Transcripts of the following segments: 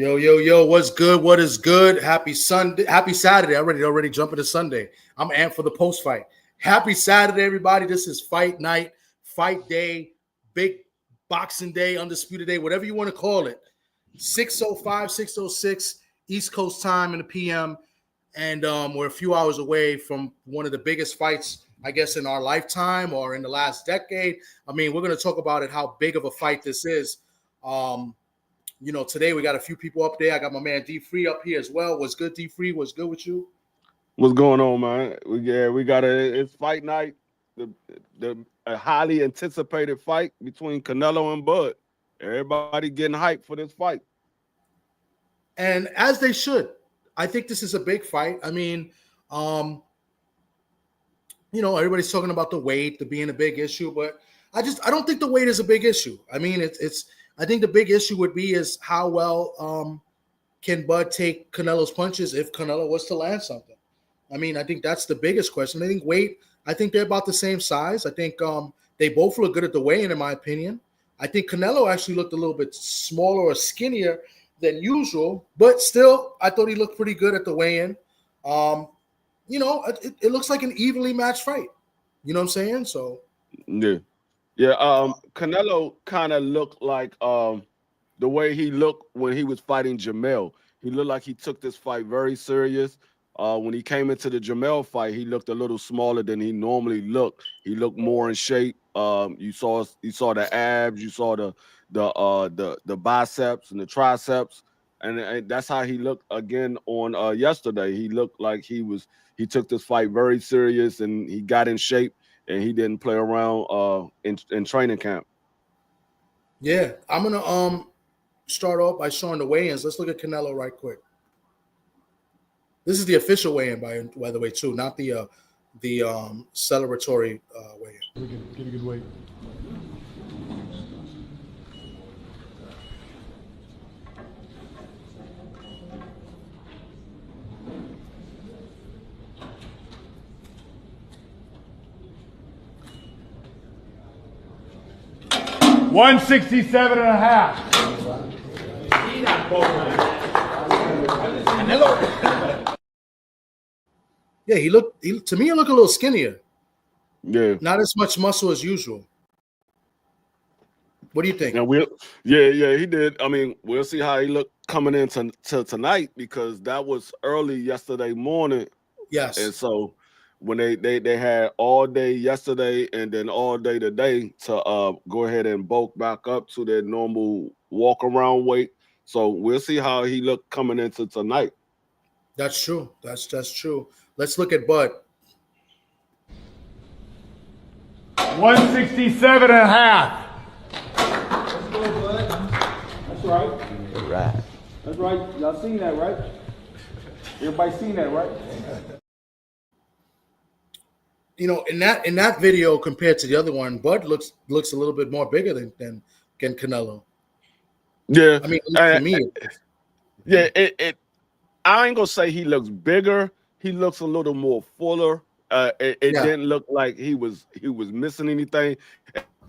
Yo, yo, yo, what's good? What is good? Happy Sunday, happy Saturday. Already jumping to Sunday. I'm amped for the post fight. Happy Saturday, everybody. This is fight night, fight day, big boxing day, undisputed day, whatever you want to call it. 6:05, 6:06 East Coast time in the PM. And we're a few hours away from one of the biggest fights, I guess, in our lifetime or in the last decade. I mean, we're going to talk about it, how big of a fight this is. Today we got a few people up there. I got my man D Free up here as well. What's good, D Free? What's good with you? What's going on, man? We got it's fight night. A highly anticipated fight between Canelo and Bud. Everybody getting hyped for this fight. And as they should. I think this is a big fight. I mean, everybody's talking about the weight, the being a big issue, but I don't think the weight is a big issue. I mean, I think the big issue would be is how well can Bud take Canelo's punches if Canelo was to land something. I mean, I think that's the biggest question. I think weight, I think they're about the same size. I think they both look good at the weigh-in my opinion. I think Canelo actually looked a little bit smaller or skinnier than usual, but still, I thought he looked pretty good at the weigh-in. It looks like an evenly matched fight. You know what I'm saying? So yeah. Canelo kind of looked like the way he looked when he was fighting Jamel. He looked like he took this fight very serious. When he came into the Jamel fight, he looked a little smaller than he normally looked. He looked more in shape. You saw the abs, you saw the biceps and the triceps, and that's how he looked again on yesterday. He looked like he took this fight very serious and he got in shape and he didn't play around in training camp. Yeah, I'm gonna start off by showing the weigh-ins. Let's look at Canelo right quick. This is the official weigh-in by the way too, not the celebratory weigh-in. Get a good weight. $167.5. Yeah, he looked a little skinnier. Yeah, not as much muscle as usual. What do you think? Yeah, he did. I mean, we'll see how he looked coming into tonight because that was early yesterday morning. Yes, and so when they had all day yesterday and then all day today to go ahead and bulk back up to their normal walk around weight. So we'll see how he looked coming into tonight. That's true. That's true. Let's look at Bud. 167.5. Let's go, Bud. That's right. All right. That's right. Y'all seen that, right? Everybody seen that, right? In that video compared to the other one, Bud looks a little bit more bigger than Canelo. Yeah, I mean, to me, yeah. I ain't gonna say he looks bigger. He looks a little more fuller. It didn't look like he was missing anything,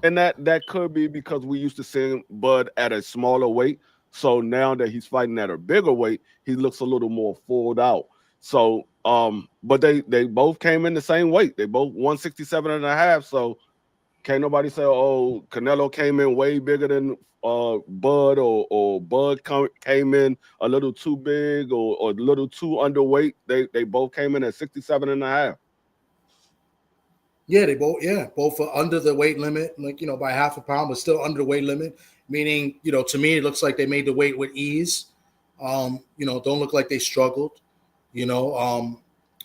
and that could be because we used to see Bud at a smaller weight. So now that he's fighting at a bigger weight, he looks a little more fulled out. So, but they both came in the same weight. They both 167.5. So can't nobody say, oh, Canelo came in way bigger than Bud or Bud came in a little too big or a little too underweight. They both came in at 67.5. Yeah, both are under the weight limit, by half a pound, but still under the weight limit. Meaning, to me, it looks like they made the weight with ease. Don't look like they struggled.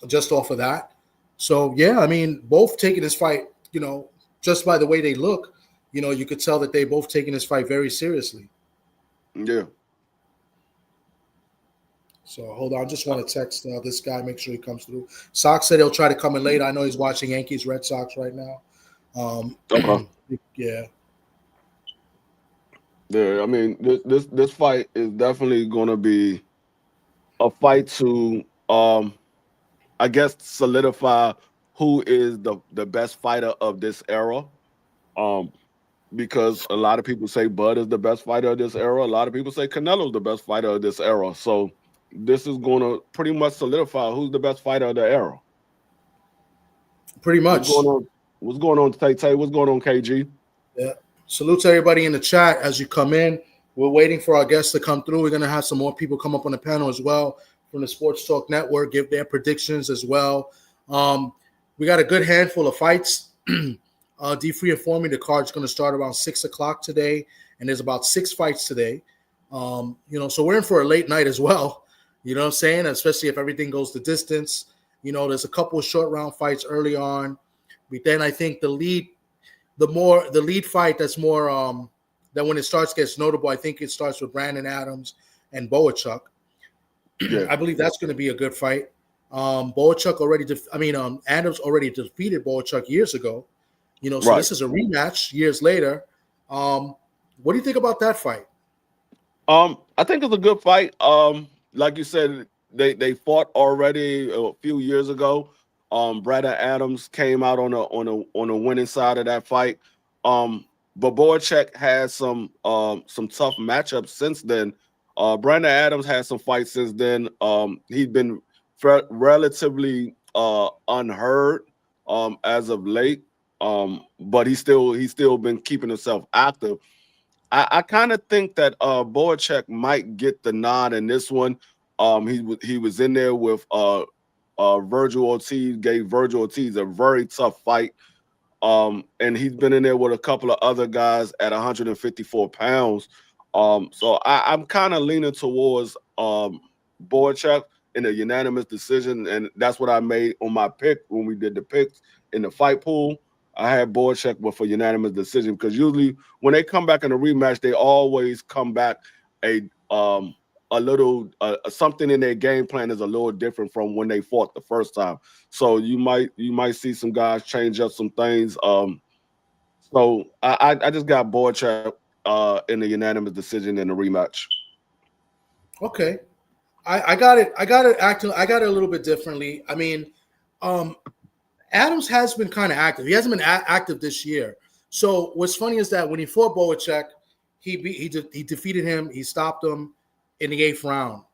Just off of that. So yeah, I mean, both taking this fight, just by the way they look, you could tell that they both taking this fight very seriously. Yeah. So hold on, just want to text this guy, make sure he comes through. Sox said he'll try to come in late. I know he's watching Yankees Red Sox right now. Okay. Yeah. Yeah, I mean, this fight is definitely going to be a fight to, I guess, solidify who is the best fighter of this era. because a lot of people say Bud is the best fighter of this era. A lot of people say Canelo's the best fighter of this era. So this is going to pretty much solidify who's the best fighter of the era. Pretty much. What's going on? What's going on, Tay? What's going on, KG? Yeah. Salute to everybody in the chat as you come in. We're waiting for our guests to come through. We're going to have some more people come up on the panel as well from the Sports Talk Network, give their predictions as well. We got a good handful of fights. D3 informed me the card's going to start around 6 o'clock today, and there's about 6 fights today. So we're in for a late night as well. You know what I'm saying? Especially if everything goes the distance. There's a couple of short round fights early on. But then I think the lead fight that's more that when it starts gets notable. I think it starts with Brandon Adams and Boachuk. Yeah. I believe that's going to be a good fight. Boachuk Adams already defeated Boachuk years ago. So right. This is a rematch years later. What do you think about that fight? I think it's a good fight. Like you said, they fought already a few years ago. Brandon Adams came out on a winning side of that fight. But Boachuk has some tough matchups since then. Brandon Adams has some fights since then. He's been relatively unheard as of late. But he's still been keeping himself active. I kind of think that Boachuk might get the nod in this one. He was in there with Virgil Ortiz, gave Virgil Ortiz a very tough fight. And he's been in there with a couple of other guys at 154 pounds. So I'm kind of leaning towards Boachuk in a unanimous decision, and that's what I made on my pick when we did the picks in the fight pool. I had Boachuk with a unanimous decision because usually when they come back in a rematch, they always come back a little something in their game plan is a little different from when they fought the first time. So you might see some guys change up some things. So I just got Boachuk in the unanimous decision in the rematch. Okay, I got it a little bit differently. I mean, Adams has been kind of active. He hasn't been active this year. So what's funny is that when he fought Boachuk, he defeated him. He stopped him in the 8th round.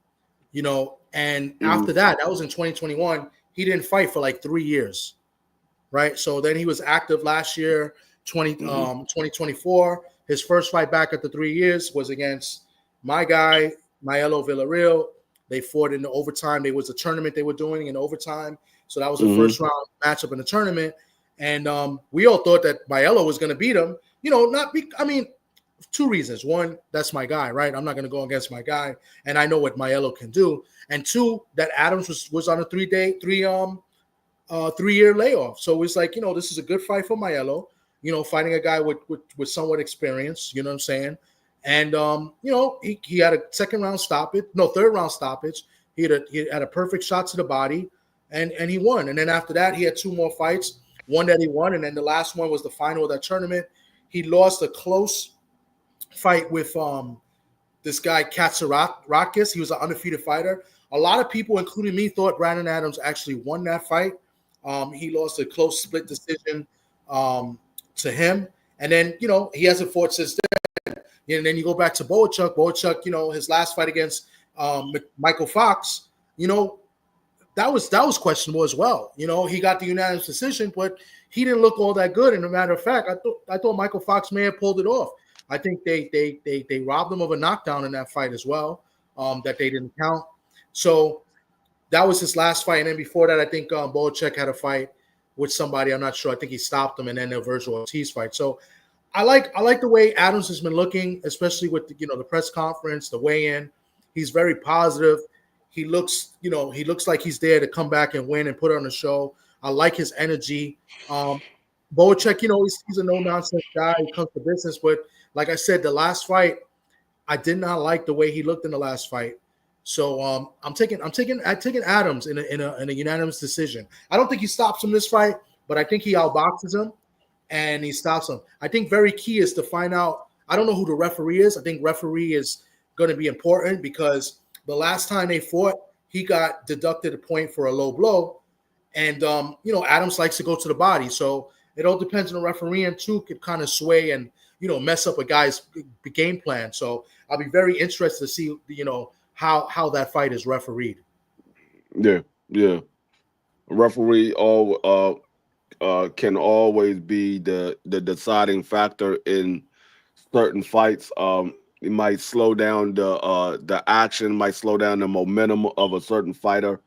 And after that was in 2021. He didn't fight for like 3 years, right? So then he was active last year, 2024. His first fight back after 3 years was against my guy, Maelo Villarreal. They fought in the overtime. There was a tournament they were doing in overtime. So that was the first round matchup in the tournament. And we all thought that Maelo was going to beat him. 2 reasons. One, that's my guy, right? I'm not going to go against my guy. And I know what Maelo can do. And 2, that Adams was on a 3-year layoff. So it's like, this is a good fight for Maelo, fighting a guy with somewhat experience, you know what I'm saying? And, he had a third round stoppage. He had a perfect shot to the body and he won. And then after that, he had 2 more fights, one that he won. And then the last one was the final of that tournament. He lost a close fight with this guy Katsarakis. He was an undefeated fighter. A lot of people, including me, thought Brandon Adams actually won that fight. He lost a close split decision to him. And then, he hasn't fought since then. And then you go back to Boachuk. Boachuk, his last fight against Michael Fox, that was questionable as well. He got the unanimous decision, but he didn't look all that good. And a matter of fact, I thought Michael Fox may have pulled it off. I think they robbed him of a knockdown in that fight as well, that they didn't count. So that was his last fight. And then before that, I think Boachuk had a fight with somebody. I'm not sure. I think he stopped him, and then the Virgil Ortiz fight. So I like the way Adams has been looking, especially with the press conference, the weigh-in. He's very positive. He looks like he's there to come back and win and put on a show. I like his energy. Boachuk, he's a no-nonsense guy. He comes to business, but like I said, the last fight, I did not like the way he looked in the last fight. So I'm taking Adams in a unanimous decision. I don't think he stops him this fight, but I think he outboxes him and he stops him. I think very key is to find out. I don't know who the referee is. I think referee is going to be important because the last time they fought, he got deducted a point for a low blow, and Adams likes to go to the body. So it all depends on the referee, and 2 could kind of sway and mess up a guy's game plan. So I'll be very interested to see, how that fight is refereed. Yeah. Referee can always be the deciding factor in certain fights. It might slow down the action, might slow down the momentum of a certain fighter.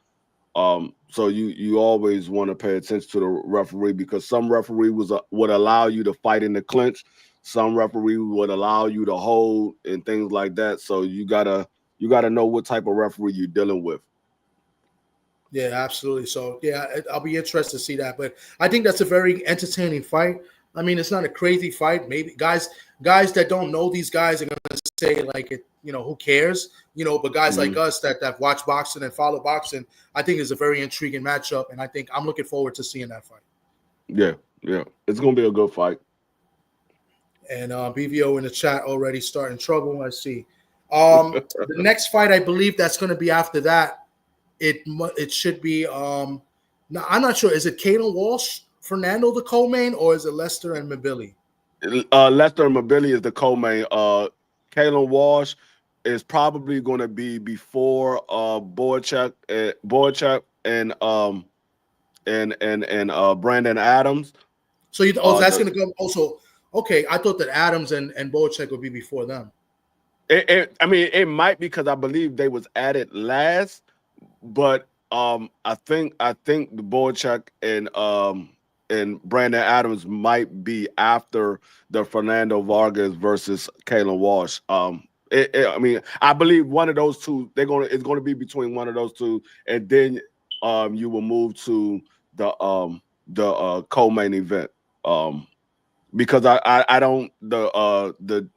So you always want to pay attention to the referee, because some referee would allow you to fight in the clinch, some referee would allow you to hold and things like that. So you gotta know what type of referee you're dealing with. Yeah, absolutely. So yeah, I'll be interested to see that. But I think that's a very entertaining fight. I mean, it's not a crazy fight. Maybe guys that don't know these guys are gonna say like, who cares? But guys like us that watch boxing and follow boxing, I think is a very intriguing matchup, and I think I'm looking forward to seeing that fight. Yeah, it's gonna be a good fight. And BVO in the chat already starting trouble. I see. The next fight, I believe that's going to be after that. It should be. Now I'm not sure. Is it Canelo Walsh, Fernando the co-main, or is it Lester and Mabili? Lester and Mabili is the co-main. Canelo Walsh is probably going to be before Boychuk and Brandon Adams. So that's going to go also. Okay, I thought that Adams and Boychuk would be before them. It might, because I believe they was added last, but I think the Boychuk and Brandon Adams might be after the Fernando Vargas versus Canelo Walsh. I believe one of those two. It's going to be between one of those two, and then you will move to the co-main event. Because I don't the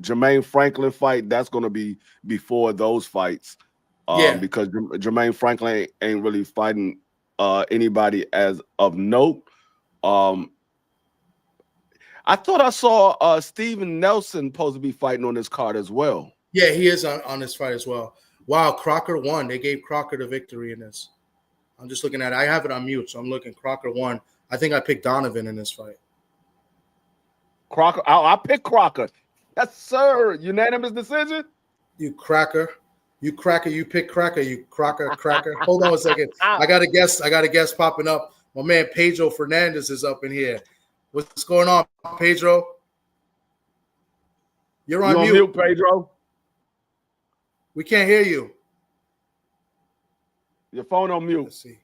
Jermaine Franklin fight, that's going to be before those fights. Because Jermaine Franklin ain't really fighting anybody as of note. I thought I saw Steven Nelson supposed to be fighting on this card as well. Yeah, he is on this fight as well. Wow, Crocker won. They gave Crocker the victory in this. I'm just looking at it. I have it on mute, so I'm looking. Crocker won. I think I picked Donovan in this fight. Crocker, I picked Crocker. Yes, sir. Unanimous decision. You cracker. You pick Cracker. You cracker. Hold on a second. I got a guest popping up. My man Pedro Fernandez is up in here. What's going on, Pedro? You're on mute, Pedro. We can't hear you. Your phone on mute. Let's see.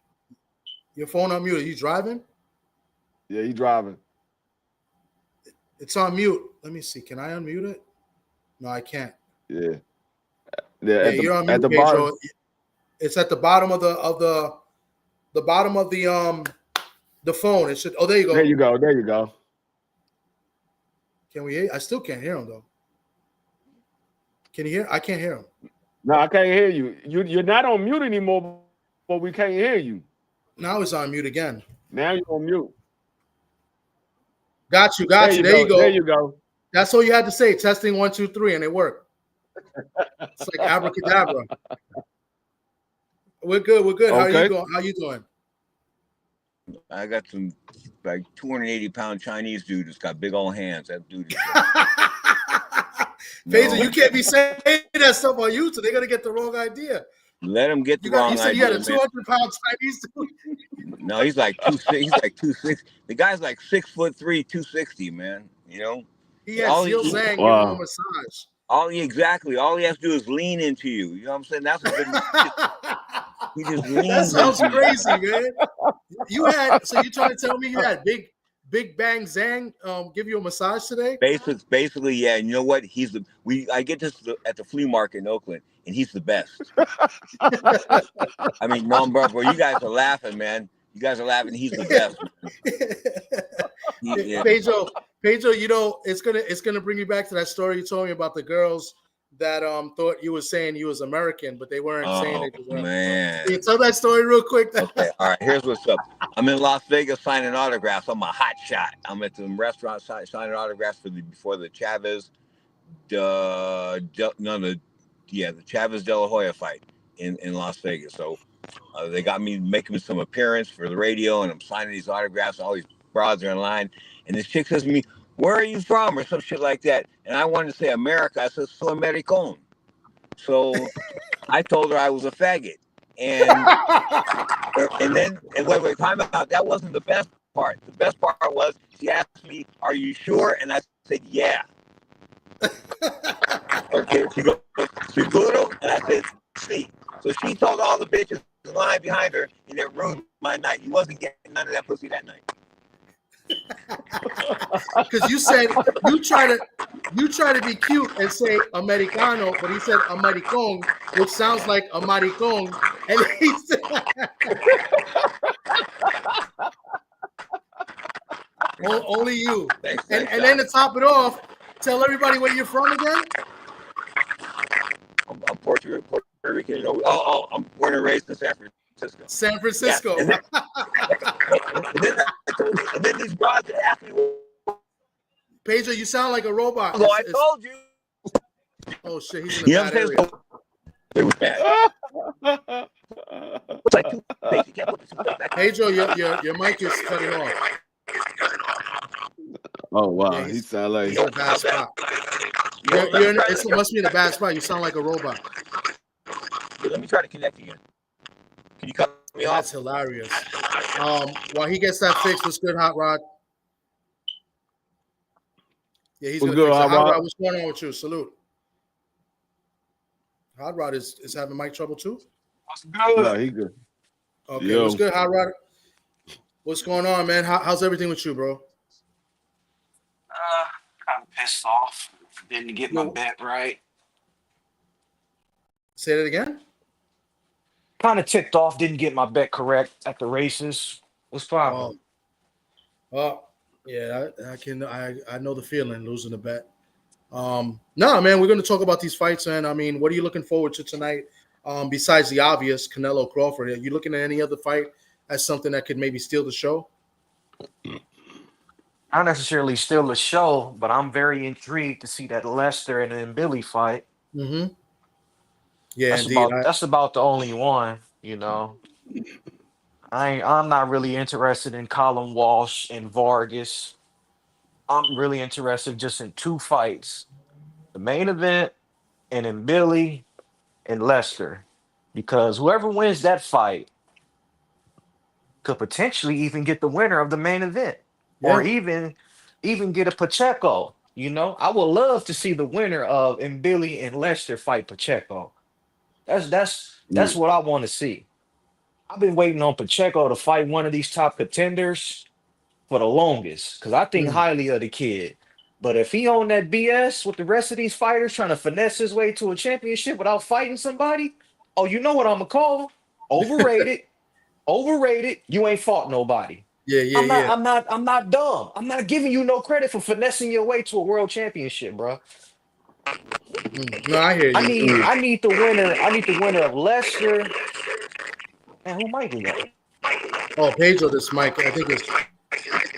Your phone on mute. Are you driving? Yeah, he's driving. It's on mute. Let me see. Can I unmute it? No, I can't. Yeah. You're on mute, Pedro. Bottom. It's at the bottom of the bottom of the phone. It should. Oh, there you go. There you go. Can we hear? I still can't hear him though. Can you hear? I can't hear him. No, I can't hear you. You're not on mute anymore, but we can't hear you. Now it's on mute again. Now you're on mute. Got you. There you go. There you go. That's all you had to say. Testing 1, 2, 3, and it worked. It's like abracadabra. We're good. Okay. How you doing? I got some like 280-pound Chinese dude that's got big old hands. That dude is Pedro, you can't be saying that stuff on YouTube. They're gonna get the wrong idea. Let him get the wrong idea. You had a 200-pound Chinese dude. No, he's like 260. The guy's like 6'3", 260, man. He has Zhang give him a massage. All he has to do is lean into you. You know what I'm saying? That's what he just leans. That sounds crazy, man. So you trying to tell me you had Big Bang Zhang give you a massage today? Basically, yeah. And you know what? I get this at the flea market in Oakland, and he's the best. I mean, no, bro, you guys are laughing, man. You guys are laughing. He's the best. Yeah. Pedro, it's gonna bring you back to that story you told me about the girls that thought you were saying you was American, but they weren't saying it. Oh man! Can you tell that story real quick? Okay, all right. Here's what's up. I'm in Las Vegas signing autographs. I'm a hot shot. I'm at the restaurant signing autographs before the Chavez, the Chavez De La Hoya fight in Las Vegas. So they got me making some appearance for the radio, and I'm signing these autographs. All these broads are in line, and this chick says to me, where are you from, or some shit like that. And I wanted to say America. I said, so Americon. So I told her I was a faggot. And wait, time out. That wasn't the best part. The best part was she asked me, "Are you sure?" And I said, "Yeah." Okay. She good? And I said, "See." So she told all the bitches lying behind her, and it ruined my night. You wasn't getting none of that pussy that night. Because you said you try to be cute and say Americano, but he said Americón, which sounds like a maricón, and he said only you. And then to top it off, tell everybody where you're from again. I'm Puerto Rican. Oh, I'm born and raised in San Francisco. San Francisco. Yeah. And then these broads that asked me. Pedro, you sound like a robot. Oh, I told you. Oh shit, he's in a bad area. It was bad. It's like you can't put the Pedro, your mic is cutting off. Oh wow, Yeah, he sound like he's in a bad spot. It must be in a bad spot. You sound like a robot. Let me try to connect again. Can you cut me off? That's hilarious. While he gets that fixed, what's good, Hot Rod? Yeah, he's gonna fix it. Hot Rod, what's going on with you? Salute. Hot Rod is having mic trouble too? What's good? No, he good. Okay, yo. What's good, Hot Rod? What's going on, man? How's everything with you, bro? I'm pissed off. Didn't get my bet right. Say that again? Kind of ticked off. Didn't get my bet correct at the races. What's problem? Oh, yeah. I know the feeling losing the bet. No, man. We're going to talk about these fights, and I mean, what are you looking forward to tonight? Besides the obvious Canelo Crawford, are you looking at any other fight as something that could maybe steal the show? Not necessarily steal the show, but I'm very intrigued to see that Lester and then Billy fight. Mm-hmm. Yeah, that's about the only one, you know. I'm not really interested in Colin Walsh and Vargas. I'm really interested just in two fights. The main event and then Billy and Lester. Because whoever wins that fight could potentially even get the winner of the main event. Yeah. Or even get a Pacheco. You know, I would love to see the winner of Billy and Lester fight Pacheco. That's what I want to see. I've been waiting on Pacheco to fight one of these top contenders for the longest because I think highly of the kid. But if he on that BS with the rest of these fighters trying to finesse his way to a championship without fighting somebody, oh, you know what I'm gonna call him? Overrated. Overrated. You ain't fought nobody. Yeah, I'm not dumb. I'm not giving you no credit for finessing your way to a world championship, bro. No, I hear you. I need the winner. I need the winner of Lester. Man, who might do that? Oh, Pedro, this mic. I think it's.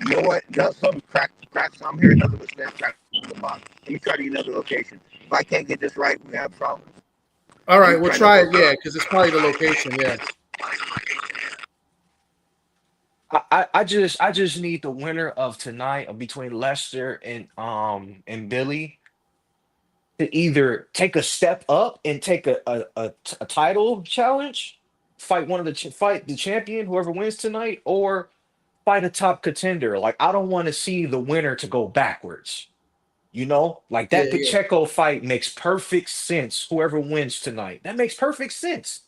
You know what? Got some crack. I'm hearing nothing but that crack in the box. Let me try to get another location. If I can't get this right, we have problems. All right, we'll try it. Yeah, because it's probably the location. Yeah. I just need the winner of tonight between Lester and Billy to either take a step up and take a title challenge, fight fight the champion, whoever wins tonight, or fight a top contender. Like, I don't want to see the winner to go backwards. You know, like that Pacheco fight makes perfect sense. Whoever wins tonight, that makes perfect sense.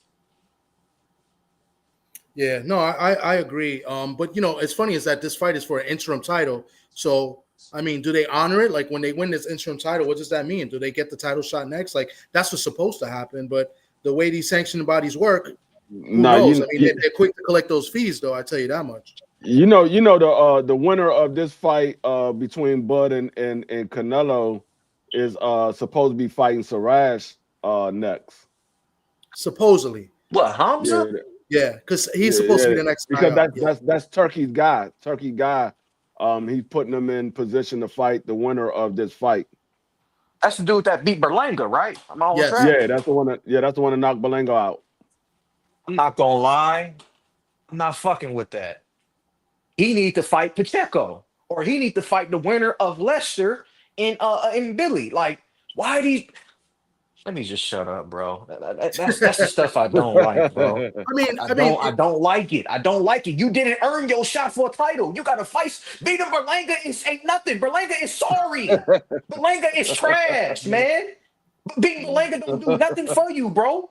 Yeah, no, I agree. But you know, it's funny is that this fight is for an interim title. So, I mean, do they honor it? Like when they win this interim title, what does that mean? Do they get the title shot next? Like that's what's supposed to happen. But the way these sanctioning bodies work, who knows? I mean, they're quick to collect those fees, though. I tell you that much. You know the winner of this fight between Bud and Canelo is supposed to be fighting Siraj next. Supposedly. What, Hamza? Yeah, because he's supposed to be the next guy. Because that's Turkey's guy. He's putting him in position to fight the winner of this fight. That's the dude that beat Berlanga, right? I'm all yes. Yeah, that's the one that knocked Berlanga out. I'm not gonna lie. I'm not fucking with that. He needs to fight Pacheco or he need to fight the winner of Lester and Billy. Like, why these? Let me just shut up, bro. That's the stuff I don't like, bro. I don't like it. I don't like it. You didn't earn your shot for a title. You got to fight. Beating Berlanga ain't nothing. Berlanga is sorry. Berlanga is trash, man. Beating Berlanga don't do nothing for you, bro.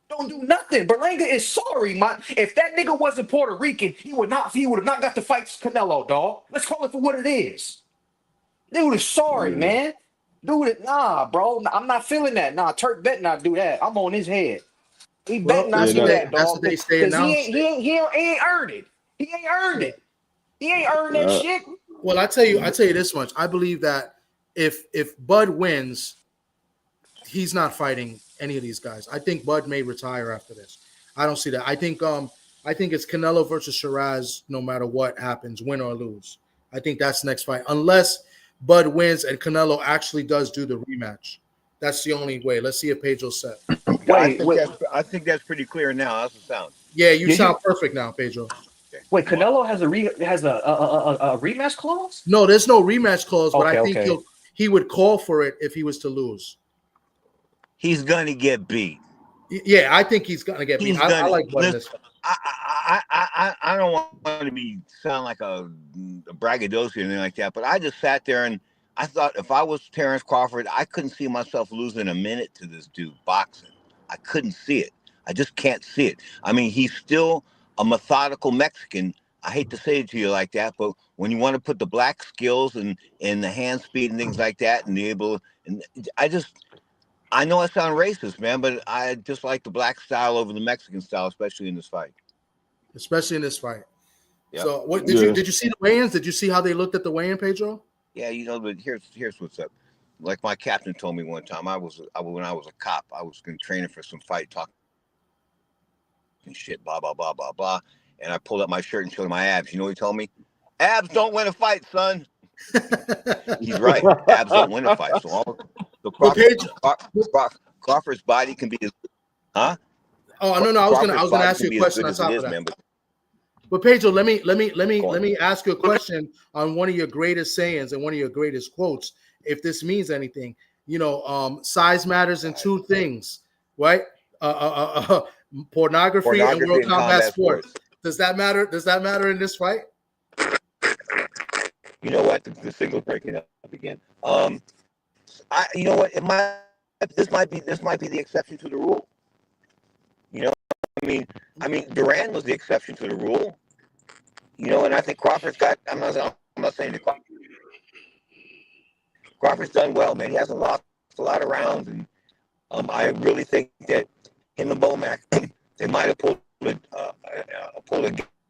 Don't do nothing. Berlanga is sorry, man. If that nigga wasn't Puerto Rican, he would have not got to fight Canelo, dog. Let's call it for what it is. Dude is sorry, man. Dude, nah, bro. I'm not feeling that. Nah, Turk bet not do that. I'm on his head. He bet not do that, dog. Because he ain't earned it. He ain't earned it. He ain't earned that shit. Well, I tell you this much. I believe that if Bud wins, he's not fighting any of these guys. I think Bud may retire after this. I don't see that. I think it's Canelo versus Shiraz no matter what happens, win or lose. I think that's the next fight. Unless Bud wins and Canelo actually does do the rematch. That's the only way. Let's see if Pedro's set. I think that's pretty clear now. How's it sound? Yeah, you sound perfect now, Pedro. Okay. Wait, Canelo has a rematch clause? No, there's no rematch clause, but I think he would call for it if he was to lose. He's gonna get beat. Yeah, I think he's gonna get beat. I like Bud in this fight. I don't want to sound like a braggadocio or anything like that, but I just sat there and I thought if I was Terrence Crawford, I couldn't see myself losing a minute to this dude boxing. I couldn't see it. I just can't see it. I mean, he's still a methodical Mexican. I hate to say it to you like that, but when you want to put the black skills and the hand speed and things like that, I know I sound racist, man, but I just like the black style over the Mexican style, especially in this fight. Yep. So, what did you see the weigh-ins? Did you see how they looked at the weigh-in, Pedro? Yeah, but here's what's up. Like my captain told me one time, when I was a cop, I was training for some fight, talking shit, blah blah blah blah blah, and I pulled up my shirt and showed him my abs. You know what he told me? Abs don't win a fight, son. He's right. Abs don't win a fight. So Crawford's body can be as, huh? Oh no, I was gonna ask you a question on top of that. But Pedro, let me ask you a question on one of your greatest sayings and one of your greatest quotes. If this means anything, size matters in two things, right? Pornography and world combat sports. Does that matter? Does that matter in this fight? You know what? The signal's breaking up again. You know what? This might be the exception to the rule. I mean, Duran was the exception to the rule. And I think Crawford's got. I'm not saying that Crawford's done well, man. He hasn't lost a lot of rounds, and I really think that him and Bomac, they might have pulled a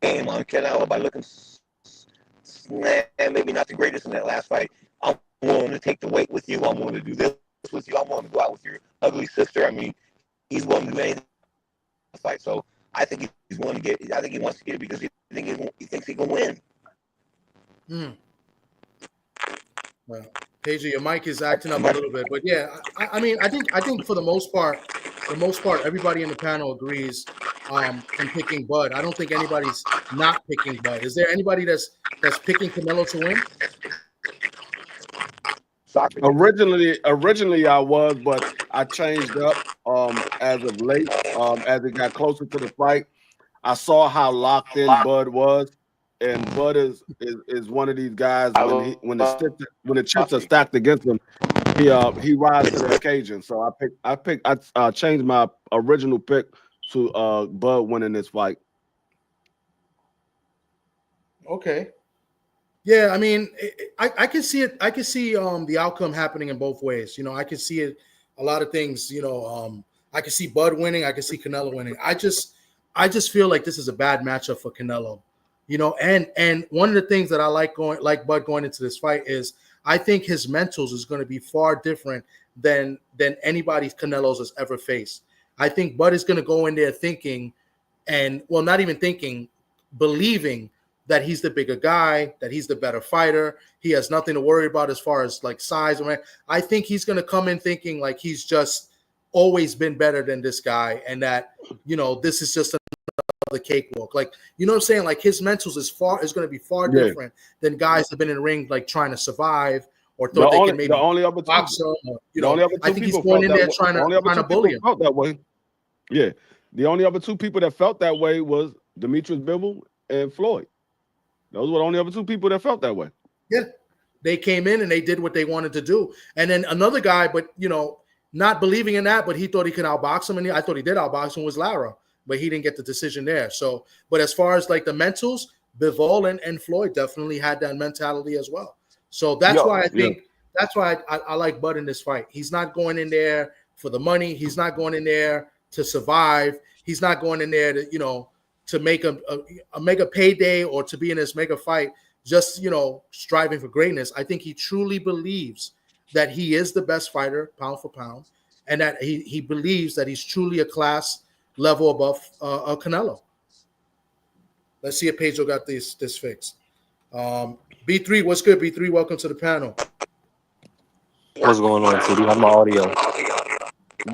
game on Canelo by looking. Maybe not the greatest in that last fight. I'm willing to take the weight with you. I'm willing to do this with you. I'm willing to go out with your ugly sister. I mean, he's willing to do anything in the fight. So I think he's willing to get it. I think he wants to get it because he thinks he can win. Well, Pedro, your mic is acting up a little bit, but yeah, I mean, I think for the most part, everybody in the panel agrees in picking Bud. I don't think anybody's not picking Bud. Is there anybody that's picking Canelo to win? Originally I was, but I changed up as of late. As it got closer to the fight, I saw how locked in Bud was, and Bud is one of these guys when the chips are stacked against him, he rises to the occasion. So I changed my original pick to Bud winning this fight. Okay. Yeah, I mean, I can see it. I can see the outcome happening in both ways. I can see it. A lot of things. I can see Bud winning. I can see Canelo winning. I just feel like this is a bad matchup for Canelo. And one of the things that I like Bud going into this fight is I think his mentals is going to be far different than anybody Canelo's has ever faced. I think Bud is going to go in there thinking, not even thinking, believing that he's the bigger guy, that he's the better fighter. He has nothing to worry about as far as like size. I think he's going to come in thinking like he's just always been better than this guy, and that this is just the cakewalk. Like, you know what I'm saying? Like his mentals is going to be far different than guys that have been in the ring like trying to survive or thought they could maybe box him. I think he's going in there trying to bully him. Felt that way. Yeah, the only other two people that felt that way was Demetrius Bivol and Floyd. Those were the only other two people that felt that way. Yeah, they came in and they did what they wanted to do. And then another guy, but not believing in that, but he thought he could outbox him, and I thought he did outbox him, was Lara, but he didn't get the decision there. So, but as far as like the mentals, Bivol and Floyd definitely had that mentality as well. So that's why I think that's why I like Bud in this fight. He's not going in there for the money. He's not going in there to survive. He's not going in there to to make a payday or to be in this mega fight, just striving for greatness. I think he truly believes that he is the best fighter pound for pound, and that he believes that he's truly a class level above Canelo. Let's see if Pedro got this fixed. B3, what's good? B3, welcome to the panel. What's going on, TD? I'm audio.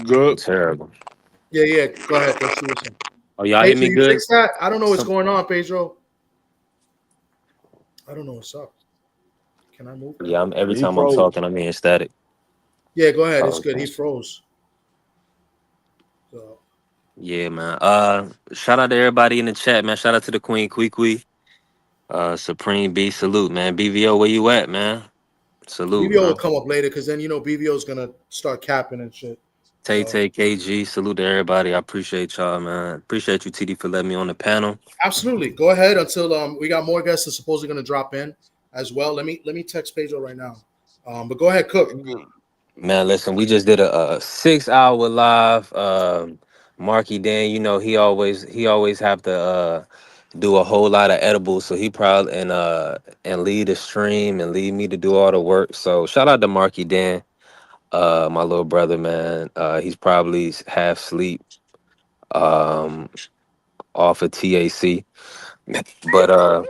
Good. Terrible. Yeah. Go ahead. Let's see what's up. Oh, y'all Pedro, hear me good? Fix that? I don't know what's going on, Pedro. I don't know what's up. Can I move? Yeah, every time I'm talking, I'm being static. Yeah, go ahead. It's good. He froze. So. Yeah, man. Shout out to everybody in the chat, man. Shout out to the Queen Kwee. Supreme B, salute, man. BVO, where you at, man? Salute. BVO will come up later because then BVO is gonna start capping and shit. Tay KG, salute to everybody. I appreciate y'all, man. Appreciate you, TD, for letting me on the panel. Absolutely. Go ahead until we got more guests that supposedly gonna drop in as well. Let me text Pedro right now. But go ahead, Cook. Man, listen, we just did a 6-hour live. Marky Dan, he always have to do a whole lot of edibles, so he probably and lead the stream and lead me to do all the work. So shout out to Marky Dan, my little brother, man. He's probably half asleep, off of TAC, but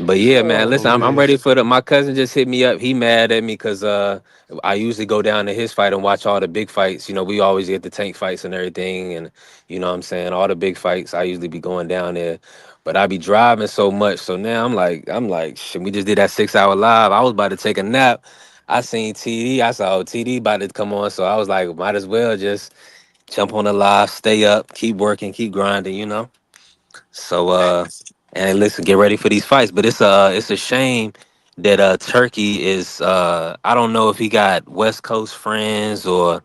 but yeah, man. Listen, I'm ready for my cousin just hit me up. He mad at me because I usually go down to his fight and watch all the big fights. We always get the tank fights and everything, and what I'm saying, all the big fights. I usually be going down there, but I be driving so much. So now I'm like, shit, we just did that 6-hour live. I was about to take a nap. I seen TD. I saw TD about to come on, so I was like, might as well just jump on the live, stay up, keep working, keep grinding. So and listen, get ready for these fights. But it's a shame that Turkey is I don't know if he got West Coast friends or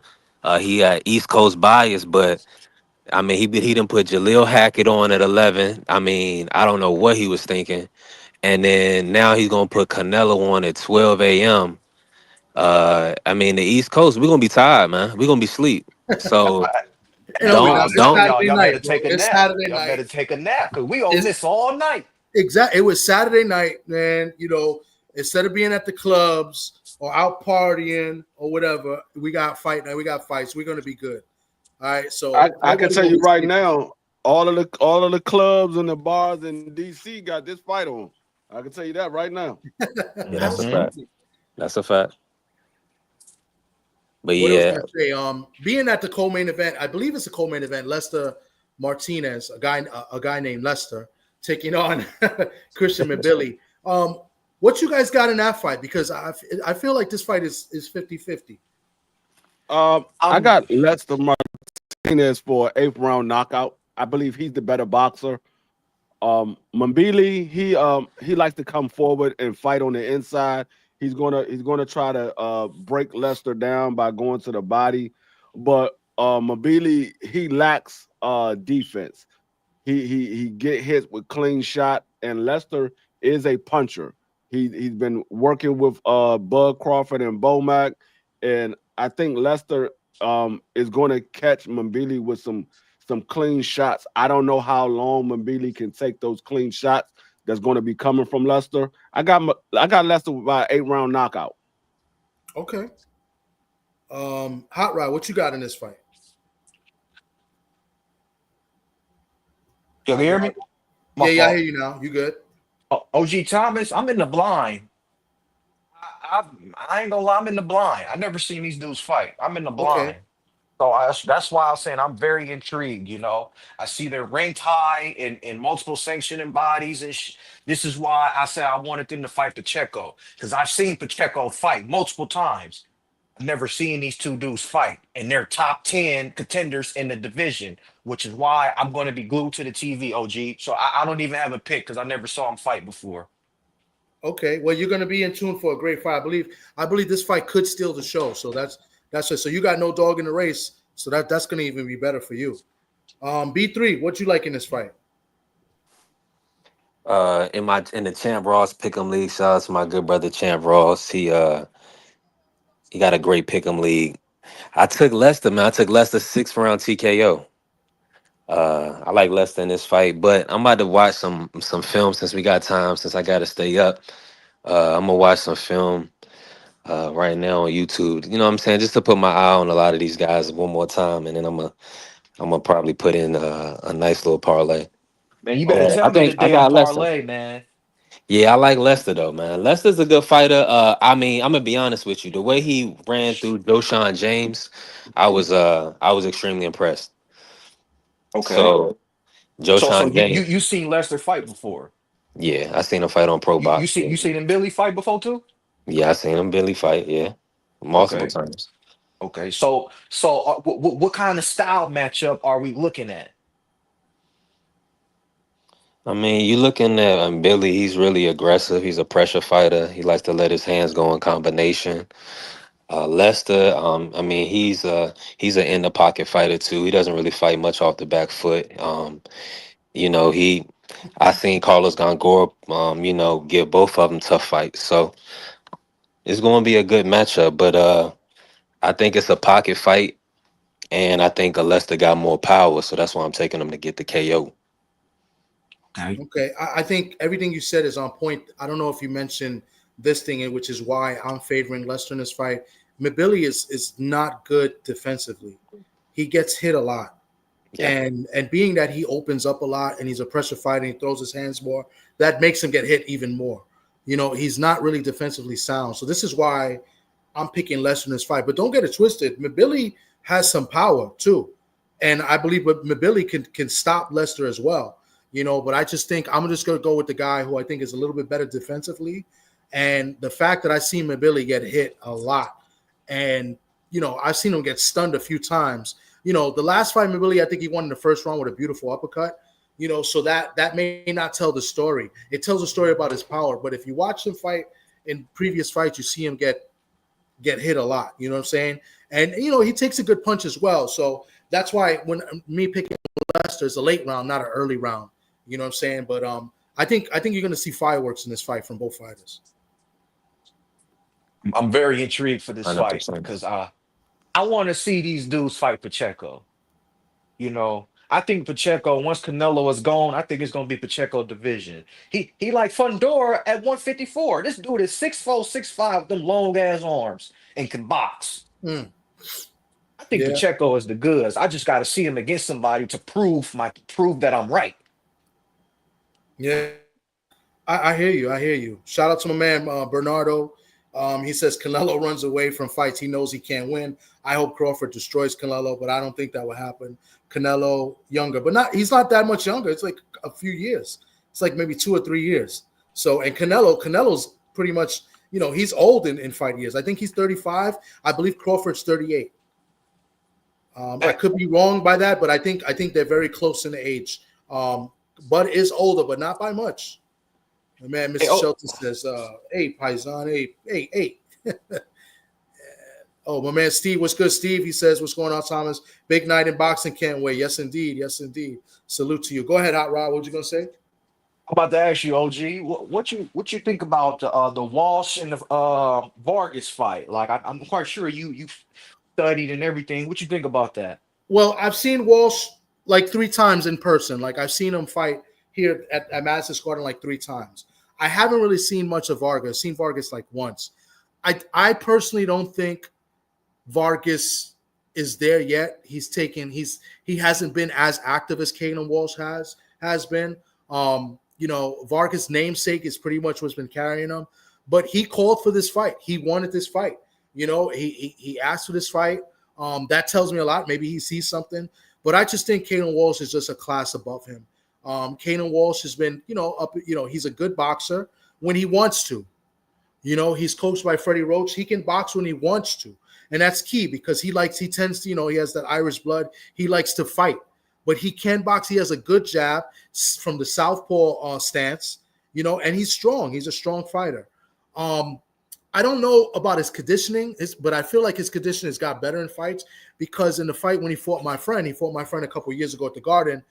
he got East Coast bias, but I mean he didn't put Jaleel Hackett on at 11. I mean, I don't know what he was thinking. And then now he's gonna put Canelo on at 12 a.m. I mean the East Coast, we're gonna be tired, man. We're gonna be asleep. So I'm telling y'all better take a it's nap. Saturday Y'all night. better take a nap because we on this all night. Exactly. It was Saturday night, man. Instead of being at the clubs or out partying or whatever, we got fight night. We got fights. We're gonna be good. All right. So I can tell you right now, all of the clubs and the bars in DC got this fight on. I can tell you that right now. Yeah, that's a fact. That's a fact. But what yeah, else can I say? Being at the co-main event, I believe it's a co-main event. Lester Martinez, a guy named Lester, taking on Christian Mabili. What you guys got in that fight? Because I feel like this fight is 50-50. I got Lester Martinez for an 8th round knockout. I believe he's the better boxer. Mabili, he likes to come forward and fight on the inside. He's gonna try to break Lester down by going to the body, but Mabili, he lacks defense. He get hit with clean shot, and Lester is a puncher. He's been working with Bud Crawford and Bomac, and I think Lester is going to catch Mabili with some clean shots. I don't know how long Mabili can take those clean shots that's going to be coming from Lester. I got Lester by an 8 round knockout. Okay. Hot Rod, what you got in this fight? You hear me? Yeah, I hear you now. You good? OG Thomas, I'm in the blind. I ain't gonna lie, I'm in the blind. I never seen these dudes fight. I'm in the blind. So that's why I was saying I'm very intrigued. You know, I see they're ranked high in multiple sanctioning bodies, and this is why I said I wanted them to fight Pacheco, because I've seen Pacheco fight multiple times. I've never seen these two dudes fight, and they're top 10 contenders in the division, which is why I'm going to be glued to the TV, OG. So I don't even have a pick because I never saw him fight before. Okay, well, you're going to be in tune for a great fight. I believe this fight could steal the show. So that's it. So you got no dog in the race. So that's going to even be better for you. B3, what you like in this fight? In the Champ Ross Pick'em League, shout out to my good brother Champ Ross. He got a great Pick'em League. I took Lester, man. I took Lester 6th round TKO. I like Lester in this fight, but I'm about to watch some film since we got time, since I got to stay up. I'm gonna watch some film right now on YouTube. You know what I'm saying? Just to put my eye on a lot of these guys one more time, and then I'm gonna probably put in a nice little parlay. Man, you better I tell me the think I damn got Lester. parlay, man. Yeah, I like Lester though, man. Lester's a good fighter. I mean, I'm gonna be honest with you. The way he ran through Doshan James, I was extremely impressed. Okay. So So Joshan you James, you seen Lester fight before? yeah, I seen him fight on Pro You Box. see you seen him Billy fight before too? Yeah, I seen him Billy fight. Yeah, multiple Okay. times. Okay. What kind of style matchup are we looking at? I mean, you looking at Billy. He's really aggressive. He's a pressure fighter. He likes to let his hands go in combination. Lester, I mean, he's an in the pocket fighter too. He doesn't really fight much off the back foot. You know, I seen Carlos Gongor, give both of them tough fights. So it's going to be a good matchup. But I think it's a pocket fight, and I think Lester got more power. So that's why I'm taking him to get the KO. Okay. Okay, I think everything you said is on point. I don't know if you mentioned this thing, which is why I'm favoring Lester in this fight. Mabili is not good defensively. He gets hit a lot. Yeah. And being that he opens up a lot and he's a pressure fighter and he throws his hands more, that makes him get hit even more. You know, he's not really defensively sound. So this is why I'm picking Lester in this fight. But don't get it twisted. Mabili has some power too. And I believe Mabili can stop Lester as well. You know, but I just think I'm just going to go with the guy who I think is a little bit better defensively. And the fact that I see Mabili get hit a lot, and, you know, I've seen him get stunned a few times. You know, the last fight, Mabili, I think he won in the first round with a beautiful uppercut. You know, so that may not tell the story. It tells a story about his power. But if you watch him fight in previous fights, you see him get hit a lot. You know what I'm saying? And, you know, he takes a good punch as well. So that's why when me picking Lester, it's a late round, not an early round. You know what I'm saying? But I think you're going to see fireworks in this fight from both fighters. I'm very intrigued for this fight 100%. because I want to see these dudes fight Pacheco. You know, I think Pacheco, once Canelo is gone, I think it's gonna be Pacheco division. He like Fundora at 154. This dude is 6'4", 6'5", with them long ass arms and can box. Mm, I think yeah, Pacheco is the goods. I just gotta see him against somebody to prove that I'm right. yeah. I hear you. I hear you. Shout out to my man Bernardo. He says Canelo runs away from fights he knows he can't win. I hope Crawford destroys Canelo, but I don't think that will happen. Canelo younger, but he's not that much younger. It's like a few years. It's like maybe 2 or 3 years. So, and Canelo's pretty much, you know, he's old in fight years. I think he's 35. I believe Crawford's 38. I could be wrong by that, but I think they're very close in the age. Bud is older, but not by much. My man, Mr. Shelton says, hey, Paisan, hey. Oh, my man, Steve, what's good, Steve? He says, what's going on, Thomas? Big night in boxing, can't wait. Yes, indeed. Yes, indeed. Salute to you. Go ahead, Hot Rod. What you going to say? I'm about to ask you, OG, what you think about the Walsh and the Vargas fight? Like, I'm quite sure you studied and everything. What you think about that? Well, I've seen Walsh like 3 times in person. Like, I've seen him fight here at Madison Square like 3 times. I haven't really seen much of Vargas. I've seen Vargas like once. I personally don't think Vargas is there yet. He hasn't been as active as Kayden Walsh has been. You know, Vargas' namesake is pretty much what's been carrying him. But he called for this fight. He wanted this fight. You know, he asked for this fight. That tells me a lot. Maybe he sees something, but I just think Kayden Walsh is just a class above him. Kayden Walsh has been, he's a good boxer when he wants to. He's coached by Freddie Roach. He can box when he wants to. And that's key because he tends to, he has that Irish blood. He likes to fight, but he can box. He has a good jab from the southpaw stance, and he's strong. He's a strong fighter. I don't know about his conditioning, but I feel like his conditioning has got better in fights because in the fight when he fought my friend a couple of years ago at the Garden,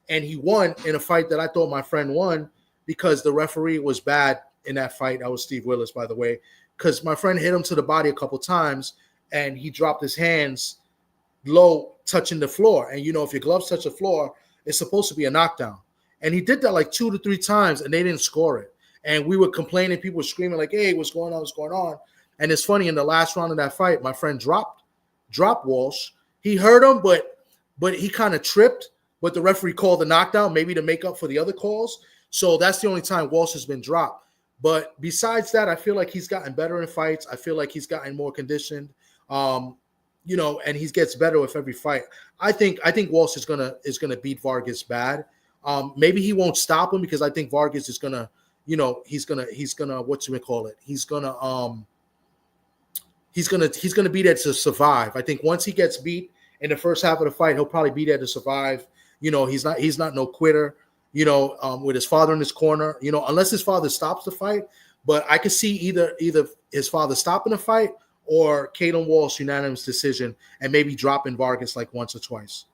and he won in a fight that I thought my friend won because the referee was bad in that fight. That was Steve Willis, by the way, because my friend hit him to the body a couple times and he dropped his hands low, touching the floor. And, if your gloves touch the floor, it's supposed to be a knockdown. And he did that like 2 to 3 times and they didn't score it. And we were complaining. People were screaming like, hey, what's going on? What's going on? And it's funny, in the last round of that fight, my friend dropped Walsh. He hurt him, but he kind of tripped. But the referee called the knockdown, maybe to make up for the other calls. So that's the only time Walsh has been dropped. But besides that, I feel like he's gotten better in fights. I feel like he's gotten more conditioned, and he gets better with every fight. I think Walsh is gonna beat Vargas bad. Maybe he won't stop him because I think Vargas is gonna, he's gonna be there to survive. I think once he gets beat in the first half of the fight, he'll probably be there to survive. He's not no quitter. With his father in his corner, unless his father stops the fight. But I could see either his father stopping the fight or Kayden Walsh unanimous decision and maybe dropping Vargas like once or twice.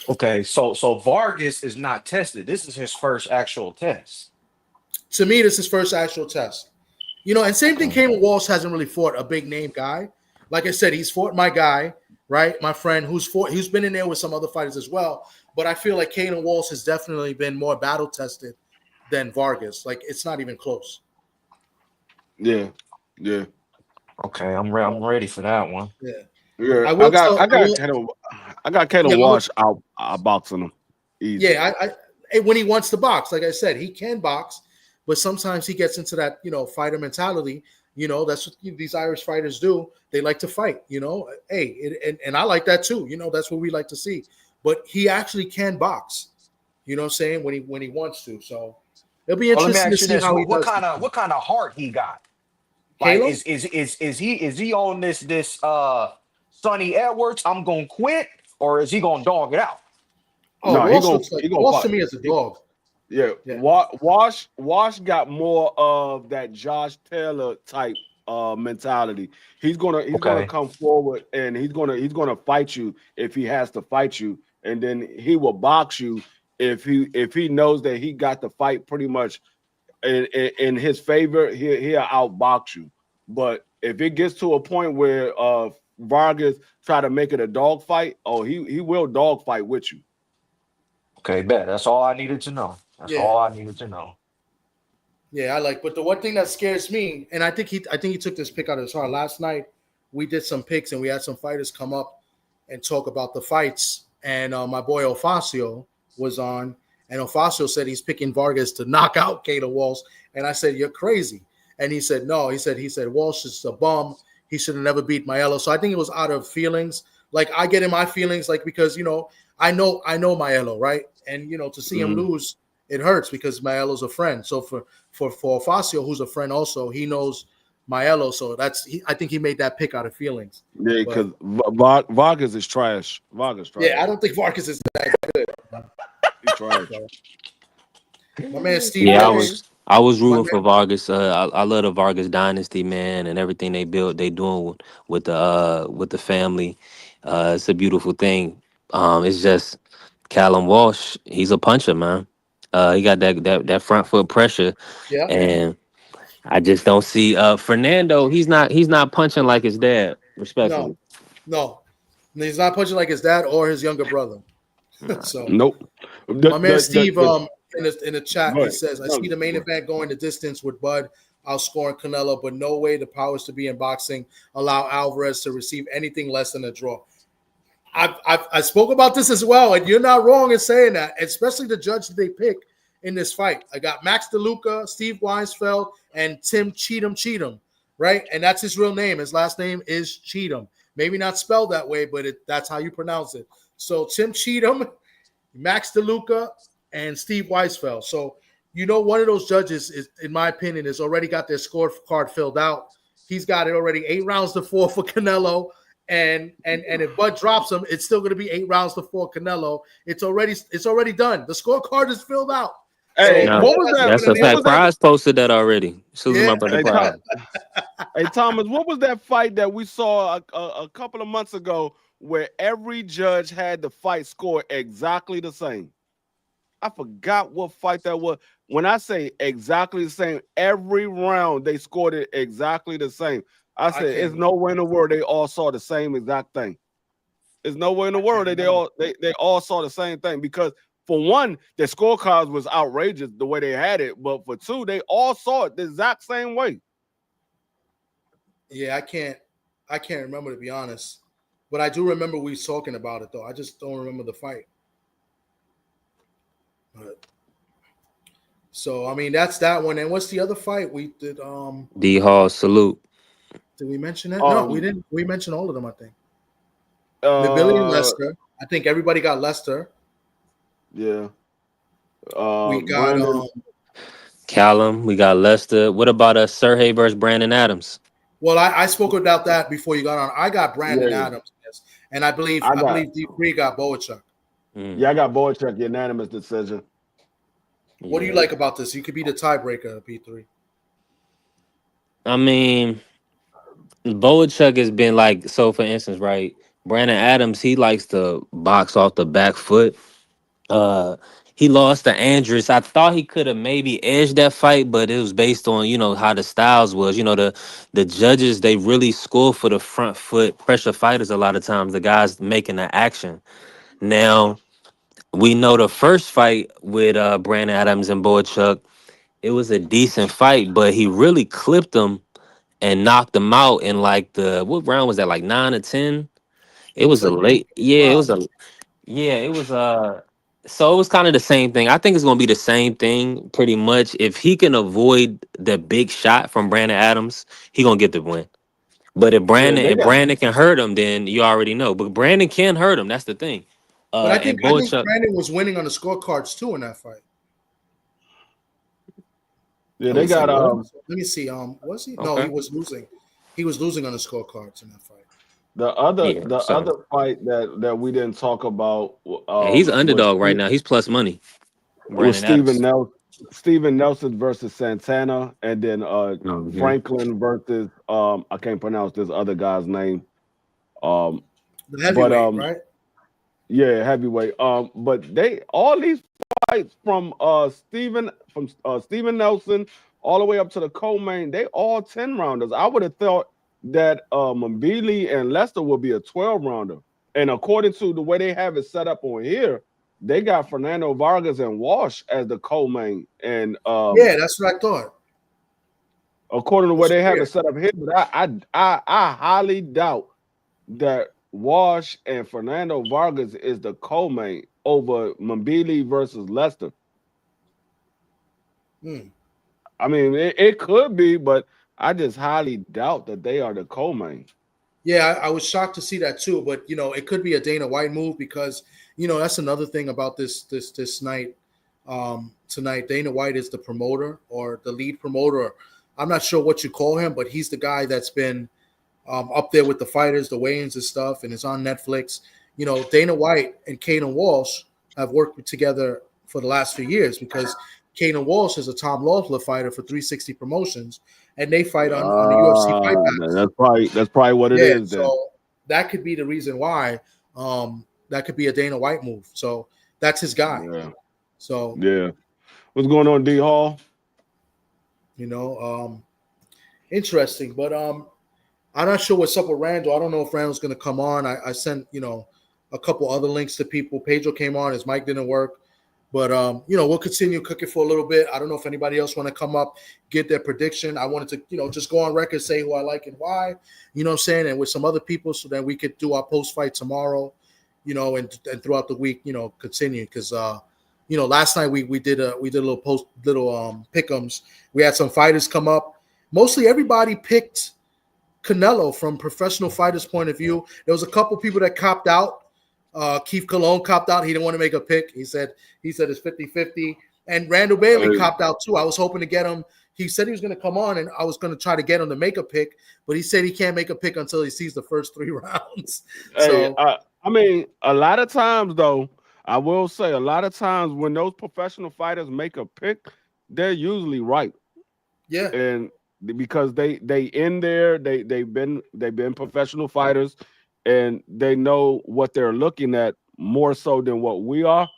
Okay, so Vargas is not tested. This is his first actual test. To me, this is his first actual test. And same thing, Kayden Walsh hasn't really fought a big name guy. Like I said, he's fought my guy, right? My friend who's been in there with some other fighters as well. But I feel like Kayden Walsh has definitely been more battle tested than Vargas. Like, it's not even close. Yeah. Okay, I'm ready for that one. Yeah. I got Kayden Walsh out boxing him. Easy. Yeah, I when he wants to box, like I said, he can box, but sometimes he gets into that, fighter mentality. That's what these Irish fighters do. They like to fight, Hey, and I like that too. That's what we like to see. But he actually can box. You know what I'm saying? When he wants to. So it'll be interesting to see how he does. What kind of heart he got? Like, is he on this Sonny Edwards, I'm gonna quit, or is he gonna dog it out? Oh, no, Walsh to me is a dog. Yeah. Walsh got more of that Josh Taylor type mentality. He's gonna come forward and he's gonna fight you if he has to fight you, and then he will box you if he knows that he got the fight pretty much in his favor. He'll outbox you. But if it gets to a point where Vargas try to make it a dog fight, he will dog fight with you. Okay, bet. That's all I needed to know. All I needed to know. Yeah, but the one thing that scares me, and I think he took this pick out of his heart. Last night we did some picks and we had some fighters come up and talk about the fights. And my boy Ofacio was on, and Ofacio said he's picking Vargas to knock out Kayden Walsh. And I said, you're crazy. And he said, no, he said Walsh is a bum. He should have never beat Maelo. So I think it was out of feelings. Like, I get in my feelings, like, because, I know Maelo, right? And, to see him lose, it hurts because Maelo's a friend. So for Ofacio, who's a friend also, he knows Maelo. So I think he made that pick out of feelings. Yeah, because Vargas is trash. Yeah, I don't think Vargas is that good. He's trash. My man Steve. Yeah, I was rooting for Vargas. I love the Vargas dynasty, man, and everything they built. They doing with the family. It's a beautiful thing. It's just Callum Walsh. He's a puncher, man. He got that front foot pressure, and I just don't see Fernando. He's not punching like his dad. Respectfully, no, he's not punching like his dad or his younger brother. So nope. My man Steve, in the chat, he says, I see the main event going the distance with Bud outscoring Canelo, but no way the powers to be in boxing allow Alvarez to receive anything less than a draw. I spoke about this as well, and you're not wrong in saying that, especially the judge that they pick in this fight. I got Max DeLuca, Steve Weinsfeld, and Tim Cheatham, right? And that's his real name. His last name is Cheatham. Maybe not spelled that way, but that's how you pronounce it. So Tim Cheatham, Max DeLuca, and Steve Weisfeld. So one of those judges is, in my opinion, has already got their scorecard filled out. He's got it already 8 rounds to 4 for Canelo. And if Bud drops him, it's still going to be 8 rounds to 4 Canelo. It's already done. The scorecard is filled out. Hey, So, what was that? That's a fact. Prize posted that already. Salute my brother Prize. Hey, Thomas, what was that fight that we saw a couple of months ago where every judge had the fight score exactly the same? I forgot what fight that was. When I say exactly the same, every round they scored it exactly the same. I said, it's no way in the world they all saw the same exact thing. There's no way in the world they all saw the same thing, because for one, their scorecards was outrageous the way they had it, but for two, they all saw it the exact same way. Yeah, I can't remember, to be honest, but I do remember we was talking about it though. I just don't remember the fight. But, so I mean, that's that one. And what's the other fight we did? D Hall, salute. Did we mention that? No, we didn't. We mentioned all of them, I think. Billy and Lester. I think everybody got Lester. Yeah. We got Callum. We got Lester. What about Sergey versus Brandon Adams? Well, I spoke about that before you got on. I got Brandon Adams, yes, and I believe D3 got Boachuk. Yeah, I got Boachuk, unanimous decision. What do you like about this? You could be the tiebreaker, P3. I mean, Boachuk has been like, so for instance, right? Brandon Adams, he likes to box off the back foot. He lost to Andrus. I thought he could have maybe edged that fight, but it was based on, how the styles was. The judges, they really score for the front foot pressure fighters a lot of times, the guys making the action. Now, we know the first fight with Brandon Adams and Boachuk, it was a decent fight, but he really clipped him and knocked him out in like what round was that? Like 9 or 10? It was a late. Yeah, it was so it was kind of the same thing. I think it's gonna be the same thing pretty much. If he can avoid the big shot from Brandon Adams, he gonna get the win. But if Brandon can hurt him, then you already know. But Brandon can hurt him. That's the thing. But I think Brandon was winning on the scorecards too in that fight. Yeah, they got let me see. Was he? Okay. No, he was losing. He was losing on the scorecards in that fight. The other fight that we didn't talk about. He's an underdog right now. He's plus money. Was Steven Nelson versus Santana, and then Franklin versus I can't pronounce this other guy's name. The heavyweight, right? Yeah, heavyweight. But all these fights from Steven Nelson all the way up to the co-main, they all 10 rounders. I would have thought that Mbili and Lester would be a 12-rounder. And according to the way they have it set up on here, they got Fernando Vargas and Walsh as the co-main. And yeah, that's what I thought. According to the way they have it set up here, but I highly doubt that Walsh and Fernando Vargas is the co-main over Mbili versus Lester. I mean, it could be, but I just highly doubt that they are the co-main. Yeah, I was shocked to see that too, but it could be a Dana White move because that's another thing about this night. Tonight, Dana White is the promoter or the lead promoter. I'm not sure what you call him, but he's the guy that's been up there with the fighters, the weigh-ins and stuff, and it's on Netflix. Dana White and Kaden Walsh have worked together for the last few years because Kaden Walsh is a Tom Loeffler fighter for 360 Promotions, and they fight on the UFC Fight Pass. That's probably what it is. So that could be the reason why. That could be a Dana White move. So that's his guy. Yeah. So yeah, what's going on, D Hall? Interesting, but I'm not sure what's up with Randall. I don't know if Randall's going to come on. I sent a couple other links to people. Pedro came on. His mic didn't work. But, we'll continue cooking for a little bit. I don't know if anybody else want to come up, get their prediction. I wanted to, just go on record, say who I like and why, you know what I'm saying, and with some other people so that we could do our post-fight tomorrow, and throughout the week, continue. Because, last night we did a little pick'ems. We had some fighters come up. mostly everybody picked Canelo from professional fighters' point of view. There was a couple people that copped out. Keith Cologne copped out. He didn't want to make a pick. He said it's 50-50. And Randall Bailey copped out too. I was hoping to get him. He said he was going to come on, and I was going to try to get him to make a pick, but he said he can't make a pick until he sees the first 3 rounds. So I mean, a lot of times though, I will say a lot of times when those professional fighters make a pick, they're usually right. Yeah. And because they in there, they've been professional fighters, and they know what they're looking at more so than what we are.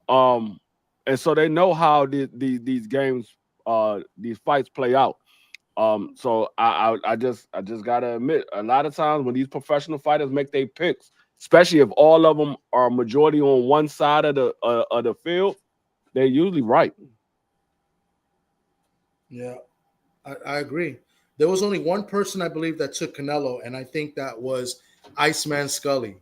And so they know how these games, these fights play out. So I just gotta admit, a lot of times when these professional fighters make their picks, especially if all of them are majority on one side of the field, they're usually right. Yeah, I agree. There was only one person I believe that took Canelo, and I think that was Iceman Scully.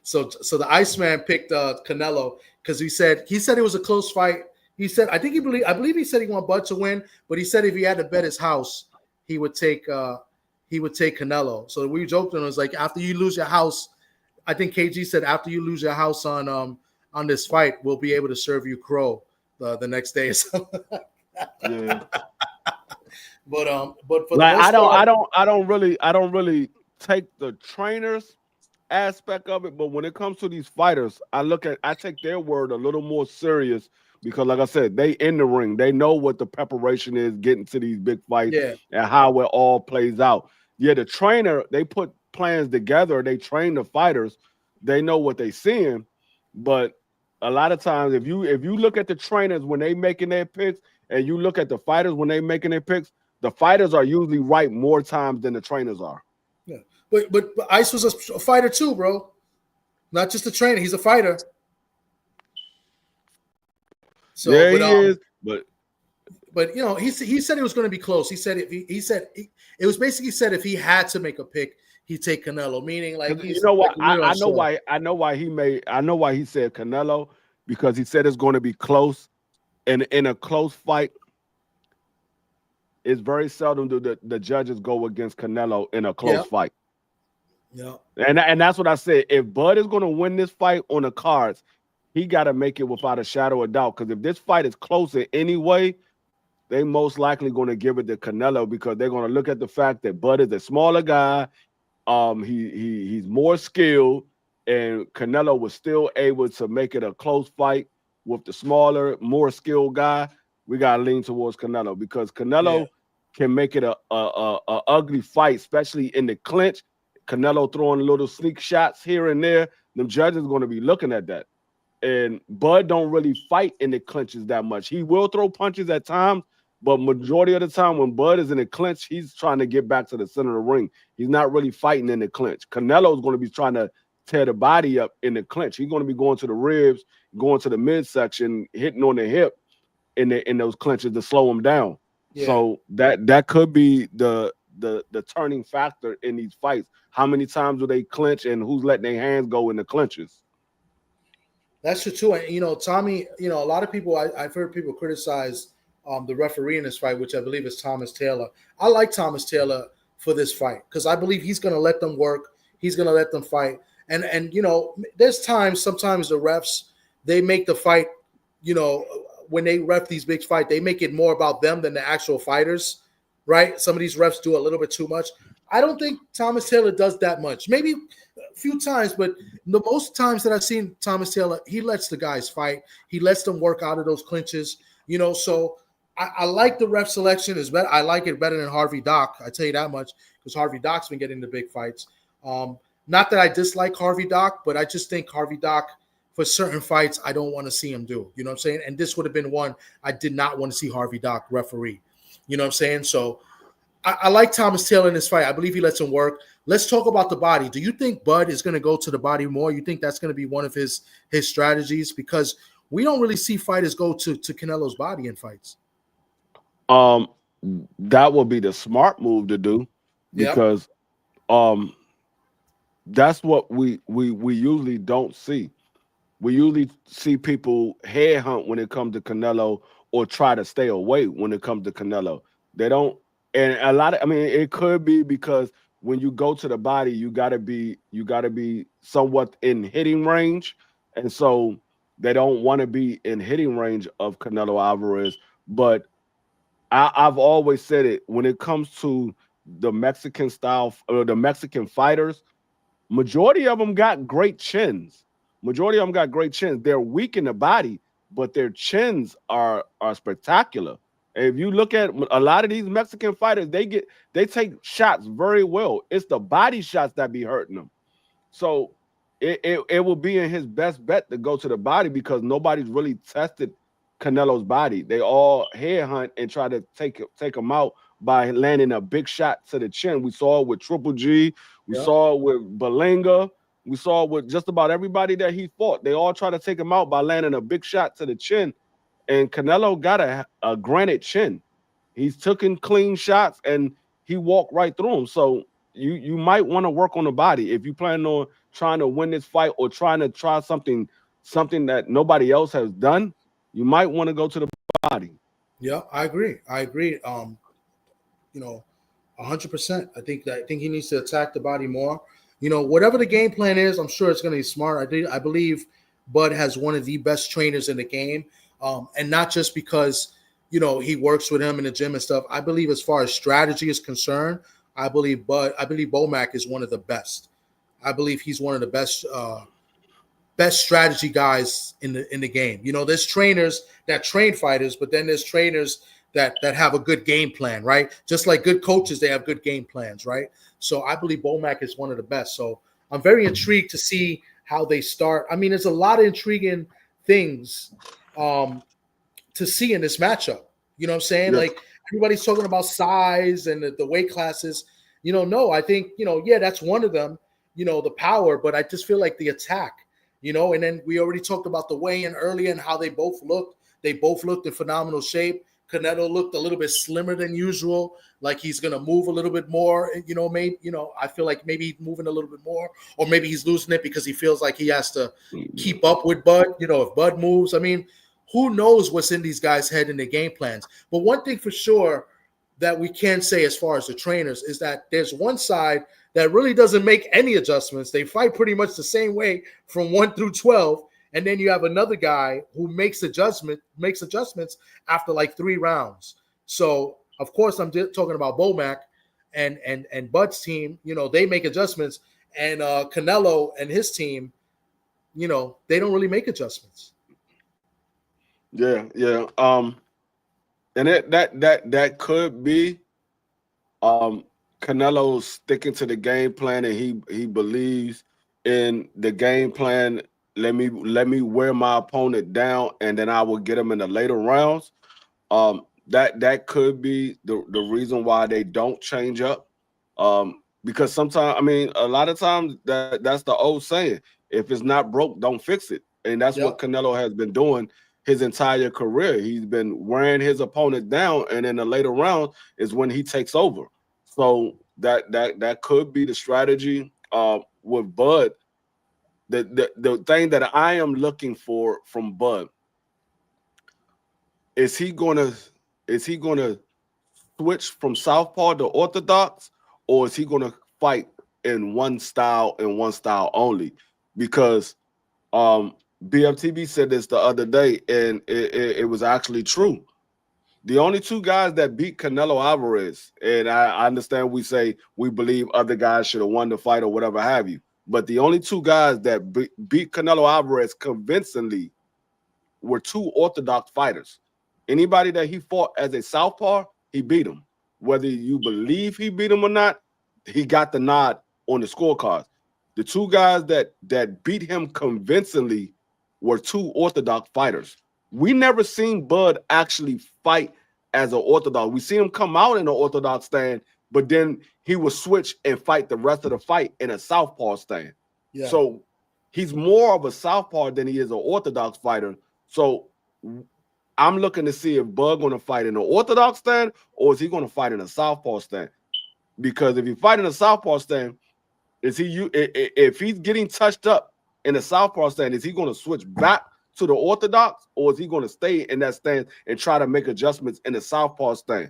so the Iceman picked Canelo because he said it was a close fight. He said I believe he said he wanted Bud to win, but he said if he had to bet his house, he would take Canelo. So we joked and it was like, after you lose your house, I think KG said after you lose your house on this fight, we'll be able to serve you crow the next day. Yeah. But for like, the most part, I don't really take the trainers aspect of it, but when it comes to these fighters, I take their word a little more serious because, like I said, they in the ring, they know what the preparation is getting to these big fights and how it all plays out. Yeah, the trainer, they put plans together, they train the fighters, they know what they seeing, but a lot of times if you look at the trainers when they making their picks and you look at the fighters when they making their picks, the fighters are usually right more times than the trainers are. Yeah. But Ice was a fighter too, bro. Not just a trainer. He's a fighter. So, yeah, he is. But you know, he said it was going to be close. He said it was basically said if he had to make a pick, he'd take Canelo. Meaning, like, you know what? Like, I know why he said Canelo, because he said it's going to be close, and in a close fight, it's very seldom do the judges go against Canelo in a close fight. Yeah. And that's what I said. If Bud is going to win this fight on the cards, he got to make it without a shadow of doubt. Because if this fight is close in any way, they most likely going to give it to Canelo because they're going to look at the fact that Bud is a smaller guy. He's more skilled, and Canelo was still able to make it a close fight with the smaller, more skilled guy. We gotta lean towards Canelo because Canelo can make it a ugly fight, especially in the clinch. Canelo throwing little sneak shots here and there. Them judges are going to be looking at that. And Bud don't really fight in the clinches that much. He will throw punches at times, but majority of the time when Bud is in the clinch, he's trying to get back to the center of the ring. He's not really fighting in the clinch. Canelo is going to be trying to tear the body up in the clinch. He's going to be going to the ribs, going to the midsection, hitting on the hip in those clinches to slow him down. Yeah. So that could be the turning factor in these fights. How many times do they clinch and who's letting their hands go in the clinches? That's true too. And you know, Tommy, you know, a lot of people I've heard people criticize the referee in this fight, which I believe is Thomas Taylor. I like Thomas Taylor for this fight because I believe he's going to let them work. He's going to let them fight. And you know, there's sometimes the refs, they make the fight, you know, when they ref these big fights, they make it more about them than the actual fighters, right? Some of these refs do a little bit too much. I don't think Thomas Taylor does that much. Maybe a few times, but the most times that I've seen Thomas Taylor, he lets the guys fight. He lets them work out of those clinches, you know. So I like the ref selection. Is better. I like it better than Harvey Dock. I tell you that much because Harvey Dock's been getting the big fights. Not that I dislike Harvey Dock, but I just think Harvey Dock, for certain fights, I don't want to see him do. You know what I'm saying? And this would have been one I did not want to see Harvey Dock referee. You know what I'm saying? So I like Thomas Taylor in this fight. I believe he lets him work. Let's talk about the body. Do you think Bud is going to go to the body more? You think that's going to be one of his strategies? Because we don't really see fighters go to Canelo's body in fights. That would be the smart move to do because that's what we usually don't see. We usually see people headhunt when it comes to Canelo or try to stay away when it comes to Canelo. They don't, and a lot of, I mean, it could be because when you go to the body, you gotta be somewhat in hitting range, and so they don't want to be in hitting range of Canelo Alvarez. But I've always said it when it comes to the Mexican style or the Mexican fighters. Majority of them got great chins. Majority of them got great chins. They're weak in the body, but their chins are spectacular. If you look at a lot of these Mexican fighters, they take shots very well. It's the body shots that be hurting them. So it will be in his best bet to go to the body because nobody's really tested Canelo's body. They all headhunt and try to take him out by landing a big shot to the chin. We saw it with Triple G. We saw it with Belenga. We saw it with just about everybody that he fought. They all try to take him out by landing a big shot to the chin. And Canelo got a granite chin. He's taken clean shots and he walked right through them. So you might want to work on the body if you plan on trying to win this fight or trying to try something that nobody else has done. You might want to go to the body. Yeah, I agree. 100%. I think he needs to attack the body more. Whatever the game plan is, I'm sure it's going to be smart. I believe Bud has one of the best trainers in the game, and not just because he works with him in the gym and stuff. I believe as far as strategy is concerned, I believe Bomac is one of the best. I believe he's one of the best strategy guys in the game. There's trainers that train fighters, but then there's trainers that have a good game plan, right? Just like good coaches, they have good game plans, right? So I believe Bomac is one of the best. So I'm very intrigued to see how they start. I mean, there's a lot of intriguing things to see in this matchup. You know what I'm saying? Yeah. Like everybody's talking about size and the weight classes. No, I think, yeah, that's one of them, the power, but I just feel like the attack, and then we already talked about the weigh-in earlier and how they both looked. They both looked in phenomenal shape. Canelo looked a little bit slimmer than usual, like he's going to move a little bit more. Maybe, I feel like maybe he's moving a little bit more, or maybe he's losing it because he feels like he has to keep up with Bud. If Bud moves, I mean, who knows what's in these guys' head and their game plans. But one thing for sure that we can say as far as the trainers is that there's one side that really doesn't make any adjustments. They fight pretty much the same way from 1 through 12. And then you have another guy who makes adjustments after like 3 rounds. So, of course, I'm talking about Bomac and Bud's team. They make adjustments. And Canelo and his team, they don't really make adjustments. Yeah. And that could be Canelo sticking to the game plan, and he believes in the game plan. Let me wear my opponent down, and then I will get him in the later rounds. That could be the reason why they don't change up. Because sometimes, I mean, a lot of times that's the old saying: if it's not broke, don't fix it. And that's what Canelo has been doing his entire career. He's been wearing his opponent down, and in the later round is when he takes over. So that could be the strategy with Bud. The thing that I am looking for from Bud is he gonna switch from southpaw to orthodox, or is he gonna fight in one style and one style only? Because BFTB said this the other day, and it was actually true. The only 2 guys that beat Canelo Alvarez, and I understand we say we believe other guys should have won the fight or whatever have you, but the only 2 guys that beat Canelo Alvarez convincingly were 2 orthodox fighters. Anybody that he fought as a southpaw, he beat him. Whether you believe he beat him or not, he got the nod on the scorecards. The 2 guys that beat him convincingly were 2 orthodox fighters. We never seen Bud actually fight as an orthodox. We see him come out in an orthodox stand, but then he will switch and fight the rest of the fight in a southpaw stand. Yeah. So he's more of a southpaw than he is an orthodox fighter. So I'm looking to see if Bud going to fight in an orthodox stand, or is he going to fight in a southpaw stand? Because if he fight in a southpaw stand, if he's getting touched up in a southpaw stand, is he going to switch back to the orthodox, or is he going to stay in that stand and try to make adjustments in the southpaw stand?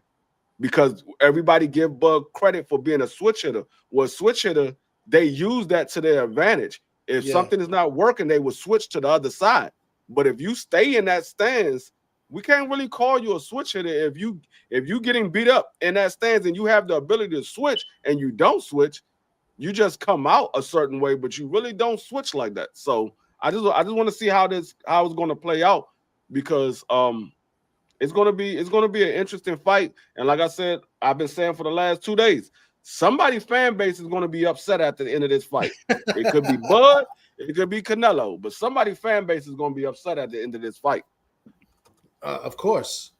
because everybody give Bud credit for being a switch hitter. Well, switch hitter, they use that to their advantage. If something is not working, they will switch to the other side. But if you stay in that stance, we can't really call you a switch hitter if you getting beat up in that stance and you have the ability to switch and you don't switch, you just come out a certain way, but you really don't switch like that. So I just want to see how it's going to play out, because it's gonna be an interesting fight. And like I said, I've been saying for the last 2 days, somebody's fan base is gonna be upset at the end of this fight. It could be Bud, it could be Canelo, but somebody's fan base is gonna be upset at the end of this fight. Of course.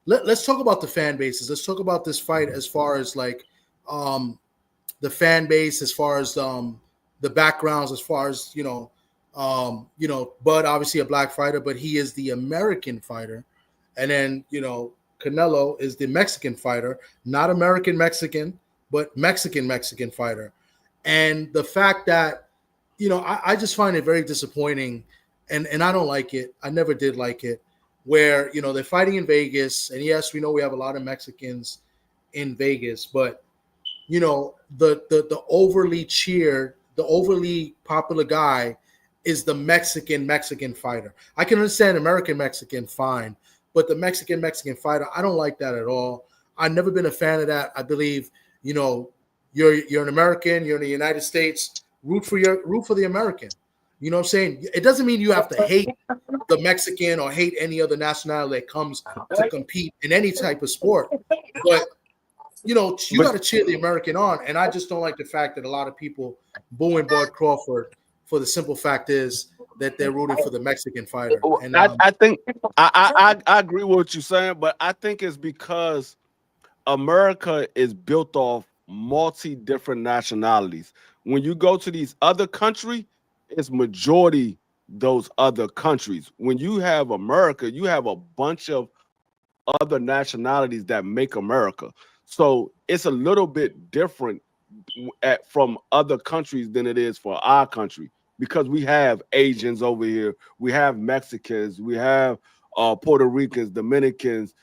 Let's talk about the fan bases. Let's talk about this fight as far as like the fan base, as far as the backgrounds, as far as Bud, obviously a black fighter, but he is the American fighter. And then, Canelo is the Mexican fighter, not American Mexican, but Mexican fighter. And the fact that, I just find it very disappointing, and I don't like it. I never did like it, where, they're fighting in Vegas. And yes, we know we have a lot of Mexicans in Vegas, but, the overly cheered, the overly popular guy is the Mexican Fighter. I can understand American Mexican, fine, but the Mexican fighter, I don't like that at all. I've never been a fan of that. I believe, you're an American, you're in the United States, root for the American. You know what I'm saying? It doesn't mean you have to hate the Mexican or hate any other nationality that comes to compete in any type of sport. But you got to cheer the American on. And I just don't like the fact that a lot of people booing Bud Crawford for the simple fact is that they're rooting for the Mexican fighter. And I think I agree with what you're saying, but I think it's because America is built off different nationalities. When you go to these other countries, it's majority those other countries. When you have America, you have a bunch of other nationalities that make America. So it's a little bit different from other countries than it is for our country, because we have Asians over here, we have Mexicans, we have Puerto Ricans, Dominicans,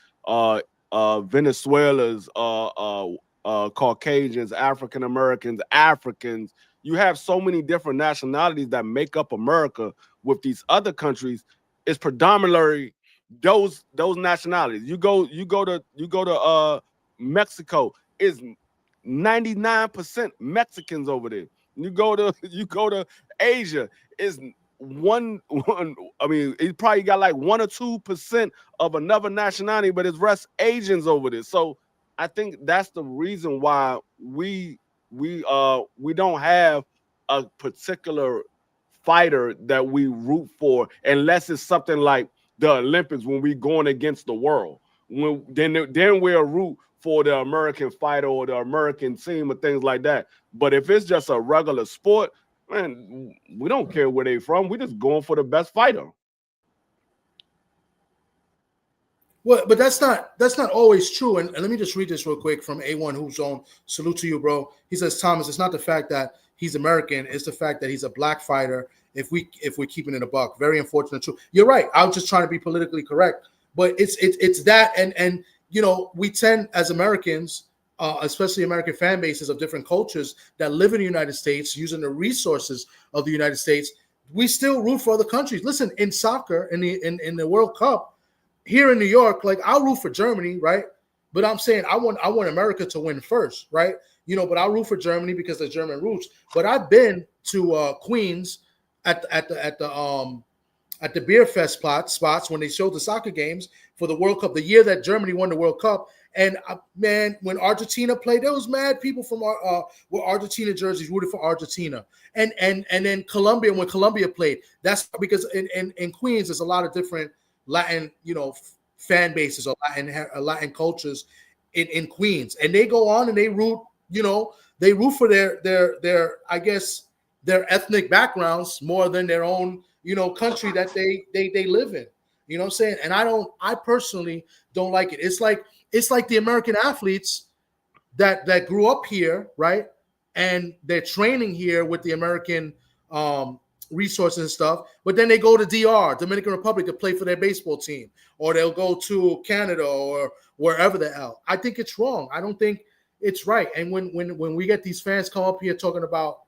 Venezuelans, Caucasians, African Americans, Africans. You have so many different nationalities that make up America. With these other countries, it's predominantly those nationalities. You go to Mexico, is 99% Mexicans over there. You go to Asia, is one. I mean, it probably got like 1 or 2% of another nationality, but it's rest Asians over there. So I think that's the reason why we don't have a particular fighter that we root for, unless it's something like the Olympics when we going against the world. Then we'll root for the American fighter or the American team or things like that. But if it's just a regular sport, man, we don't care where they're from. We're just going for the best fighter. Well, but that's not always true. And let me just read this real quick from A1 Who's On. Salute to you, bro. He says, Thomas, it's not the fact that he's American, it's the fact that he's a black fighter. If we're keeping it a buck, very unfortunate. True. You're right. I was just trying to be politically correct, but it's that, and we tend as Americans, especially American fan bases of different cultures that live in the United States, using the resources of the United States, we still root for other countries. Listen, in soccer, in the World Cup here in New York, like I'll root for Germany, right? But I'm saying I want America to win first, right? But I'll root for Germany because they're German roots. But I've been to Queens at the beer fest spots when they showed the soccer games for the World Cup, the year that Germany won the World Cup. And man, when Argentina played, there was mad people from with Argentina jerseys rooted for Argentina. And then Colombia, when Colombia played, that's because in Queens there's a lot of different Latin, fan bases or Latin cultures in Queens, and they go on and they root, they root for their I guess their ethnic backgrounds more than their own country that they live in. You know what I'm saying? And I personally don't like it. It's like the American athletes that grew up here, right? And they're training here with the American resources and stuff, but then they go to DR, Dominican Republic, to play for their baseball team, or they'll go to Canada or wherever the hell. I think it's wrong. I don't think it's right. And when we get these fans come up here talking about,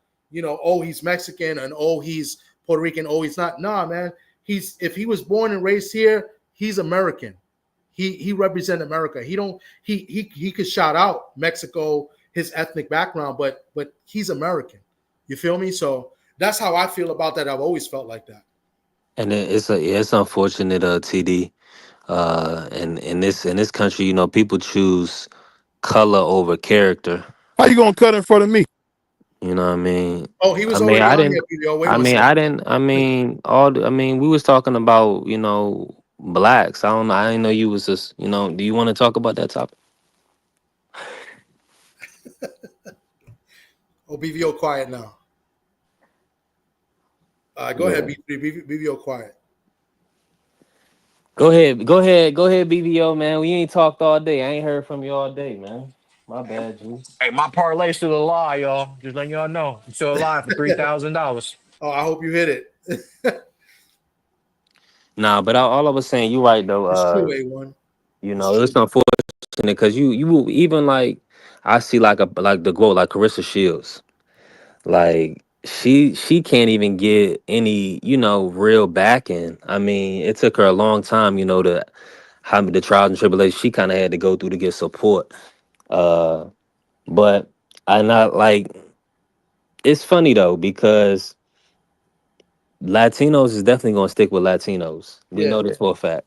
oh, he's Mexican, and oh, he's Puerto Rican, oh, he's not. Nah, man. If he was born and raised here, he's American. He represents America. He could shout out Mexico, his ethnic background, but he's American. You feel me? So that's how I feel about that. I've always felt like that. And it's unfortunate, TD. And in this country, people choose color over character. How you gonna cut in front of me? You know what I mean? Oh, he was I mean, already I on didn't. here, video. Wait I one mean, second. I didn't. I mean, we was talking about blacks. I don't know. I didn't know you was just. Do you want to talk about that topic? Oh, BVO quiet now. Go ahead, BVO quiet. Go ahead, BVO, man. We ain't talked all day. I ain't heard from you all day, man. My bad, G. Hey, my parlay's still alive, y'all. Just letting y'all know. I'm still alive for $3,000. Oh, I hope you hit it. Nah, but all I was saying, you right though. It's true, A1. It's unfortunate because you will even I see like the GOAT, like Carissa Shields. Like she can't even get any, real backing. I mean, it took her a long time, to how the trials and tribulations she kind of had to go through to get support. But I not like. It's funny though because Latinos is definitely gonna stick with Latinos. We know this for a fact.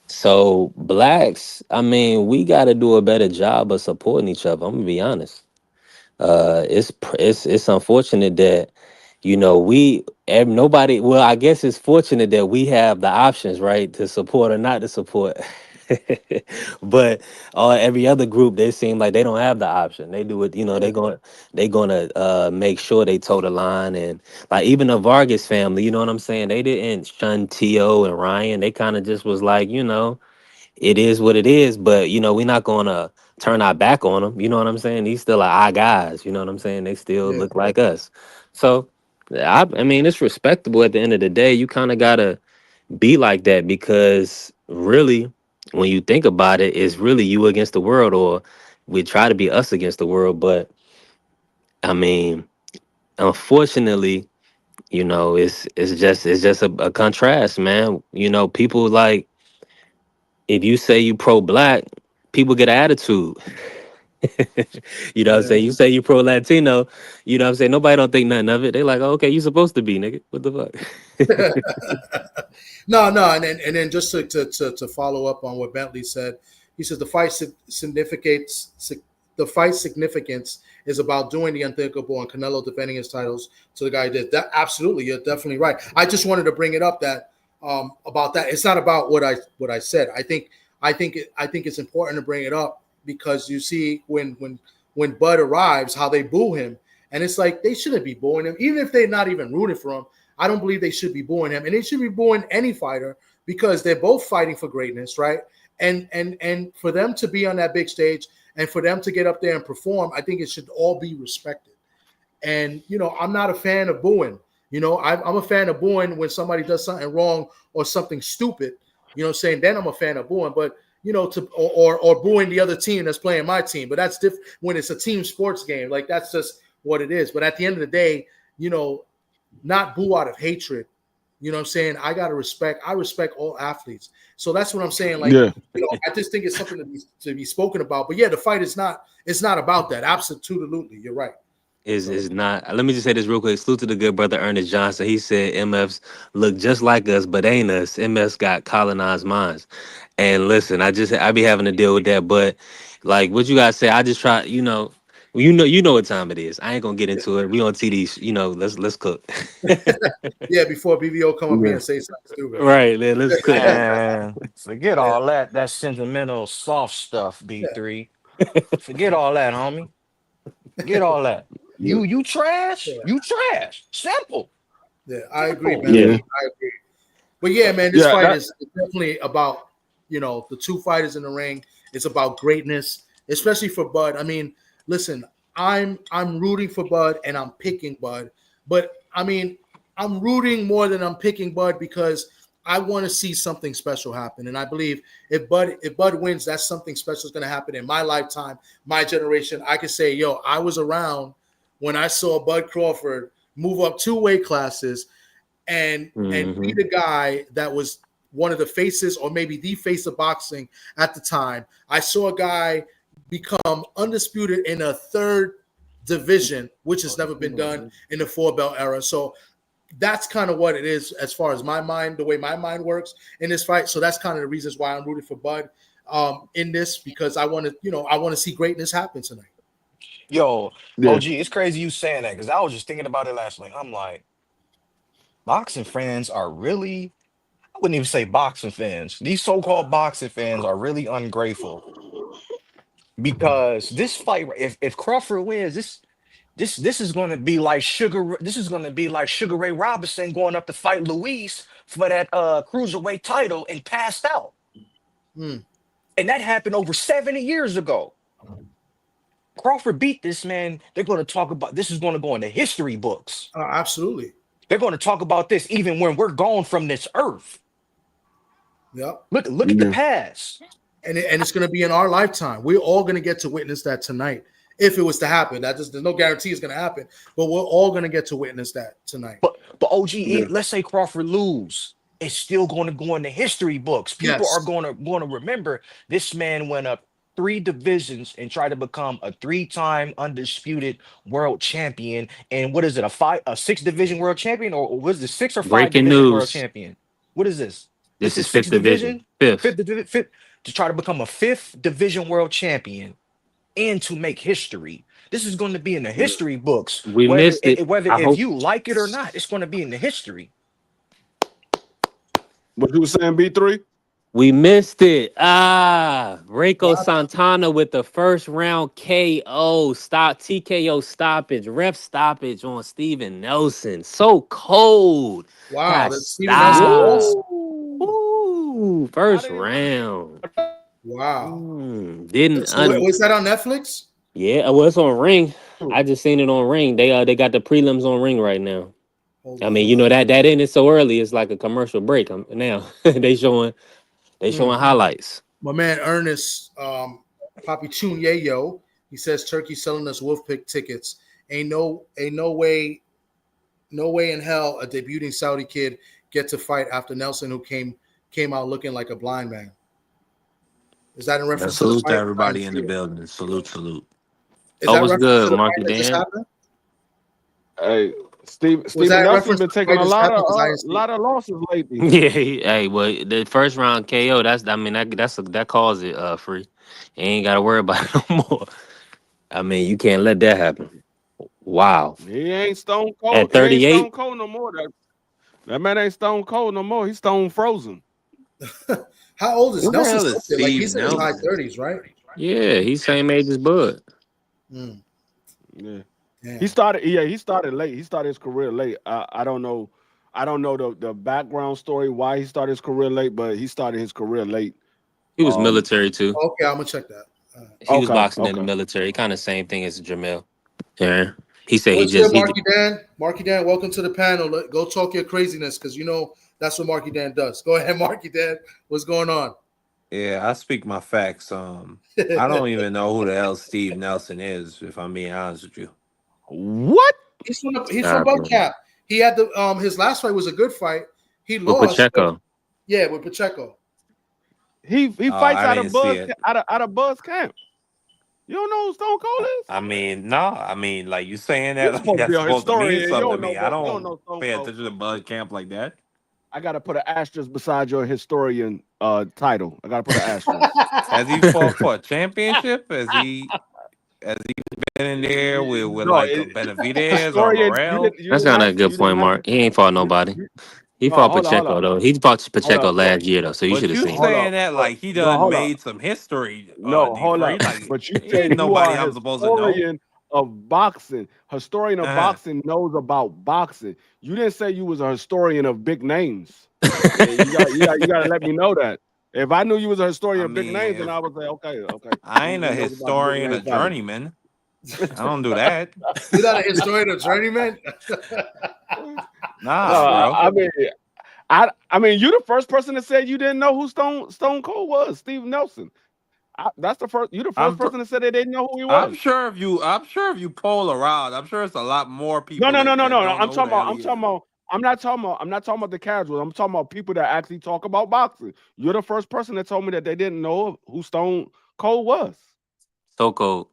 So blacks, I mean, we got to do a better job of supporting each other. I'm gonna be honest. It's unfortunate that nobody. Well, I guess it's fortunate that we have the options, right, to support or not to support. But every other group, they seem like they don't have the option. They do it. They're gonna make sure they toe the line, and like even the Vargas family. You know what I'm saying? They didn't shun T.O. and Ryan. They kind of just was like, it is what it is, but we're not gonna turn our back on them. You know what I'm saying? These still are our guys. You know what I'm saying? They still look like us. So I mean, it's respectable at the end of the day. You kind of gotta be like that because really, when you think about it, it's really you against the world, or we try to be us against the world. But I mean, unfortunately, it's just a contrast, man. People like, if you say you pro-black, people get an attitude. What I'm saying? You say you pro-Latino, what I'm saying? Nobody don't think nothing of it. They like, oh, okay, you supposed to be, nigga. What the fuck? No, and then just to follow up on what Bentley said, he said the fight significance is about doing the unthinkable, and Canelo defending his titles to the guy who did that. Absolutely, you're definitely right. I just wanted to bring it up that about that. It's not about what I said. I think it's important to bring it up because you see when Bud arrives, how they boo him, and it's like they shouldn't be booing him, even if they're not even rooting for him. I don't believe they should be booing him, and they should be booing any fighter because they're both fighting for greatness, right? And for them to be on that big stage and for them to get up there and perform, I think it should all be respected. And I'm not a fan of booing. I'm a fan of booing when somebody does something wrong or something stupid. Saying then I'm a fan of booing, but or booing the other team that's playing my team. But that's different when it's a team sports game. Like that's just what it is. But at the end of the day, not boo out of hatred. You know what I'm saying? I respect all athletes. So that's what I'm saying. Like, I just think it's something to be spoken about. But yeah, the fight is not about that. Absolutely. You're right. Is not. Let me just say this real quick. Salute to the good brother Ernest Johnson. He said MFs look just like us, but ain't us. MFs got colonized minds. And listen, I be having to deal with that. But like what you guys say, I just try, you know what time it is. I ain't gonna get into it. We on TD, let's cook. Yeah, before BVO come up here and say something stupid. Right, man. Let's cook. Man, forget all that sentimental soft stuff, B3. Forget all that, homie. Forget all that. You trash. You trash. Simple. Yeah, I agree, man. Yeah. I agree. But yeah, man, this fight is definitely about the two fighters in the ring. It's about greatness, especially for Bud. I mean, listen, I'm rooting for Bud and I'm picking Bud, but I mean, I'm rooting more than I'm picking Bud because I want to see something special happen. And I believe if Bud wins, that's something special is going to happen in my lifetime, my generation. I can say, yo, I was around when I saw Bud Crawford move up 2 weight classes and be the guy that was one of the faces or maybe the face of boxing at the time. I saw a guy become undisputed in a 3rd division, which has never been done in the 4-belt era. So that's kind of what it is as far as my mind, the way my mind works in this fight. So that's kind of the reasons why I'm rooting for Bud in this, because I want to see greatness happen tonight. Yo, Yeah. OG, it's crazy you saying that because I was just thinking about it last night. I'm like, boxing fans are really, I wouldn't even say boxing fans. These so-called boxing fans are really ungrateful because this fight, if Crawford wins, this is going to be like Sugar Ray Robinson going up to fight Luis for that cruiserweight title and passed out. And that happened over 70 years ago. Crawford beat this man. They're going to talk about this is going to go in the history books. Absolutely. They're going to talk about this even when we're gone from this earth. Yep. Look at the past. And it's going to be in our lifetime. We're all going to get to witness that tonight. If it was to happen, there's no guarantee it's going to happen, but we're all going to get to witness that tonight. But OG, let's say Crawford lose, it's still going to go in the history books. People are going to remember this man went up 3 divisions and tried to become a 3-time undisputed world champion. And what is it, a 6-division world champion, or was it 6 or 5 Breaking division news. world champion? What is this? This is 5th division. 5th to try to become a 5th division world champion and to make history. This is going to be in the history books. We missed it. If you like it or not, it's going to be in the history. What you were saying, B3? We missed it. Reiko Santana with the 1st round KO, TKO stoppage, ref stoppage on Steven Nelson. So cold. Wow, that's Steven Nelson. Ooh, 1st round. Wow. Was that on Netflix? Yeah, well, it's on Ring. I just seen it on Ring. They got the prelims on Ring right now. I mean, you know that ended so early. It's like a commercial break. Now they showing highlights. My man Ernest, Papi Chun Yayo, he says Turkey selling us wolf pick tickets. Ain't no way in hell a debuting Saudi kid get to fight after Nelson, who came out looking like a blind man. Is that in reference to the fight? Everybody in the building? Salute. What's good, Marky Dan? Hey, Steven Nelson's been taking a lot of losses lately. Yeah, well, the 1st round KO. That calls it free. You ain't got to worry about it no more. I mean, you can't let that happen. Wow. He ain't stone cold. At 38, he ain't stone cold no more. That man ain't stone cold no more. He's stone frozen. How old is Nelson? Like he's in his high 30s, right? Yeah, he's same age as Bud. Yeah. He started late. He started his career late. I don't know the background story why he started his career late, but he started his career late. He was military too. Okay, I'm gonna check that. He was boxing in the military, kind of same thing as Jamel. Yeah. He said What's good, Marky Dan, welcome to the panel. Go talk your craziness, because you know that's what Marky Dan does. Go ahead, Marky Dan. What's going on? Yeah, I speak my facts. I don't even know who the hell Steve Nelson is, if I'm being honest with you. What? He's from Bud Cap. He had his last fight was a good fight. He lost with Pacheco. With Pacheco. He fights out of Buzz camp. You don't know who Stone Cold is? I mean, no. I mean, like you saying that that's supposed to mean something to me. I don't pay attention to Buzz camp like that. I gotta put an asterisk beside your historian title. I gotta put an asterisk. Has he fought for a championship? Has he been in there with Benavidez or Morel? That's not a good point, Mark. He ain't fought nobody. He fought Pacheco though. He fought Pacheco last year though, so you should have seen. You saying that like he done made some history? Hold on. Like, but you said nobody I'm supposed to know. Of boxing, historian of boxing knows about boxing. You didn't say you was a historian of big names. you got to let me know that. If I knew you was a historian of big names, then I would say, okay. I ain't a historian of journeyman. I don't do that. You're not a historian of journeyman? Nah, bro. I mean, you the first person that said you didn't know who Stone Cold was, Steve Nelson. That's the first. You the first person that said they didn't know who he was. I'm sure if you poll around, I'm sure it's a lot more people. No. That don't I'm know talking about. who the hell he is. I'm not talking about the casuals. I'm talking about people that actually talk about boxing. You're the first person that told me that they didn't know who Stone Cold was. So cold.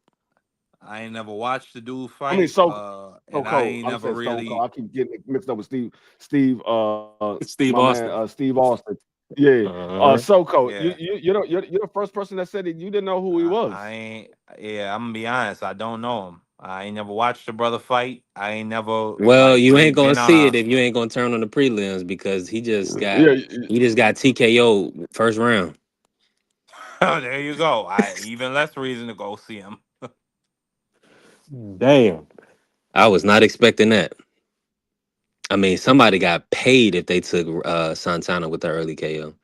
I ain't never watched the dude fight. I mean, so and Cold. I ain't I'm never saying really. Stone Cold. I keep getting it mixed up with Steve, Steve my Austin. man, Steve Austin. Yeah. So Cold. Yeah. You're the first person that said that you didn't know who he was. I ain't. Yeah, I'm gonna be honest. I don't know him. I ain't never watched the brother fight. I ain't never Well, you really ain't gonna been on see a. it if you ain't gonna turn on the prelims because he just got Yeah. TKO first round. There you go. Even less reason to go see him. Damn. I was not expecting that. I mean, somebody got paid if they took Santana with the early KO.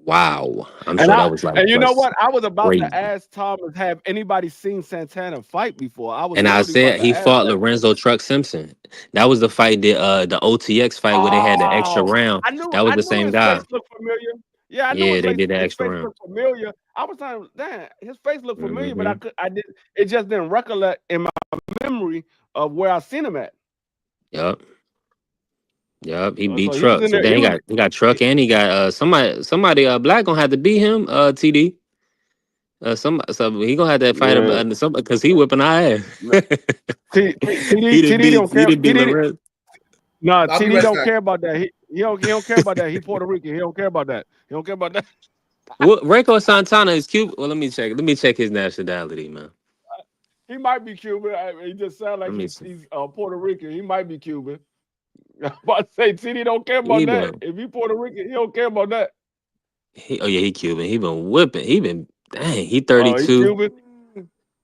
Wow. I'm sure that was And you know what? I was about crazy. to ask Thomas, have anybody seen Santana fight before? I And I literally about said to he ask fought that. Lorenzo Truck Simpson. That was the fight that the OTX fight where they had the extra Oh, round. I knew That was the same his guy. face looked familiar. Yeah, I knew Yeah, they did the his extra face round. looked familiar. I was like, damn, his face looked familiar, but Mhm. I did it just didn't recollect in my memory of where I seen him at. Yup. He beat So he was Truck. in So there. then he got Truck and he got somebody black gonna have to beat him, TD. So he gonna have to fight him because he whipping our ass. TD don't care. He didn't beat TD, Lorenzo. no, I'll be TD right don't back. care about that. He don't care about that. He Puerto Rican. He don't care about that. He don't care about that. What Rico Santana is Cuban? Well, let me check his nationality, man. He might be Cuban. He just sounds like Let me he's see. Puerto Rican. He might be Cuban. I'm about to say TD don't care about He that. been If he Puerto Rican, he don't care about that. he Cuban. He been whipping. He 32. He Cuban.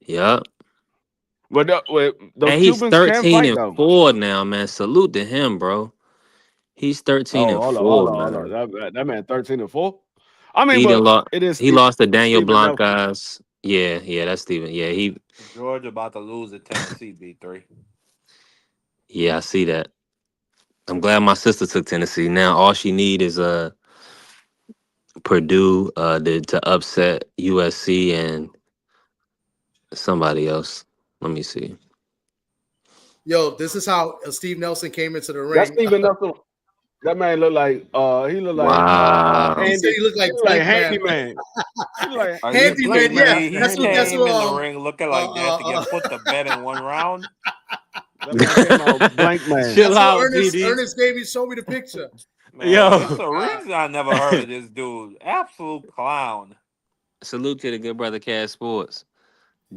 Yup. But those And he's Cubans can 13 fight and though. 4 now, man. Salute to him, bro. He's 13 and Hold 4, on. man. That man 13-4. I mean, He done but lost. it is He lost to Daniel Stephen Nelson. Blancas. Yeah, that's Steven. Yeah, Georgia about to lose at Tennessee, B3. I see that. I'm glad my sister took Tennessee. Now all she need is Purdue to upset USC and somebody else. Let me see. Yo, this is how Steve Nelson came into the That's ring. Stephen Nelson. That man look like he look like Wow. He said he looked like Blank Man. Handyman. He look like Handyman, yeah. He That's came what in the ring looking like that to get put to bed in one round. that man came out Blank Man. Chill that's out, what TD. Ernest gave me. Show me the picture. Man, it's a reason I never heard of this dude. Absolute clown. Salute to the good brother Cash Sports.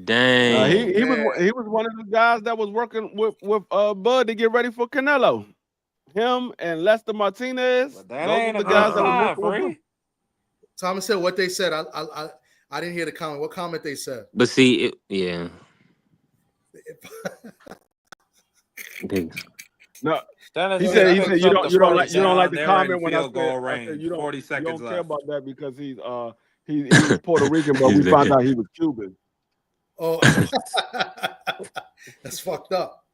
Dang. He was one of the guys that was working with Bud to get ready for Canelo. Him and Lester Martinez. But that Those ain't were a the guys good that time, were working with Free. Thomas said what they said. I didn't hear the comment. What comment they said? But see, yeah. No, Dennis he said you don't like the comment when I said you don't 40 seconds care left. about that because he was Puerto Rican, but we found out he was Cuban. Oh, that's fucked up.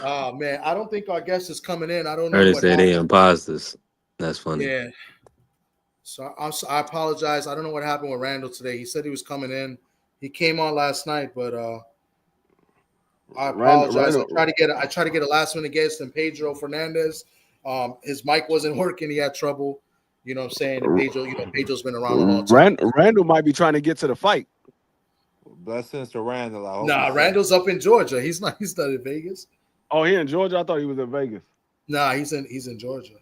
Oh man, I don't think our guest is coming in. I don't know Heard it what said they happened. imposters. That's funny. Yeah. So I apologize. I don't know what happened with Randall today. He said he was coming in. He came on last night, but I apologize. I tried to get a last minute guest and Pedro Fernandez. His mic wasn't working. He had trouble. You know what I'm saying? And Pedro's been around a long time. Randall might be trying to get to the fight. Blessings to Randall. I hope Nah, Randall's up in Georgia. He's not in Vegas. Oh, he in Georgia? I thought he was in Vegas. Nah, he's in Georgia.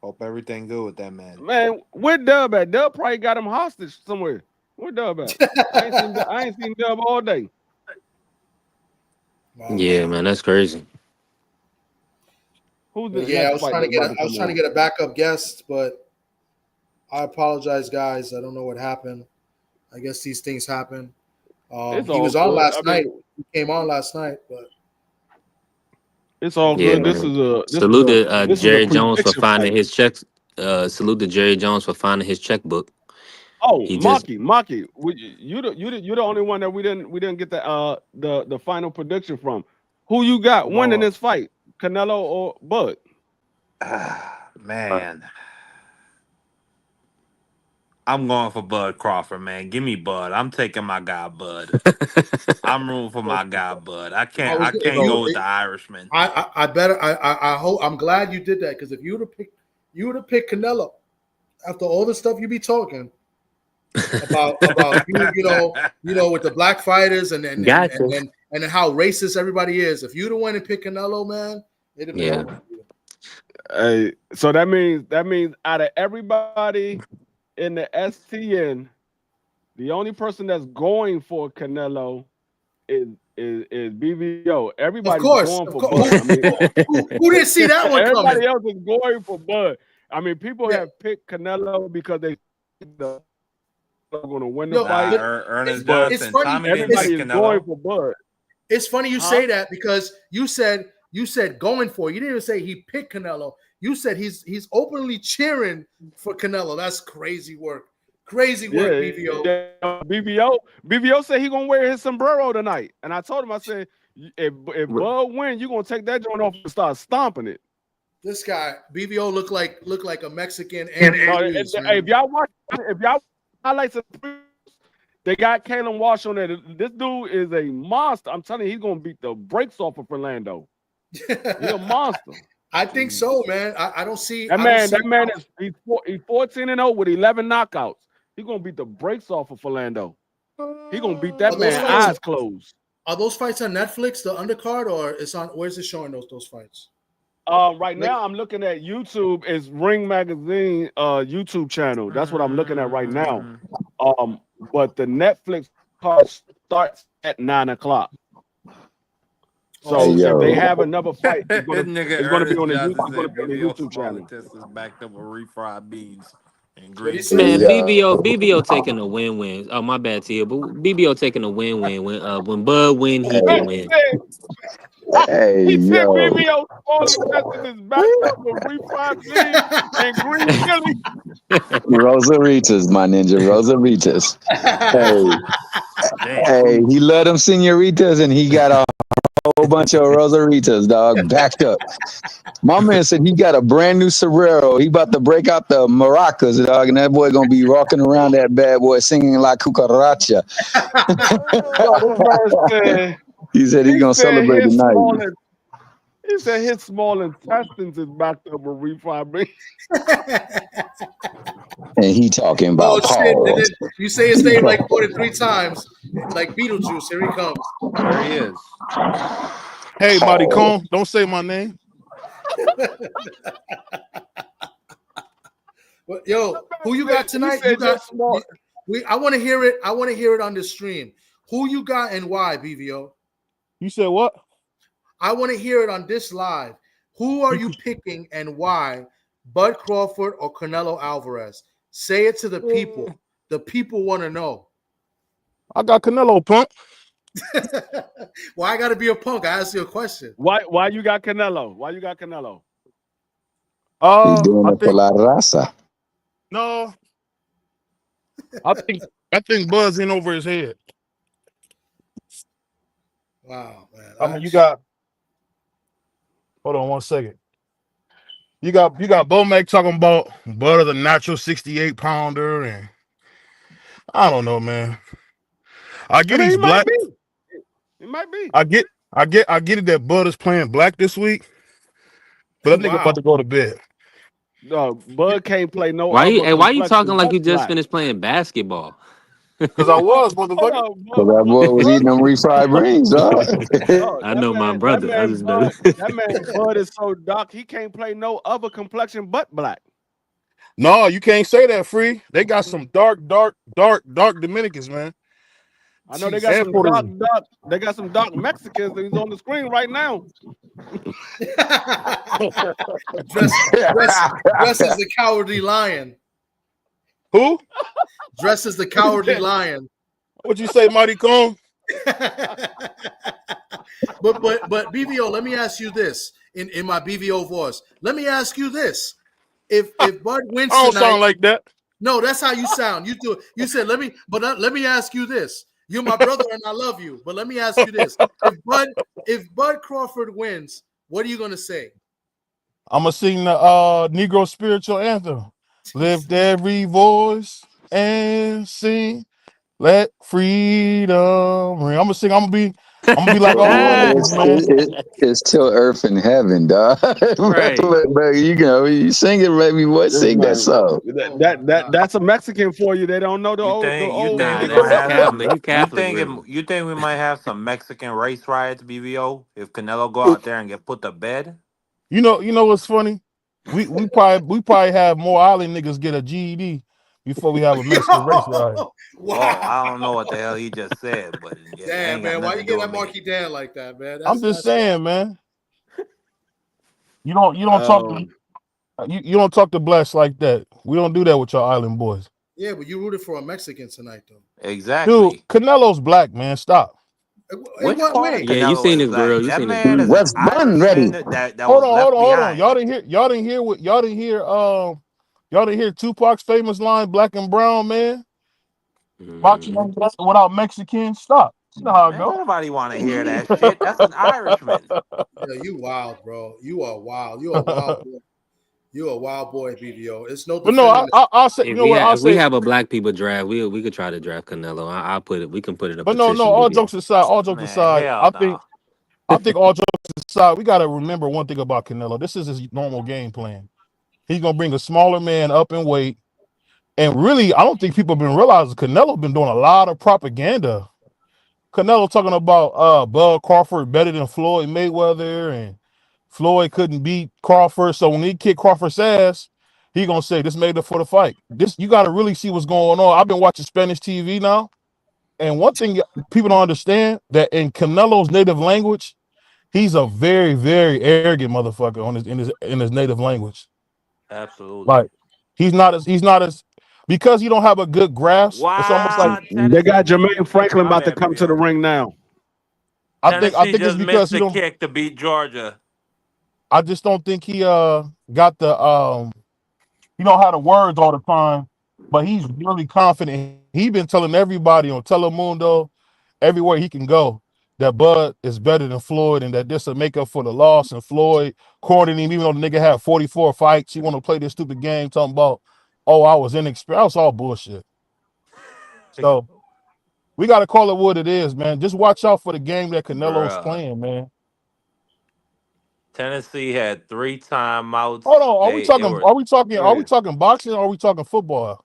Hope everything good with that man. Man, where Dub at? Dub probably got him hostage somewhere. Where Dub at? I ain't seen Dub all day. Yeah, man, that's crazy. Who's the I was trying to get a backup guest, but I apologize, guys. I don't know what happened. I guess these things happen. He was on last night. He came on last night, but it's all good. This is a salute to Jerry Jones for finding fight. his checks. Salute to Jerry Jones for finding his checkbook. Oh, Maki, you're the only one that we didn't get the final prediction from. Who you got winning this fight? Canelo or Bud? Man, I'm going for Bud Crawford, man. Give me Bud. I'm taking my guy Bud. I'm rooting for my guy Bud. I can't go with the Irishman. I hope I'm glad you did that, because if you would have picked Canelo after all the stuff you be talking about you know with the black fighters and how racist everybody is. If you'd have went and picked Canelo, man, it'd have been over. So that means out of everybody in the STN, the only person that's going for Canelo is BVO. Everybody's going for Bud. I mean, who didn't see that one coming? Everybody else is going for Bud. I mean, people have picked Canelo because they are going to win the fight. Ernest Johnson. Tommy everybody is going for Bud. It's funny you say that, because you said going for it. You didn't even say he picked Canelo. You said he's openly cheering for Canelo. That's crazy work. Crazy work, BVO. Yeah, BVO said he gonna wear his sombrero tonight, and I told him, I said, if Bud win, you gonna take that joint off and start stomping it. This guy BVO look like a Mexican. If y'all highlights of they got Kalen Walsh on there. This dude is a monster. I'm telling you, he's gonna beat the brakes off of Fernando. He's a monster. I think so, man. I don't see that man. He's 14-0 with 11 knockouts. He's gonna beat the brakes off of Fernando. He's gonna beat that man eyes closed. Are those fights on Netflix, the undercard, or it's on? Where's it showing those fights? Right now, I'm looking at YouTube. It's Ring Magazine YouTube channel. That's what I'm looking at right now. But the Netflix card starts at 9:00. So if they have another fight, it's going to be on the YouTube channel. This is backed up with refried beans and greens. Man, BBO taking a win-win. Oh, my bad, Tia, but BBO taking a win-win. When Bud win, he can win. Hey, he said BBO testing his back up with refried beans and green chili. Rosaritas, my ninja, Rosaritas. Hey, he loved them senoritas, and he got a whole bunch of Rosaritas, dog, backed up. My man said he got a brand new sombrero. He about to break out the maracas, dog, and that boy gonna be walking around that bad boy singing La Cucaracha. He said he's gonna celebrate tonight. He said his small intestines is backed up with refried beans. And he talking about shit. And then you say his name like more than 3 times, like Beetlejuice. Here he comes. There he is. Hey, Marty Cone, don't say my name. Well, yo, who you got tonight? You got I want to hear it. I want to hear it on the stream. Who you got and why, BVO? You said what? I want to hear it on this live. Who are you picking and why? Bud Crawford or Canelo Alvarez? Say it to the people. The people want to know. I got Canelo, punk. Why I got to be a punk? I asked you a question. Why you got Canelo? Why you got Canelo? He's doing it for La Raza. No. I think Bud's in over his head. Wow, man. I mean, you got. Hold on 1 second. You got Bomac talking about Bud of the natural 68-pounder, and I don't know, man. I get he's black. It might be. I get it that Bud is playing black this week, but that nigga about to go to bed. No, Bud can't play no. Why you talking like you just finished playing basketball? Because I was, motherfucker. So that boy was eating them refried beans, dog. I know my brother. That man Bud is so dark, he can't play no other complexion but black. No, you can't say that, Free. They got some dark Dominicans, man. I know they got some dark Mexicans. He's on the screen right now. Dress as the cowardly lion. Who? Dressed as the cowardly lion. What'd you say, Marty Cone? But BVO, let me ask you this in my BVO voice. Let me ask you this: If Bud wins I don't tonight, sound like that. No, that's how you sound. You do it. You said let me ask you this. You're my brother and I love you. But let me ask you this: If Bud Crawford wins, What are you gonna say? I'm gonna sing the Negro spiritual anthem. Lift every voice and sing. Let freedom ring. I'm gonna sing. I'm gonna be like all them niggas, man. It's till earth and heaven, dog. Right. But you sing it, baby. What? Sing that song. That's a Mexican for you. They don't know the old You think we Nah, gonna that's a have some? Catholic. He Catholic rhythm. You think we might have some Mexican race riots, BVO, if Canelo go out there and get put to bed? You know what's funny? We probably have more island niggas get a GED before we have a Mexican race riot. Wow. Oh, I don't know what the hell he just said, but yeah, Damn, man, why you get that Marky Dan like that, man? I'm just saying, man. You don't talk to you don't talk to blacks like that. We don't do that with your island boys. Yeah, but you rooted for a Mexican tonight, though. Exactly. Dude, Canelo's black, man. Stop. Which part of Yeah, you Canelo seen is this, girl. black? You That seen man this. is an West Bun ready. Irishman that Hold was on, left hold on. behind. Y'all didn't hear Tupac's famous line, "Black and brown man." Boxing without Mexicans. Stop. You know how it Man, goes. nobody want to hear that shit. That's an Irishman. Yeah, you wild, bro. You are wild. You are a wild boy. You a wild boy, BVO. It's no. But no, I'll say. You know what? I'll If we say. have a black people draft, we could try to draft Canelo. I'll put it. We can put it a But no. petition. All BBO. jokes aside, hell I no. think all jokes aside, we got to remember one thing about Canelo. This is his normal game plan. He's gonna bring a smaller man up in weight, and really, I don't think people have been realizing Canelo been doing a lot of propaganda. Canelo talking about Bud Crawford better than Floyd Mayweather, and Floyd couldn't beat Crawford. So when he kicked Crawford's ass, he gonna say this made it for the fight. This you got to really see what's going on. I've been watching Spanish TV now, and one thing people don't understand that in Canelo's native language, he's a very, very arrogant motherfucker in his native language. Absolutely. Like he's not as because he don't have a good grasp. It's almost like They got Jermaine Franklin about to come to the ring now. I think Tennessee it's just because missed he the don't. kick to beat Georgia. I just don't think he got the he don't have the words all the time, but he's really confident. He been telling everybody on Telemundo, everywhere he can go, that Bud is better than Floyd and that this will make up for the loss. And Floyd courting him, even though the nigga had 44 fights. He want to play this stupid game talking about, oh, I was inexperienced. All bullshit. So we got to call it what it is, man. Just watch out for the game that Canelo's playing, man. Tennessee had 3 timeouts. Hold on, are we talking boxing or are we talking football?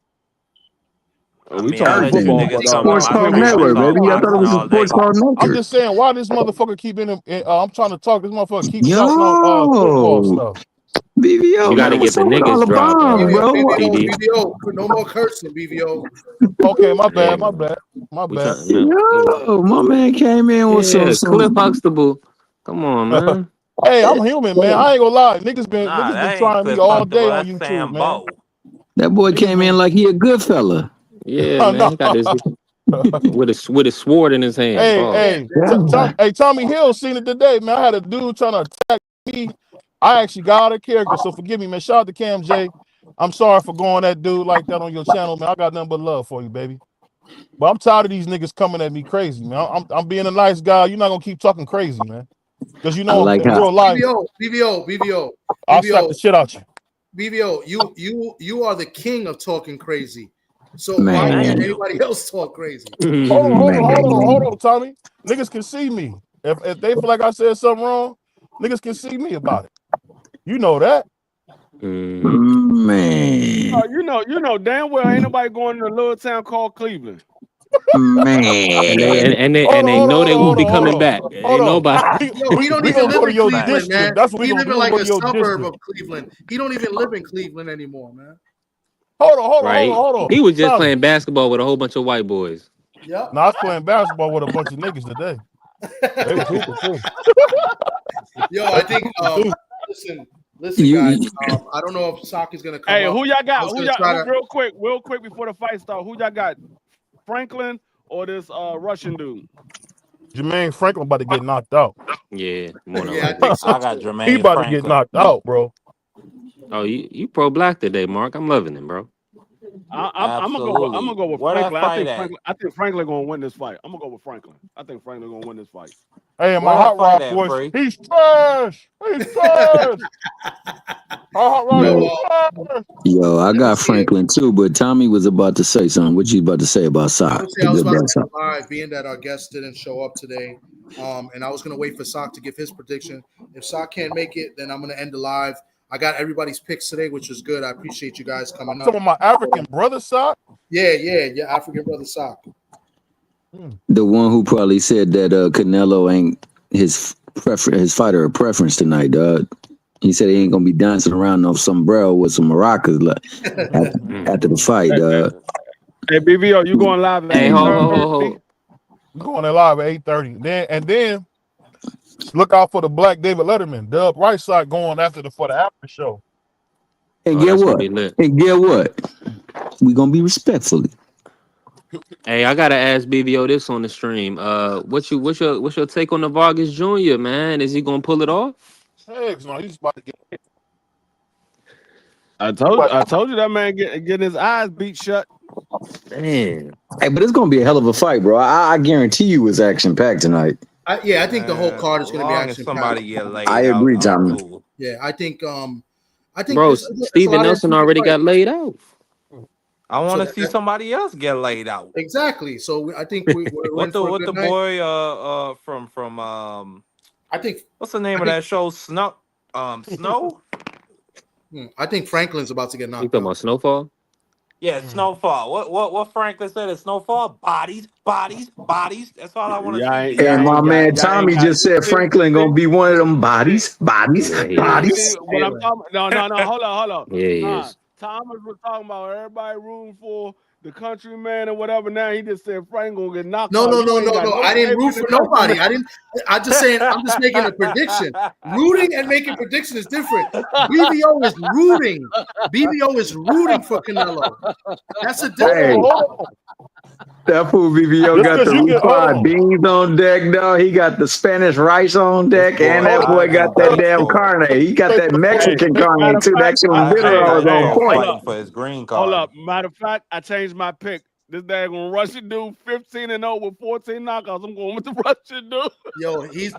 We I talking let you football, niggas but talk Sports about Talk my Network, talk baby. I thought it boxing was a all day. Sports Talk I'm Network. just saying, why this motherfucker keep I'm trying to talk. This motherfucker keep shouting out Yo, football stuff. BVO, You got to man, get what's the up with all niggas the drop, bombs, bro? BVO, no more cursing, BVO. Okay, my Yeah, bad. we trying. Man, Yo, my man came in with Cliff some. Huxtable. Come on, man. Hey, I'm human, man. I ain't gonna lie. Niggas been That ain't trying me Cliff all day Huxtable. on That's YouTube, Sam man. Bow. That boy came in like he a good fella. Yeah, man. He got his with a sword in his hand. Hey, Tommy Hill seen it today, man. I had a dude trying to attack me. I actually got out of character, so forgive me, man. Shout out to Cam J. I'm sorry for going that dude like that on your channel, man. I got nothing but love for you, baby. But I'm tired of these niggas coming at me crazy, man. I'm being a nice guy. You're not gonna keep talking crazy, man. Because you know in real life, BVO, I'll slap the shit out you. BVO, you are the king of talking crazy. So why can't anybody else talk crazy? Hold on, Tommy. Niggas can see me. If they feel like I said something wrong, niggas can see me about it. You know that. Man. You know damn well ain't nobody going to a little town called Cleveland. Man. And they know they won't be coming back. Ain't nobody. Yo, he don't even live in Cleveland, man. That's what He live in like a suburb district. of Cleveland. He don't even live in Cleveland anymore, man. Hold on. He was just playing basketball with a whole bunch of white boys. Yeah. No, I was playing basketball with a bunch of niggas today. They was hooping too. Yo, I think listen, guys. I don't know if Sock is gonna come. Hey, up. who y'all got? Real quick before the fight starts, who y'all got? Franklin or this Russian dude? Jermaine Franklin about to get knocked out. Yeah, I think so. I got Jermaine. He about Franklin. to get knocked out, bro. Oh, you pro black today, Mark. I'm loving it, bro. I'm gonna Absolutely. go with Where that Franklin. fight at? I think Franklin gonna win this fight. I'm gonna go with Franklin. I think Franklin gonna win this fight. Hey, my Where that hot fight rod at, voice. Free? He's trash. He's trash. Our hot rod Yo, is trash. yo, I Let me got see it. Franklin too, but Tommy was about to say something. What you about to say about I Sock? would say I was about to end live, being that our guest didn't show up today. And I was going to wait for Sock to give his prediction. If Sock can't make it, then I'm going to end the live. I got everybody's picks today, which is good. I appreciate you guys coming Some up. of my African brother Sock. Yeah, African brother Sock. The one who probably said that Canelo ain't his fighter of preference tonight, dog. He said he ain't gonna be dancing around off sombrero with some maracas after the fight, dog. Hey, BVO, you going live at Hey, 8:30? We're going in live at 8:30. Then look out for the Black David Letterman. Dub Right Sock going for the after show. And Oh, get that's gonna what? be lit. And get what? We gonna be respectfully. Hey, I gotta ask BBO this on the stream. What's your take on the Vargas Jr., man? Is he gonna pull it off? Heck no, he's about to get hit. I told you that man getting his eyes beat shut. Man. Hey, but it's gonna be a hell of a fight, bro. I guarantee you it's action packed tonight. I think the whole card is going to be As long as action somebody packed. get laid I out, agree, I'm Tommy. cool. Yeah, I think Bro, there's a Steven lot of Nelson intriguing already got fights. laid out. I want to So see somebody else get laid out. Exactly. So I think we're in What for a the good night. boy from I think what's the name of that show? Snow. I think Franklin's about to get You knocked talking out. about Snowfall? Yeah, Snowfall. What Franklin said is Snowfall. Bodies. That's all I want to see. And my man Tommy just said Franklin gonna be one of them bodies. Yeah, he is. See what I'm talking about? No, hold on. Yeah, he is. Thomas was talking about everybody rooting for the countryman or whatever. Now he just said Frank gonna get knocked No. out. I didn't root for nobody. I'm just making a prediction. Rooting and making prediction is different. BBO is rooting. BBO is rooting for Canelo. That's a difference. That fool BBO got the refried beans on deck, dog. He got the Spanish rice on deck, and that boy got that damn carne. He got that Mexican carne too. That was on point. Fighting for his green card. Hold up. Matter of fact, I changed my pick. This daggone Russian dude, 15-0 with 14 knockouts. I'm going with the Russian dude. Yo, he's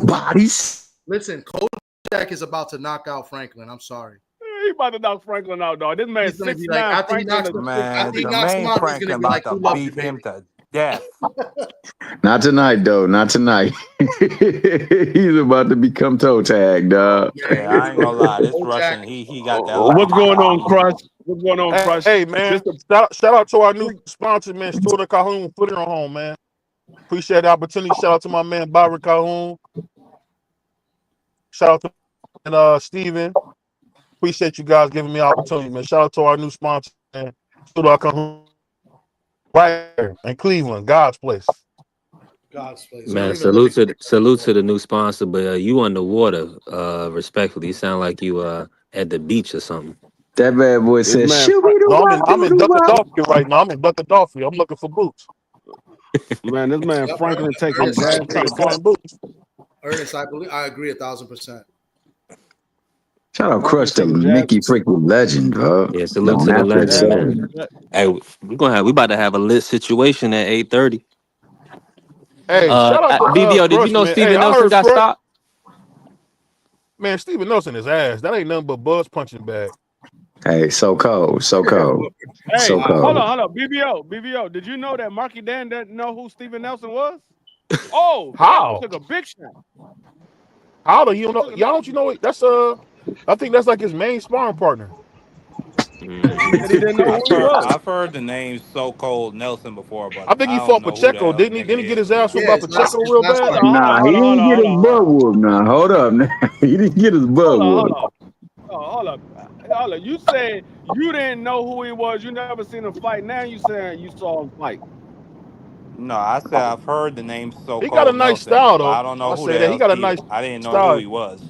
bodies. Listen, Kojak is about to knock out Franklin. I'm sorry. He about to knock Franklin out, dog. This man's 6'9". Like, after he knocks him out, he's gonna be like, "Who loves you, him baby?" to death. Not tonight, though. Not tonight. He's about to become toe tag, dog. Yeah, I ain't gonna lie. This Russian, he got that. What's going on, Crush? What's going on, Crush? Hey, man. Shout out to our new sponsor, man. Store the Calhoun Footer Home, man. Appreciate the opportunity. Shout out to my man Byron Calhoun. Shout out to Steven. Appreciate you guys giving me an opportunity, man. Shout out to our new sponsor, man. Store the Calhoun. Right here in Cleveland, God's place. God's place. Man, salute to the new sponsor, but you underwater, respectfully. You sound like you at the beach or something. That bad boy says, I'm in Duck right now. I'm in Duck I'm looking for boots. Man, this man Franklin taking his ass trying to find boots. Ernest, I agree 1,000%. Shout out Crush to Mickey freaking legend, bro. Yeah, salute to the legend, man. Hey, we about to have a lit situation at 8:30. Hey, shout out to BBO, did you know Steven Nelson got stopped? Man, Steven Nelson is ass. That ain't nothing but buzz punching bag. Hey, so cold. Hey, so cold. Hold on. BBO, did you know that Marky Dan didn't know who Steven Nelson was? Oh, how? Took a big shot. How do you know? Y'all don't you know it? That's I think that's like his main sparring partner. I've heard the name So Cold Nelson before, but I think he fought Pacheco, didn't he? Didn't he get his ass whooped by Pacheco real bad? Nah, he didn't get his butt whooped. Nah, hold up. He didn't get his butt whooped. Hold up. You said you didn't know who he was. You never seen him fight. Now you saying you saw him fight. No, I said I've heard the name So Cold. He got a nice Nelson, style though. I don't know who that. He got a nice. I didn't know style. who he was.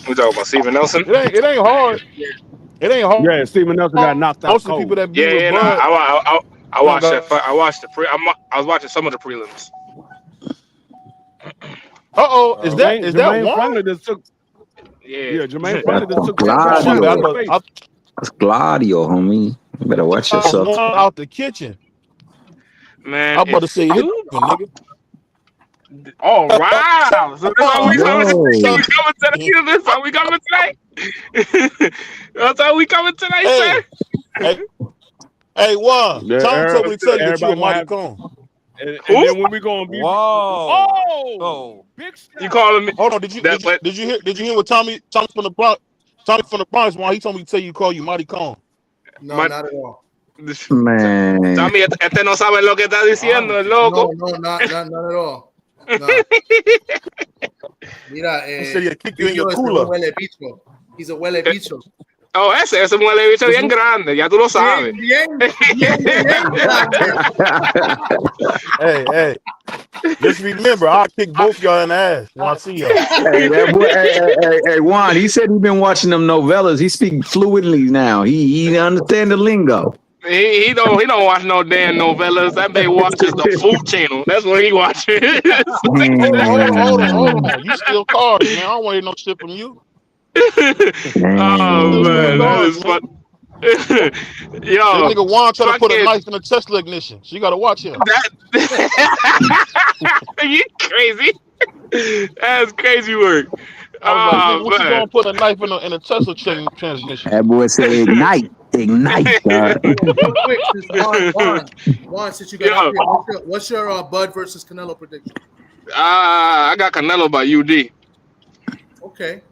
We talking about Steven Nelson? It ain't hard. It ain't hard. Yeah, Steven Nelson got knocked out. Most of the people that be with Bud, I watched that fight. I was watching some of the prelims. Is that Jermaine one? Franklin just took? Yeah, Jermaine Franklin just took. That's Gladio, homie. You better watch yourself. Out the kitchen. Man, I'm about to say hit you. nigga. Oh wow! So that's how we coming today. That's how we coming today. That's how we coming today, sir. Hey, Juan. Tom told me to tell you that you a mighty cone. And then when we gonna be big shot. You calling me? Hold on, did you hear what Tommy from the Bronx, Juan, he told me to tell you call you mighty cone. No, not at all. Man. Tommy, este no sabe lo que está diciendo, el loco. No, not at all. No. Mira, he said he'll kick you in your cooler. He's a huele bicho. Oh, ese huele bicho bien grande, ya tú lo sabes. Bien. Hey. Just remember, I'll kick both y'all in the ass when I see y'all. Hey, that boy, hey, Juan, he said he's been watching them novellas. He speaks fluently now. He understand the lingo. He don't watch no damn novellas. That man watches the Food Channel. That's what he watches. Hold on. You steal cars, man. I don't want to hear no shit from you. Oh man, that is fun. Yo, that nigga Juan trying to put a knife in the Tesla ignition, so you gotta watch him. You crazy? That's crazy work. What you gonna put a knife in a Tesla transmission? That boy said ignite, God. Juan, since you got up here, what's your Bud versus Canelo prediction? I got Canelo by UD. Okay.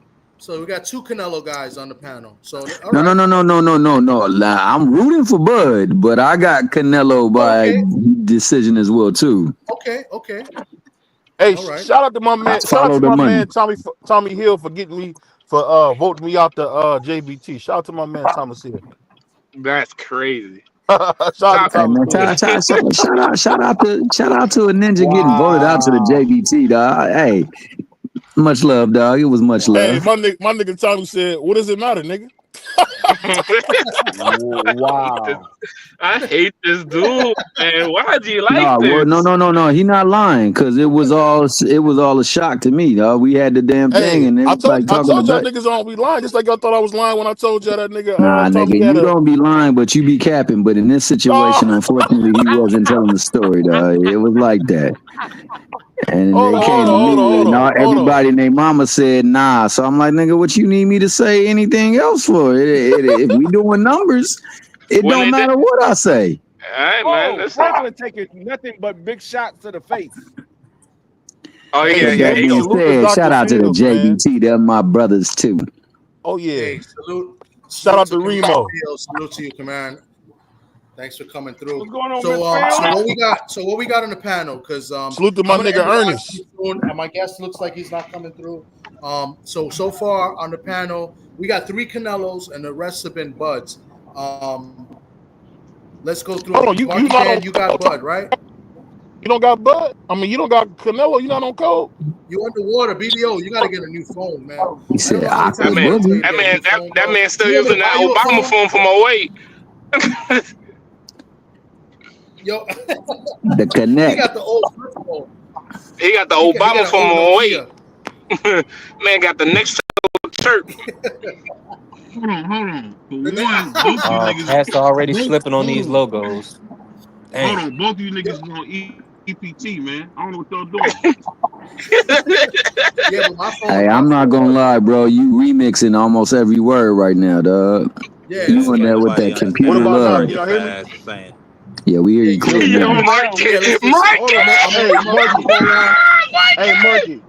So we got two Canelo guys on the panel. So No. I'm rooting for Bud, but I got Canelo by decision as well too. Okay. Hey, shout out to my man. Shout out to my man Tommy Hill for getting me voting me out the JBT. Shout out to my man Thomas Hill. That's crazy. Shout out to a ninja getting voted out to the JBT, dog. Hey. Much love, dog. It was much love. Hey, my nigga Tommy said, "What does it matter, nigga?" Wow. I hate this dude, man. Why do you like this? No. He not lying because it was all a shock to me, dog. We had the damn thing, and I told y'all niggas don't be lying. Just like y'all thought I was lying when I told y'all that nigga. Nah, nigga, you don't be lying, but you be capping. But in this situation, unfortunately, he wasn't telling the story, dog. It was like that. And they came to me, and everybody and their mama said nah. So I'm like, nigga, what you need me to say anything else for? If we doing numbers, it don't matter what I say. All right, man. Franklin taking nothing but big shots to the face. Oh yeah. That being said, shout out to the JBT. They're my brothers too. Oh yeah. Hey, salute. Shout out to Remo. Salute to you, command. Thanks for coming through. What's going on, so what we got on the panel? Because salute to my nigga Ernest. My guest looks like he's not coming through. So far on the panel, we got 3 Canelos and the rest have been Buds. Let's go through. Hold on, you got Bud, right? You don't got Bud? I mean, you don't got Canelo. You not on code? You underwater, BDO. You got to get a new phone, man. He said, that man still using that Obama phone from 08. Yo, the Connect. He got the old phone. He got the Obama phone from 08. Man got the next chirp. That's already slipping on these logos. Damn. Hold on, both of you niggas is on EPT, man. I don't know what y'all doing. Hey, I'm not gonna lie, bro. You remixing almost every word right now, dog. Yeah, you in there with that computer love. Y'all hear me? Yeah, we hear you clearly. Hey, Marky,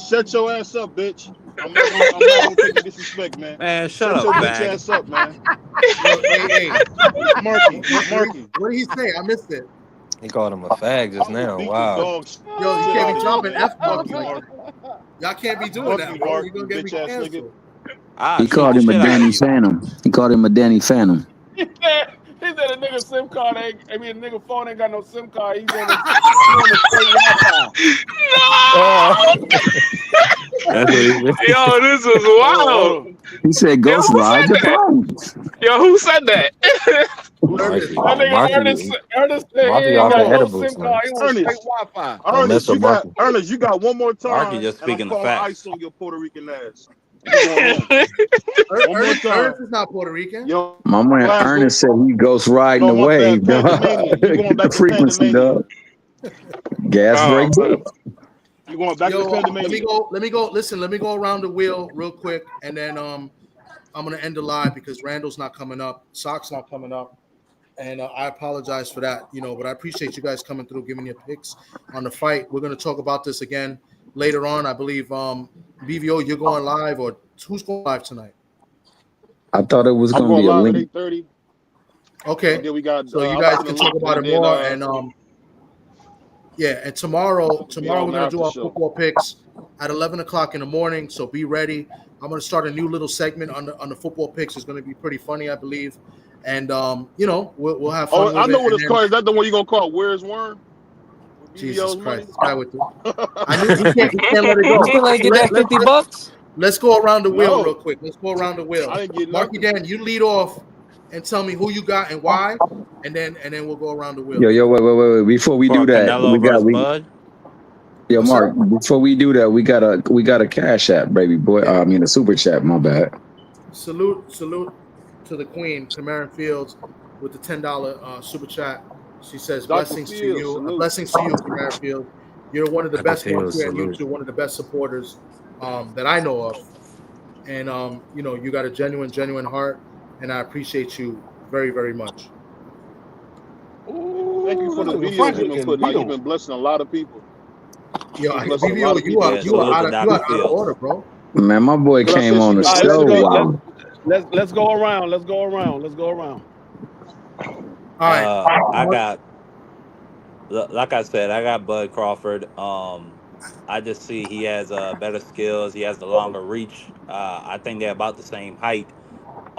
shut your ass up, bitch. I'm not gonna take the disrespect, man. Man, shut up, your man. bitch ass up, man. Hey. Marky. What did he say? I missed it. He called him a fag just now. Wow. Yo, you can't be dropping F-bombs. Y'all can't be doing that, bro. You're going to get me canceled. He called him a Danny Phantom. He called him a Danny Phantom. He said a nigga SIM card a nigga phone ain't got no SIM card. He's on the straight No! Yo, this is wild. He said, "Ghost ride the phone." Yo, who said that? Ernest said he ain't got no SIM card. He on straight Wi-Fi. Ernest, you got one more time. Marky just speaking the facts. Ice on your Puerto Rican ass. Ernest is not Puerto Rican. Yo, My man Ernest said he ghost riding the wave, dog. Get the frequency, dog. Gas Oh, breaks up. You going back to Yo, Panamania? let me go. Listen, let me go around the wheel real quick, and then I'm gonna end the live because Randall's not coming up, Sock's not coming up, and I apologize for that. But I appreciate you guys coming through, giving your picks on the fight. We're gonna talk about this again later on. I believe BVO, you're going live, or who's going live tonight? I thought it was I'm gonna going be a live at link. 8:30. Okay, And then we got. so you I'm guys putting can a talk link, about and it then more, and yeah, and tomorrow be we're on the gonna do after our show. football picks at 11 o'clock in the morning. So be ready. I'm gonna start a new little segment on the football picks. It's gonna be pretty funny, I believe, and we'll have fun Oh, with I know it. what And it's then, called. Is that the one you gonna call Where's Worm? With Jesus BBO's Christ, money? this guy with the I knew he can't let it You go. still ain't So get that $50? let's go around the wheel real No, quick. Let's go around the wheel. I didn't get Marky nothing. Dan, you lead off and tell me who you got and why, and then we'll go around the wheel. Yo, wait. Before we do For that, Canelo versus Bud. yo, What's Mark. up? Before we do that, we got a cash app, baby boy. Yeah. I mean a super chat. My bad. Salute to the Queen, Kamaran Fields, with the $10 super chat. She says, Dr. "Blessings to Fields, you, salute. blessings to you, Kamaran Fields. You're one of the I can best ones feel here on salute. YouTube, one of the best supporters that I know of, and you got a genuine heart, and I appreciate you very, very much." Thank you Ooh, for that the nigga videos Franklin you've been getting putting out. beat You've on. been blessing a lot of people. Yo, You've been blessing a lot BBO, of people. Yeah, salute to you are Dr. out of order, Fields. bro. Man, my boy Because I came said on she's the been All right, blessing show. people. Wow. let's go around. Let's go around. All right, I got, like I said, I got Bud Crawford. I just see he has better skills. He has the longer reach. I think they're about the same height.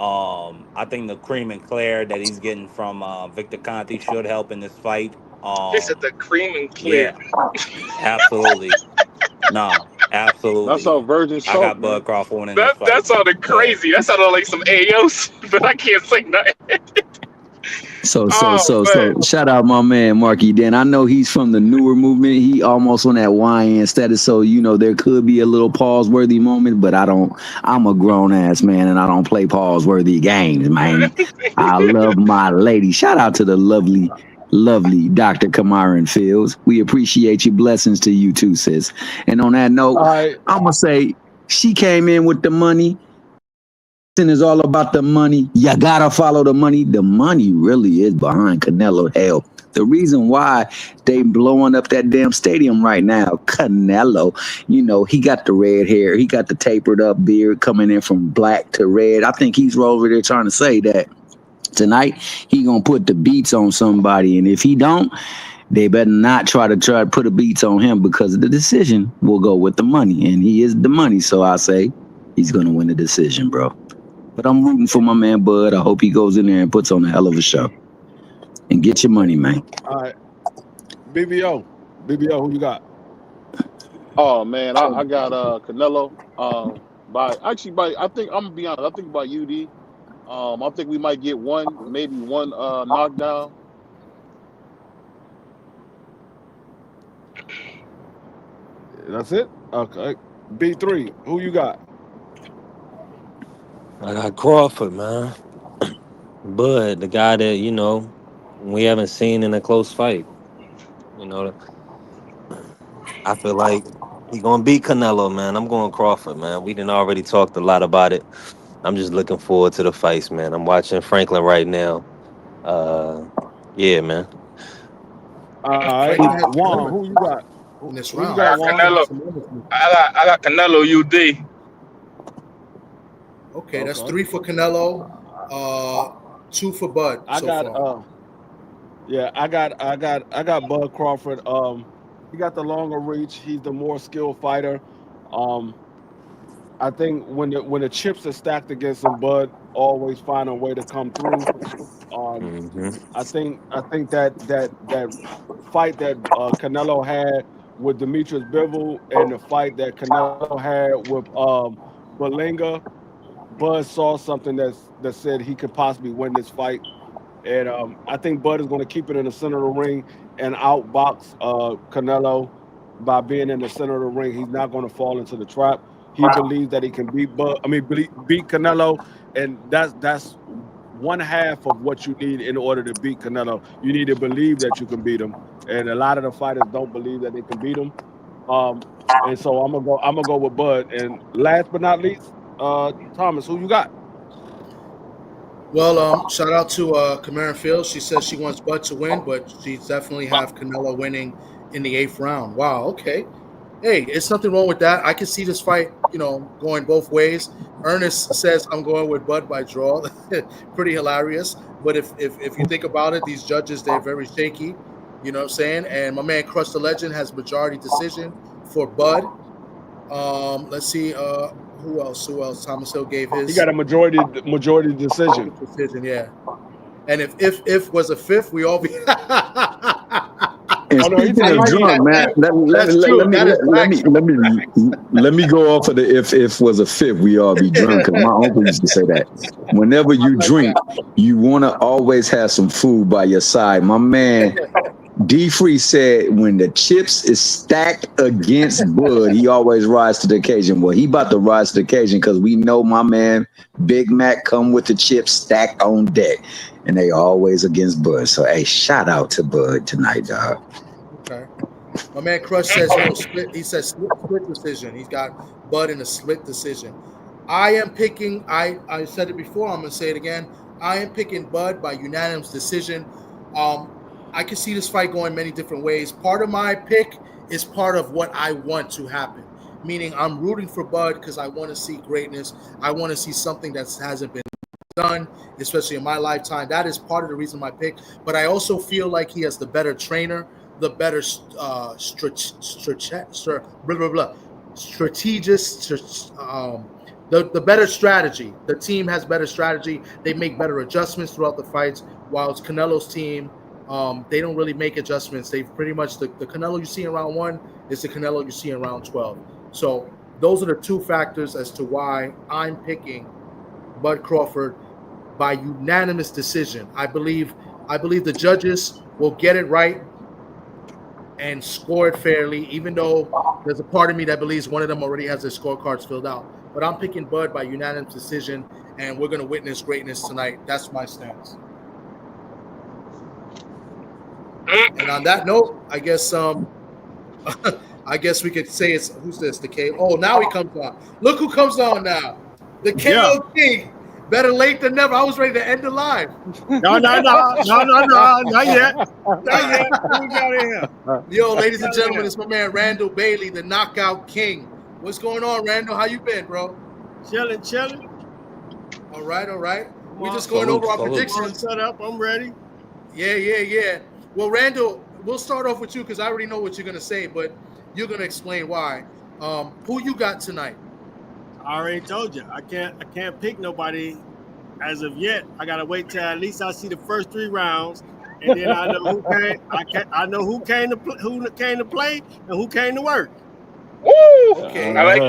I think the cream and Claire that he's getting from Victor Conti should help in this fight. this is the cream and clear. Yeah, absolutely. No, That's absolutely. our virgin I salt, got man. Bud Crawford winning this That fight. sounded Go ahead. crazy. That sounded like some AOs, but I can't say nothing. Oh man, So shout out my man Marky Dan. I know he's from the newer movement. He almost on that YN status. So there could be a little pause worthy moment, but I don't. I'm a grown ass man and I don't play pause worthy games, man. I love my lady. Shout out to the lovely Dr. Kamaran Fields. We appreciate you. Blessings to you too, sis. And on that note, All right. I'm gonna say she came in with the money. Is all about the money. You gotta follow the money. The money really is behind Canelo. Hell, the reason why they blowing up that damn stadium right now, Canelo, he got the red hair, he got the tapered up beard coming in from black to red. I think he's over there trying to say that tonight he gonna put the beats on somebody, and if he don't, they better not try to put a beats on him because the decision will go with the money, and he is the money. So I say he's gonna win the decision, bro. But I'm rooting for my man Bud. I hope he goes in there and puts on a hell of a show. And get your money, man. All right. BBO, who you got? Oh man, I got Canelo. By I think I'm gonna be honest. I think by UD. I think we might get maybe one knockdown. That's it. Okay. B3, who you got? I got Crawford, man. Bud, the guy that we haven't seen in a close fight. You know, I feel like he gonna beat Canelo, man. I'm going Crawford, man. We didn't already talked a lot about it. I'm just looking forward to the fights, man. I'm watching Franklin right now. Uh, yeah, man. All right. Franklin has the Juan, number who you got? in this Who you round. I got, got Juan? Canelo. I got Canelo UD. Okay, that's Okay. 3 for Canelo, 2 for Bud I so got far. I got Bud Crawford. He got the longer reach. He's the more skilled fighter. I think when the chips are stacked against him, Bud always find a way to come through. Hmm. I think that fight that Canelo had with Demetrius Bivol and the fight that Canelo had with Berlanga, Bud saw something that said he could possibly win this fight. And I think Bud is going to keep it in the center of the ring and outbox Canelo by being in the center of the ring. He's not going to fall into the trap. he believes that he can beat beat Canelo, and that's one half of what you need in order to beat Canelo. You need to believe that you can beat him, and a lot of the fighters don't believe that they can beat him. And so I'm gonna go with Bud. And last but not least, Thomas, who you got? Well, shout out to Kamara Fields. She says she wants Bud to win, but she's definitely have Canelo winning in the 8th round. Wow. Okay. Hey, it's nothing wrong with that. I can see this fight, going both ways. Ernest says I'm going with Bud by draw. Pretty hilarious. But if you think about it, these judges, they're very shaky. You know what I'm saying? And my man Crush the Legend has majority decision for Bud. Let's see. Who else? Thomas Hill gave his. He got a majority decision. Decision, yeah. And if was a 5th, we all be. And speaking of drunk, man, let me go off of the if was a 5th, we all be drunk. Because my uncle used to say that. Whenever you drink, you want to always have some food by your side. My man D Free said when the chips is stacked against Bud, he always rises to the occasion. Well, he about to rise to the occasion because we know my man Big Mac come with the chips stacked on deck, and they always against Bud. So hey, shout out to Bud tonight, dog. Okay. My man Crush says split. He says split decision. He's got Bud in a split decision. I am picking. I said it before. I'm gonna say it again. I am picking Bud by unanimous decision. I can see this fight going many different ways. Part of my pick is part of what I want to happen, meaning I'm rooting for Bud because I want to see greatness. I want to see something that hasn't been done, especially in my lifetime. That is part of the reason my pick. But I also feel like he has the better trainer, the better the better strategy. The team has better strategy. They make better adjustments throughout the fights, while it's Canelo's team. They don't really make adjustments. They pretty much the Canelo you see in round 1 is the Canelo you see in round 12. So those are the two factors as to why I'm picking Bud Crawford by unanimous decision. I believe the judges will get it right and score it fairly, even though there's a part of me that believes one of them already has their scorecards filled out. But I'm picking Bud by unanimous decision, and we're going to witness greatness tonight. That's my stance. And on that note, I guess we could say it's who's this? The K. Oh, now he comes on. Look who comes on now. The KO King. Better late than never. I was ready to end the live. No, not yet. Not yet. Who we got in here? Yo, ladies and gentlemen, it's my man Randall Bailey, the Knockout King. What's going on, Randall? How you been, bro? Chilling. All right. We just going over our predictions. Set up. I'm ready. Yeah. Well, Randall, we'll start off with you because I already know what you're gonna say, but you're gonna explain why. Who you got tonight? I already told you. I can't pick nobody as of yet. I gotta wait till at least I see the first 3 rounds, and then I know who came. I know who came to play and who came to work. Woo! Okay. I like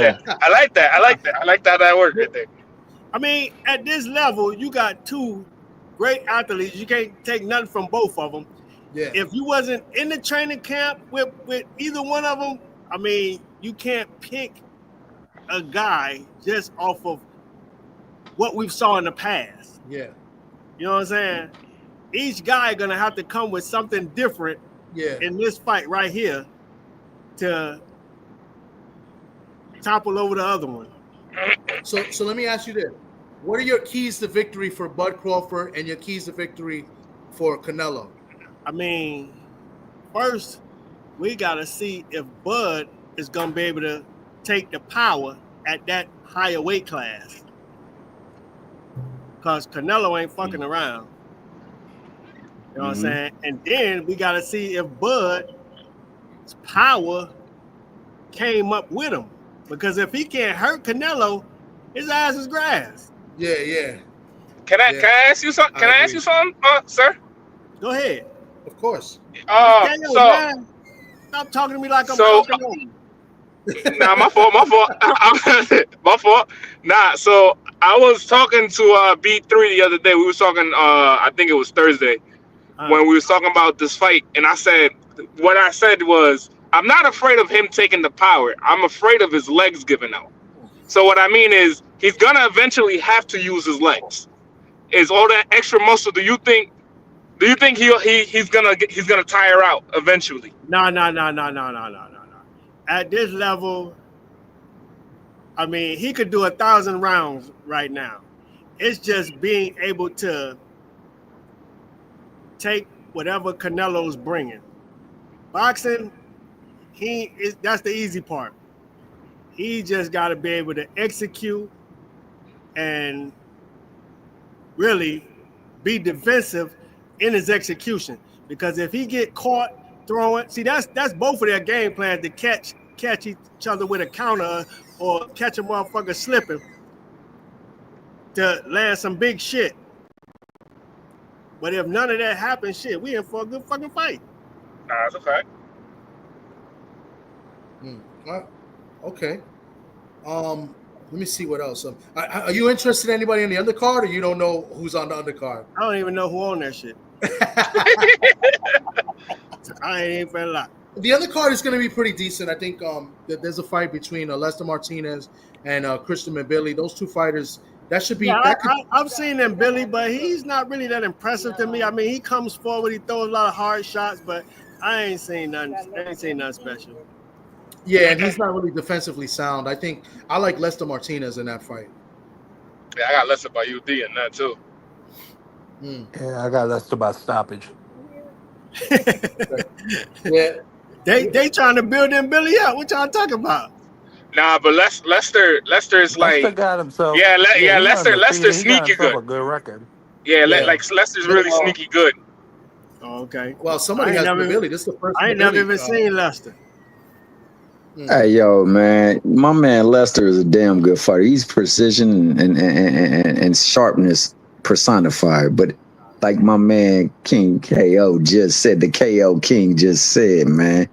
that. I like how that worked right there. I mean, at this level, you got 2 great athletes. You can't take nothing from both of them. Yeah. If you wasn't in the training camp with either one of them, I mean, you can't pick a guy just off of what we've saw in the past. Yeah. You know what I'm saying? Each guy gonna have to come with something different in this fight right here to topple over the other one. So let me ask you this. What are your keys to victory for Bud Crawford and your keys to victory for Canelo? I mean, first, we got to see if Bud is going to be able to take the power at that higher weight class. Because Canelo ain't fucking around. You know what I'm saying? And then we got to see if Bud's power came up with him. Because if he can't hurt Canelo, his ass is grass. Yeah. Can I ask you something? Can I ask you something, sir? Go ahead. Of course. Stop talking to me like I'm fucking on. Nah, my fault. My fault. Nah, so I was talking to B3 the other day. We were talking, I think it was Thursday, when we was talking about this fight. And what I said was, I'm not afraid of him taking the power. I'm afraid of his legs giving out. So what I mean is he's gonna eventually have to use his legs. Is all that extra muscle? Do you think he's gonna tire out eventually? No. At this level, I mean, he could do 1,000 rounds right now. It's just being able to take whatever Canelo's bringing. Boxing, that's the easy part. He just got to be able to execute and really be defensive in his execution. Because if he get caught throwing, see, that's both of their game plans to catch each other with a counter or catch a motherfucker slipping to land some big shit. But if none of that happens, shit, we in for a good fucking fight. Nah, it's okay. Okay. Let me see what else. Are you interested in anybody in the undercard, or you don't know who's on the undercard? I don't even know who on that shit. I ain't even finna lie. The undercard is going to be pretty decent. I think there's a fight between Lester Martinez and Christian Mbili. Those two fighters, that should be. Yeah, I've seen Mbili, but he's not really that impressive to me. I mean, he comes forward, he throws a lot of hard shots, but I ain't seen nothing special. Yeah, and he's not really defensively sound. I think I like Lester Martinez in that fight. Yeah, I got Lester by UD in that too. Yeah, I got Lester by stoppage. Yeah. They trying to build Mbili up. What y'all talking about? Nah, but Lester's like Lester got himself. Lester's sneaky good. A good record. Yeah, like Lester's really sneaky good. Oh, okay. Well, somebody has Mbili. This is the first. I ain't never even seen Lester. Hey, yo, man, my man Lester is a damn good fighter. He's precision and sharpness personified. But like my man King KO just said, the KO King just said, man,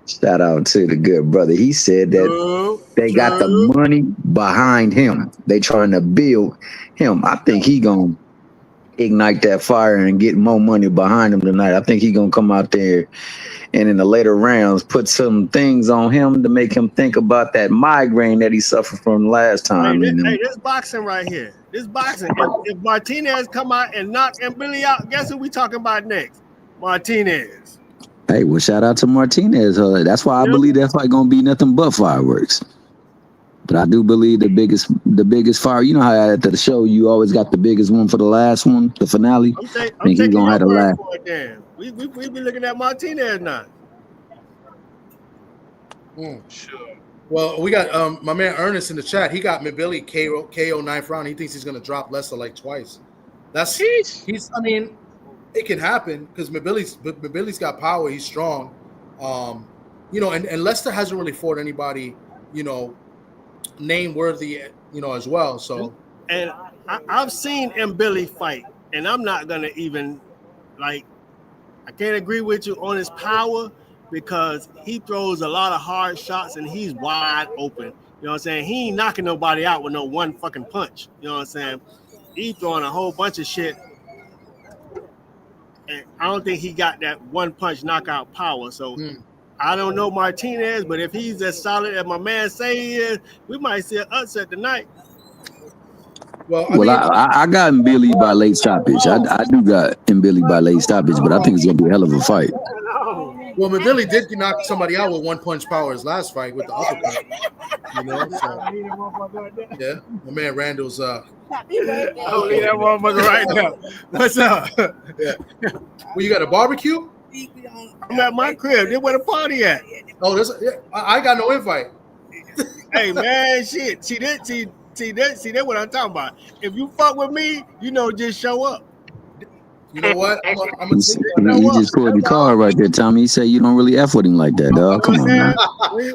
shout out to the good brother. He said that they got the money behind him. They trying to build him. I think he gonna ignite that fire and get more money behind him tonight. I think he gonna come out there and in the later rounds put some things on him to make him think about that migraine that he suffered from last time. Hey, this boxing right here. This boxing. If Martinez come out and knock Mbili out, guess who we talking about next? Martinez. Hey, well, shout out to Martinez. That's why I believe that fight gonna be nothing but fireworks. But I do believe the biggest fire. You know how at the show you always got the biggest one for the last one, the finale. I'm think he's gonna have the last. We be looking at Martinez now. Sure. Well, we got my man Ernest in the chat. He got Mbili KO ninth round. He thinks he's gonna drop Lester like twice. He's. I mean, it can happen because Mbili's got power. He's strong. You know, and Lester hasn't really fought anybody, you know, name worthy, you know, as well. So, and I've seen Mbili fight, and I'm not gonna even like. I can't agree with you on his power because he throws a lot of hard shots and he's wide open. You know what I'm saying? He ain't knocking nobody out with no one fucking punch. You know what I'm saying? He throwing a whole bunch of shit. And I don't think he got that one punch knockout power. So I don't know Martinez, but if he's as solid as my man say he is, we might see an upset tonight. Well, I got Mbili by late stoppage. I do got Mbili by late stoppage, but I think it's gonna be a hell of a fight. Well, Mbili did knock somebody out with one punch power his last fight with the uppercut. You know, so yeah, my man Randall's. I'll leave that motherfucker right now. What's up? Yeah. Well, you got a barbecue? I'm at my crib. They where the party at? Oh, I got no invite. Hey man, shit. See that what I'm talking about. If you fuck with me, you know, just show up. You know what? I'm you just pulled the card right there, Tommy. He said you don't really F with him like that, dog. Come on, man.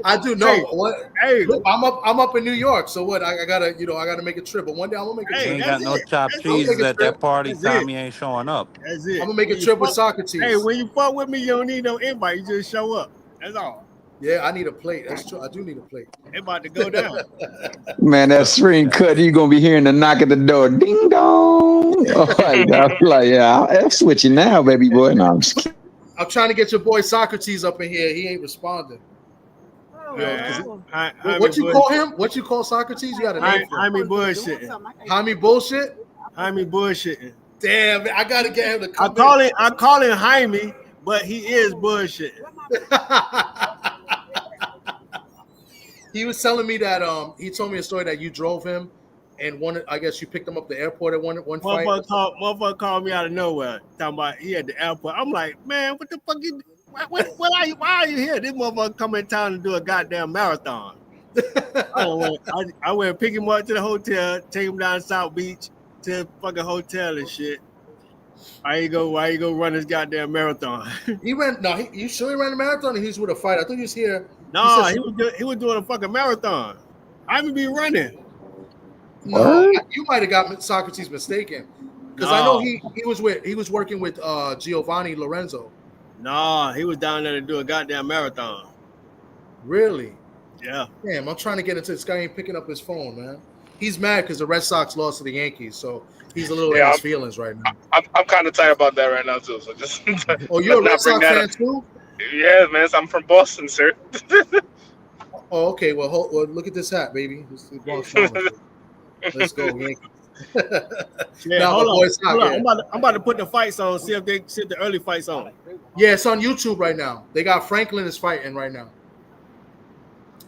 I do know. Hey, what? Hey, I'm up in New York, so what? I gotta make a trip. But one day I'm gonna make a trip. You ain't got no chopped cheese at that party. Tommy ain't showing up. That's it. I'm gonna make a trip with Socrates. Hey, when you fuck with me, you don't need no invite. You just show up. That's all. Yeah, I need a plate. That's true. I do need a plate. It about to go down. Man, that screen cut. You gonna be hearing the knock at the door. Ding dong. I'm switching now, baby boy. No, I'm just kidding. I'm trying to get your boy Socrates up in here. He ain't responding. What you call him? What you call Socrates? You got a name for him. Jaime bullshit. Jaime bullshit? Jaime bullshit. Damn, I gotta get him to come I call him Jaime, but he is bullshit. He was telling me that he told me a story that you drove him and I guess you picked him up at the airport at one fight. Motherfucker called me out of nowhere talking about he at the airport. I'm like, man, what the fuck you why are you here? This motherfucker come in town to do a goddamn marathon. I went pick him up to the hotel, take him down South Beach to the fucking hotel and shit. Why you go run this goddamn marathon? You sure he ran a marathon or he's with a fight? I thought he was here. No, he was doing a fucking marathon. I would be running. No, you might have got Socrates mistaken. Because I know he was working with Giovanni Lorenzo. No, he was down there to do a goddamn marathon. Really? Yeah. Damn, I'm trying to get into this guy ain't picking up his phone, man. He's mad because the Red Sox lost to the Yankees, so he's a little in his feelings right now. I'm kind of tired about that right now too. So just oh, you're a Red Sox fan too? Yeah, man. I'm from Boston, sir. Oh, okay. Well, look at this hat, baby. Let's go, Yankees. Yeah, hold on. I'm about to put the fights on. See if the early fights on. Yeah, it's on YouTube right now. They got Franklin is fighting right now.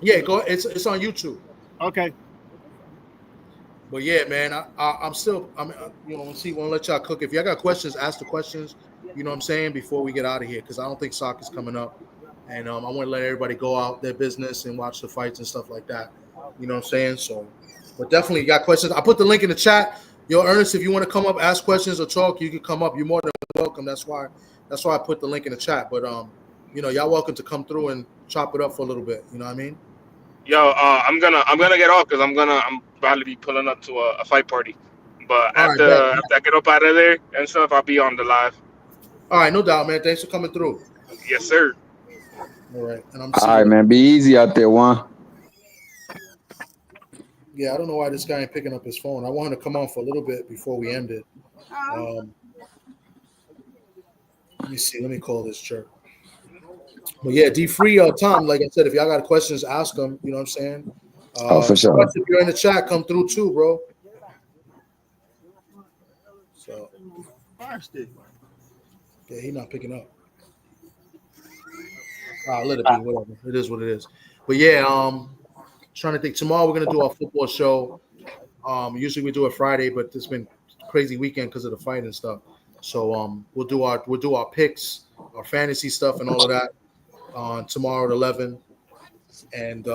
Yeah, go. It's on YouTube. Okay. But yeah, man, I'm want to let y'all cook. If y'all got questions, ask the questions. You know what I'm saying, before we get out of here, because I don't think soccer's coming up, and I want to let everybody go out their business and watch the fights and stuff like that. You know what I'm saying? So, but definitely, you got questions. I put the link in the chat. Yo, Ernest, if you want to come up, ask questions or talk, you can come up. You're more than welcome. That's why I put the link in the chat. But y'all welcome to come through and chop it up for a little bit. You know what I mean? Yo, I'm gonna get off because I'm about to be pulling up to a fight party. But after I get up out of there and stuff, I'll be on the live. All right, no doubt, man. Thanks for coming through. Yes, sir. All right, and all right, man. Be easy out there, Juan. Yeah, I don't know why this guy ain't picking up his phone. I want him to come on for a little bit before we end it. Let me see. Let me call this jerk. But yeah, D-Free, Tom, like I said, if y'all got questions, ask them. You know what I'm saying? For sure. If you're in the chat, come through too, bro. So, yeah, he's not picking up. Let it be, whatever. It is what it is. But yeah, trying to think. Tomorrow we're gonna do our football show. Usually we do it Friday, but it's been a crazy weekend because of the fight and stuff. So we'll do our picks, our fantasy stuff, and all of that on tomorrow at 11. And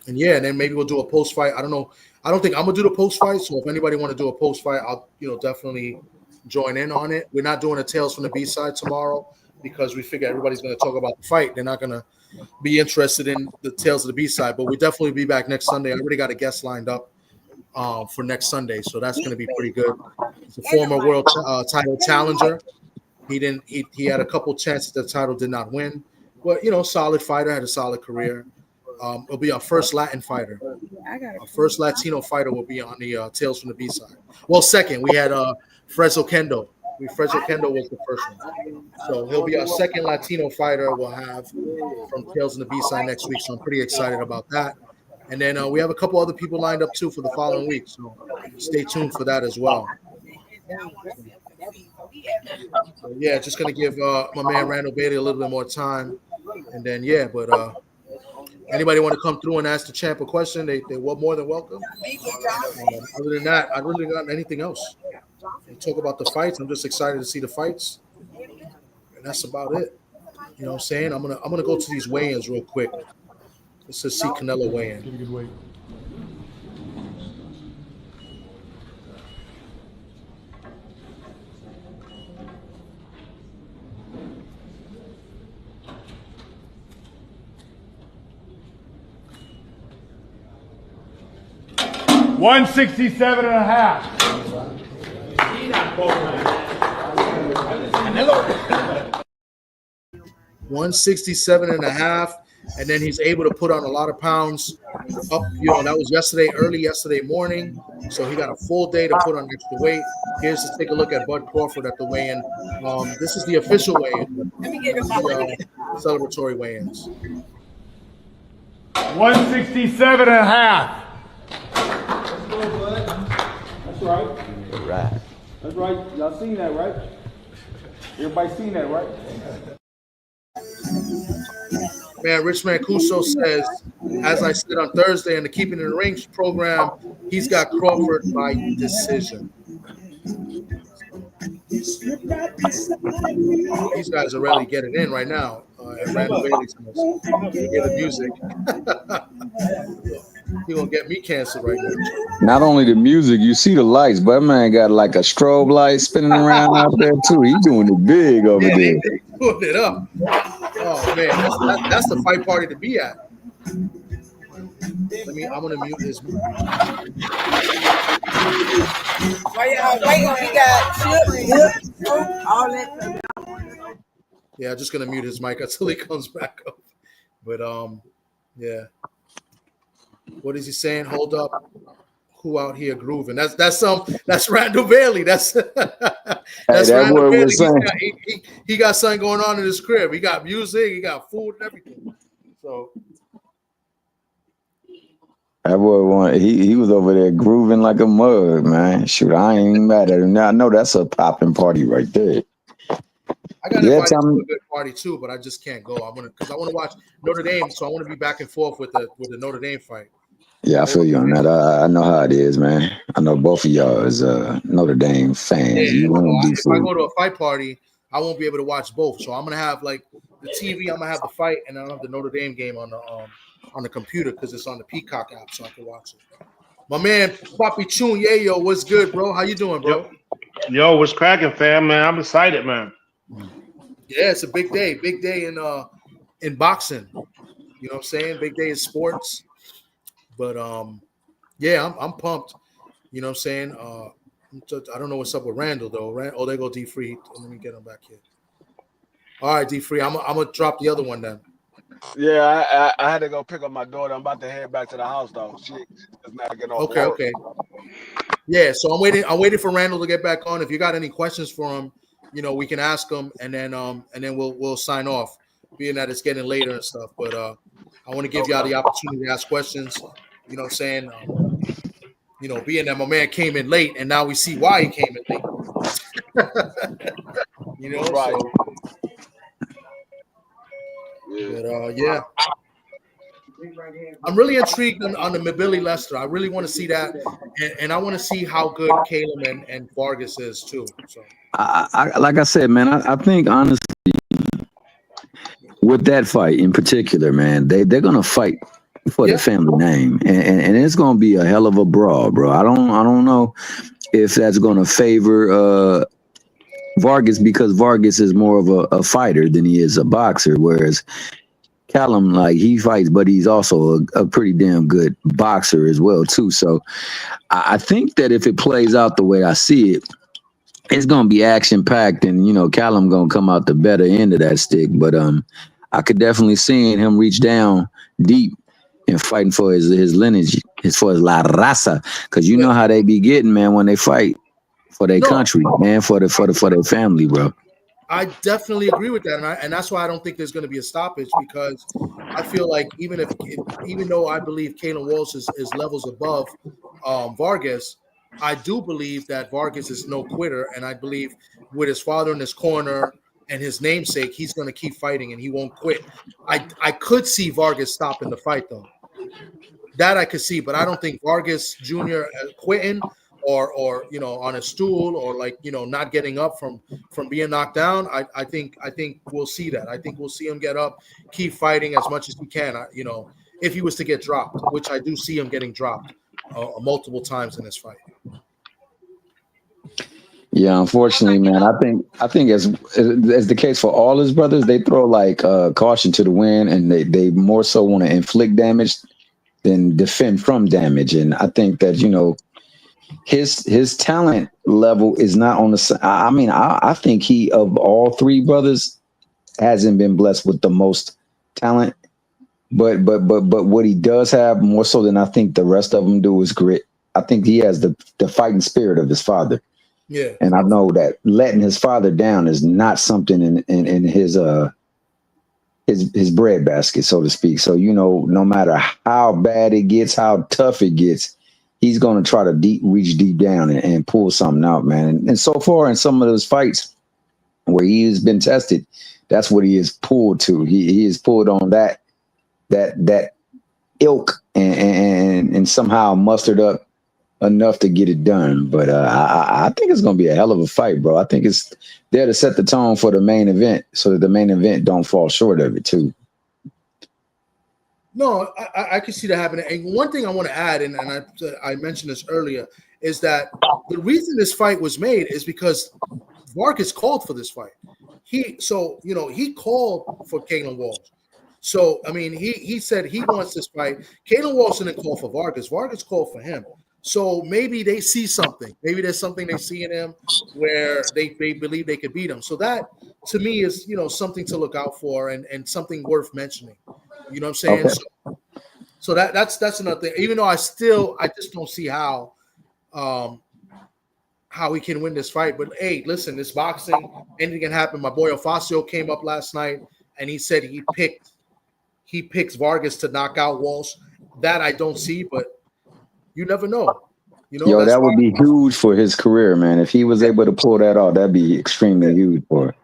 yeah, and then maybe we'll do a post fight. I don't know. I don't think I'm gonna do the post fight. So if anybody want to do a post fight, I'll definitely join in on it. We're not doing a Tales from the B-side tomorrow because we figure everybody's gonna talk about the fight. They're not gonna be interested in the Tales of the B-side, but we'll definitely be back next Sunday. I already got a guest lined up for next Sunday, so that's gonna be pretty good. He's a former world title challenger. He had a couple chances the title did not win, but solid fighter, had a solid career. It'll be our first Latin fighter. Our first Latino fighter will be on the Tales from the B-side. Well, second, we had Fresno Kendo. Fresno Kendo was the first one. So he'll be our second Latino fighter we'll have from Tales from the B-side next week. So I'm pretty excited about that. And then we have a couple other people lined up too for the following week. So stay tuned for that as well. So yeah, just gonna give my man Randall Bailey a little bit more time. And then anybody want to come through and ask the champ a question, they were more than welcome. Other than that, I really got anything else. We talk about the fights. I'm just excited to see the fights, and that's about it. You know what I'm saying? I'm gonna go to these weigh-ins real quick. Let's just see Canelo weigh in. Good weight. $167 and a half. 167 and a half, and then he's able to put on a lot of pounds up. That was early yesterday morning, so he got a full day to put on extra weight. Here's to take a look at Bud Crawford at the weigh-in. This is the official weigh-in, celebratory weigh-ins. 167.5. Let's go, bud. That's right. Right. That's right. Y'all seen that, right? Everybody seen that, right? Man, Richman Cuso says, as I said on Thursday in the Keeping It in the Ring program, he's got Crawford by decision. These guys are really getting in right now at Randall Bailey's house. You hear the music. You're going to get me canceled right now. Not only the music, you see the lights, but man got like a strobe light spinning around out there too. He doing it big over there. They doing it up. Oh man, that's the fight party to be at. I'm gonna mute his. Yeah, just gonna mute his mic until he comes back up. But yeah. What is he saying? Hold up. Who out here grooving? That's Randall Bailey. That's Randall Bailey. He got something going on in his crib. He got music, he got food and everything. So that boy he was over there grooving like a mug, man. Shoot, I ain't mad at him. Now I know that's a popping party right there. I got invited to a good party too, but I just can't go. I want to watch Notre Dame, so I want to be back and forth with the Notre Dame fight. Yeah, I feel you on that. I know how it is, man. I know both of y'all is Notre Dame fans. Yeah, if I go to a fight party, I won't be able to watch both. So I'm gonna have like the TV. I'm gonna have the fight, and I'll have the Notre Dame game on the computer because it's on the Peacock app, so I can watch it. My man, Papi Chun, yo, what's good, bro? How you doing, bro? Yo, what's cracking, fam, man? I'm excited, man. Yeah, it's a big day in boxing. You know what I'm saying? Big day in sports. But yeah, I'm pumped. You know what I'm saying? I don't know what's up with Randall though. Oh, there go D-Free. Let me get him back here. All right, D-Free. I'm gonna drop the other one then. Yeah, I had to go pick up my daughter. I'm about to head back to the house though. She does not get off work. Okay. Yeah, so I'm waiting for Randall to get back on. If you got any questions for him, you know, we can ask him and then we'll sign off, being that it's getting later and stuff. But I want to give y'all the opportunity to ask questions. You know what I'm saying? You know, being that my man came in late, and now we see why he came in late. You know, right. So, but yeah. I'm really intrigued on the Billy Lester. I really want to see that, and I want to see how good Caleb and Vargas is too. So, I like I said, man, I think honestly, with that fight in particular, man, they're gonna fight for the family name, and it's gonna be a hell of a brawl, bro. I don't know if that's gonna favor Vargas, because Vargas is more of a fighter than he is a boxer, whereas Callum, like, he fights, but he's also a pretty damn good boxer as well too. So I think that if it plays out the way I see it, it's gonna be action packed, and you know, Callum gonna come out the better end of that stick. But I could definitely see him reach down deep and fighting for his lineage, for his la raza, because you know how they be getting, man, when they fight for their country, man, for their family, bro. I definitely agree with that, and that's why I don't think there's going to be a stoppage, because I feel like even though I believe Kalen Walsh is levels above Vargas, I do believe that Vargas is no quitter, and I believe with his father in his corner and his namesake, he's going to keep fighting and he won't quit. I could see Vargas stopping the fight though. That I could see, but I don't think Vargas Jr. quitting or you know, on a stool, or like, you know, not getting up from being knocked down. I think we'll see that. I think we'll see him get up, keep fighting as much as he can. You know, if he was to get dropped, which I do see him getting dropped multiple times in this fight. Yeah, unfortunately, man, I think as the case for all his brothers, they throw like caution to the wind, and they more so want to inflict damage than defend from damage. And I think that, you know, his talent level is not on the. I mean, I think he, of all three brothers, hasn't been blessed with the most talent. But what he does have more so than I think the rest of them do is grit. I think he has the fighting spirit of his father. Yeah, and I know that letting his father down is not something in his his breadbasket, so to speak. So, you know, no matter how bad it gets, how tough it gets, he's going to try to reach deep down and pull something out, man. And so far in some of those fights where he has been tested, that's what he has pulled to. He has pulled on that ilk and somehow mustered up enough to get it done. But I think it's going to be a hell of a fight, bro. I think it's there to set the tone for the main event so that the main event don't fall short of it too. No, I can see that happening. And one thing I want to add, and I mentioned this earlier, is that the reason this fight was made is because Vargas called for this fight. He called for Kalen Walsh. So, I mean, he said he wants this fight. Kalen Walsh didn't call for Vargas. Vargas called for him. So maybe they see something. Maybe there's something they see in him where they believe they could beat him. So that, to me, is, you know, something to look out for and something worth mentioning. You know what I'm saying? Okay. So that's another thing. Even though I just don't see how he can win this fight. But hey, listen, it's boxing. Anything can happen. My boy Ofacio came up last night and he said he picks Vargas to knock out Walsh. That I don't see, but you never know. You know, yo, that would be huge for his career, man. If he was able to pull that off, that'd be extremely huge for him.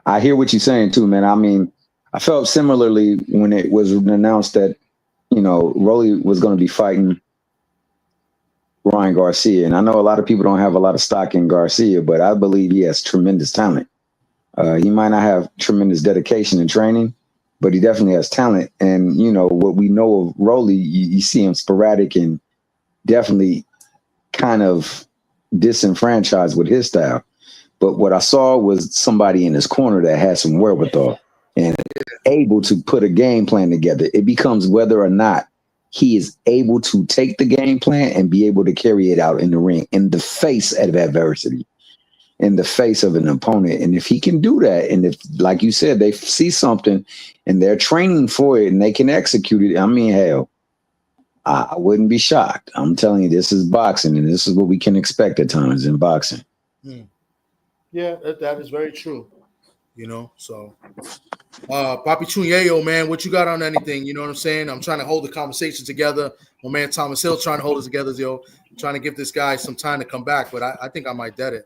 I hear what you're saying too, man. I mean, I felt similarly when it was announced that, you know, Rolly was going to be fighting Ryan Garcia. And I know a lot of people don't have a lot of stock in Garcia, but I believe he has tremendous talent. He might not have tremendous dedication and training, but he definitely has talent. And, you know, what we know of Rolly, you see him sporadic and definitely kind of disenfranchised with his style. But what I saw was somebody in his corner that had some wherewithal and able to put a game plan together. It becomes whether or not he is able to take the game plan and be able to carry it out in the ring in the face of adversity, in the face of an opponent. And if he can do that, and if, like you said, they see something and they're training for it and they can execute it, I mean, hell, I wouldn't be shocked. I'm telling you, this is boxing, and this is what we can expect at times in boxing. Yeah, that is very true. You know, so Papi Chunyeo, man, what you got on anything? You know what I'm saying? I'm trying to hold the conversation together. My man Thomas Hill trying to hold it together, yo. I'm trying to give this guy some time to come back, but I think I might dead it.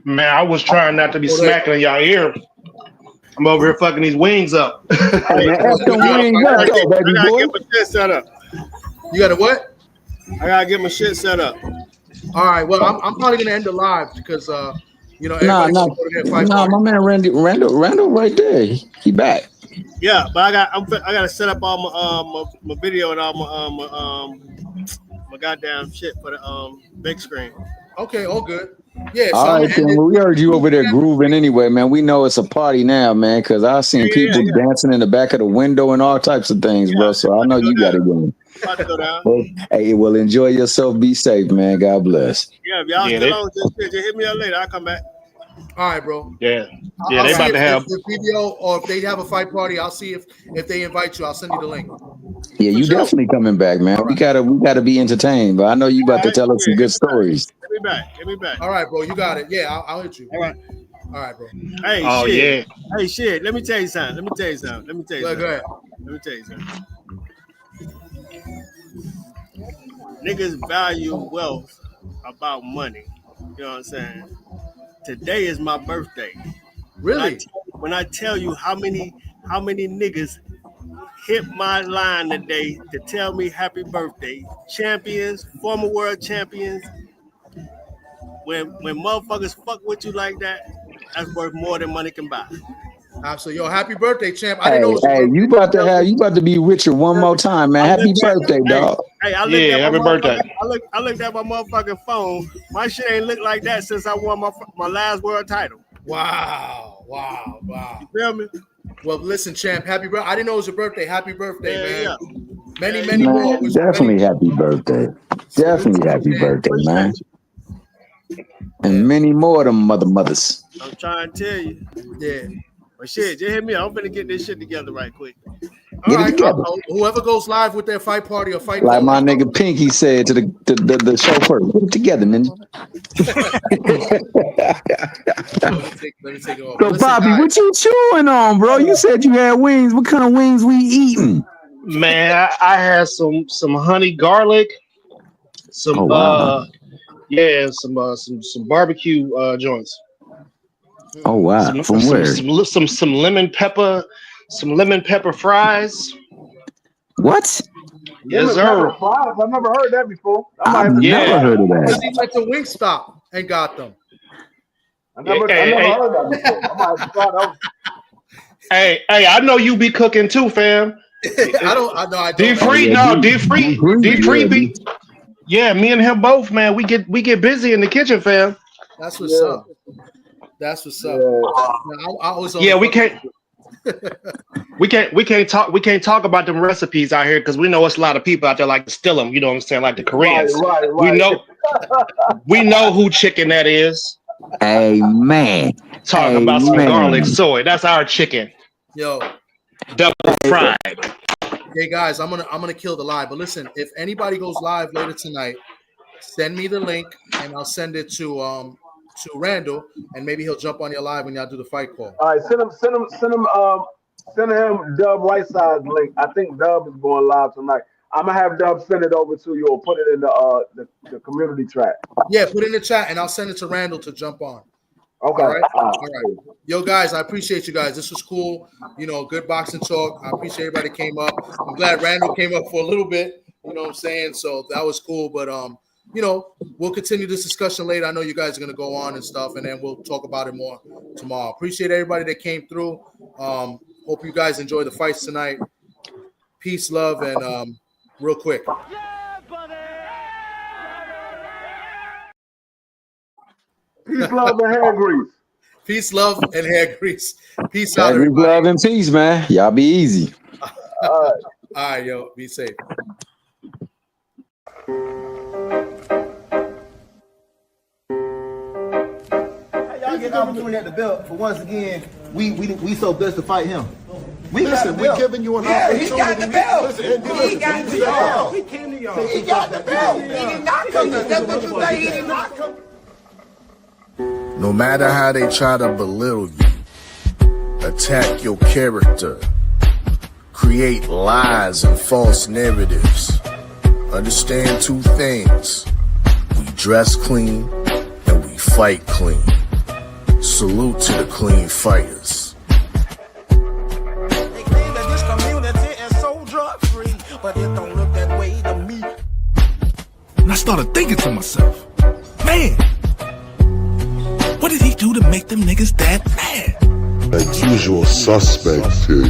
Man, I was trying not to be smacking in y'all ear. I'm over here fucking these wings up. Hey, man, F them wings up, though, baby boy. Get my shit set up. You got to what? I gotta get my shit set up. All right. Well, I'm probably gonna end the live because you know, Nah, my man Randall right there. He back. Yeah, but I gotta set up all my video and all my goddamn shit for the big screen. Okay, all good. Yeah. So all right, then. We heard you over there grooving anyway, man. We know it's a party now, man, because I've seen people dancing in the back of the window and all types of things, bro. So I know you got it going. About to go down. Well, hey, well, enjoy yourself. Be safe, man. God bless. Yeah, if y'all still on this shit, just hit me up later. I'll come back. All right, bro. Yeah, I'll they about to have the video, or if they have a fight party. I'll see if they invite you. I'll send you the link. Yeah, you definitely coming back, man. Right. We gotta be entertained, but I know you about to tell us some good stories. Get me back. All right, bro. You got it. Yeah, I'll hit you. All right, bro. Hey, shit. Yeah. Hey, shit. Let me tell you something. Go ahead. Let me tell you something. Niggas value wealth about money. You know what I'm saying? Today is my birthday. Really? When I tell you how many niggas hit my line today to tell me happy birthday, champions, former world champions. When motherfuckers fuck with you like that, that's worth more than money can buy. So yo, happy birthday, champ! I Hey, didn't know you about to be Richard one more time, man. Happy birthday, dog. Hey, happy birthday. I looked at my motherfucking phone. My shit ain't looked like that since I won my last world title. Wow. You feel me? Well, listen, champ. Happy birthday! I didn't know it was your birthday. Happy birthday, man! Yeah. Many more. Definitely happy birthday. Definitely happy birthday, man. And many more of them mothers. I'm trying to tell you. Yeah. But shit, just hit me up. I'm finna get this shit together right quick. Get it together. Whoever goes live with their fight party or fight Like call, my nigga Pinky said to the chauffeur, get it together, ninja. let me take it off. So, Listen, Bobby, guys, what you chewing on, bro? You said you had wings. What kind of wings we eating? Man, I had some honey garlic, some some barbecue joints. Oh wow! From where? Some lemon pepper, fries. What? Yes, sir. Fries? I've never heard that before. I've never heard of because that. he went to Wingstop and got them. I never heard that before. I might have to try those. Hey, I know you be cooking too, fam. I don't. D free. Yeah, me and him both, man. We get busy in the kitchen, fam. That's what's up. That's what's up. We can't talk about them recipes out here because we know it's a lot of people out there like to steal them. You know what I'm saying? Like the Koreans. Right. We know who chicken that is. Hey man, talking about some garlic soy. That's our chicken. Yo, double fried. Hey guys, I'm gonna kill the live. But listen, if anybody goes live later tonight, send me the link and I'll send it to Randall, and maybe he'll jump on your live when y'all do the fight call. All right, send him Dub Whiteside's link. I think Dub is going live tonight. I'm gonna have Dub send it over to you or put it in the community chat. Yeah, put it in the chat and I'll send it to Randall to jump on. Okay. All right. Yo, guys, I appreciate you guys. This was cool. You know, good boxing talk. I appreciate everybody came up. I'm glad Randall came up for a little bit. You know what I'm saying? So that was cool. But you know, we'll continue this discussion later. I know you guys are gonna go on and stuff, and then we'll talk about it more tomorrow. Appreciate everybody that came through. Hope you guys enjoy the fights tonight. Peace, love, and real quick. Peace, love, and hair grease. Peace, love, and hair grease. Peace out, everybody. everybody. Love and peace, man. Y'all be easy. All right, yo, be safe. How y'all get an opportunity at the belt for once again? We so blessed to fight him. We're giving you an opportunity. He got the belt. He got the belt. He came to y'all. He got the belt. He did not come to. That's what you say. He did not come. No matter how they try to belittle you, attack your character, create lies and false narratives, understand two things. We dress clean and we fight clean. Salute to the clean fighters. They claim that this community is so drug-free, but it don't look that way to me. And I started thinking to myself, man, what did he do to make them niggas that mad? Like usual suspects here.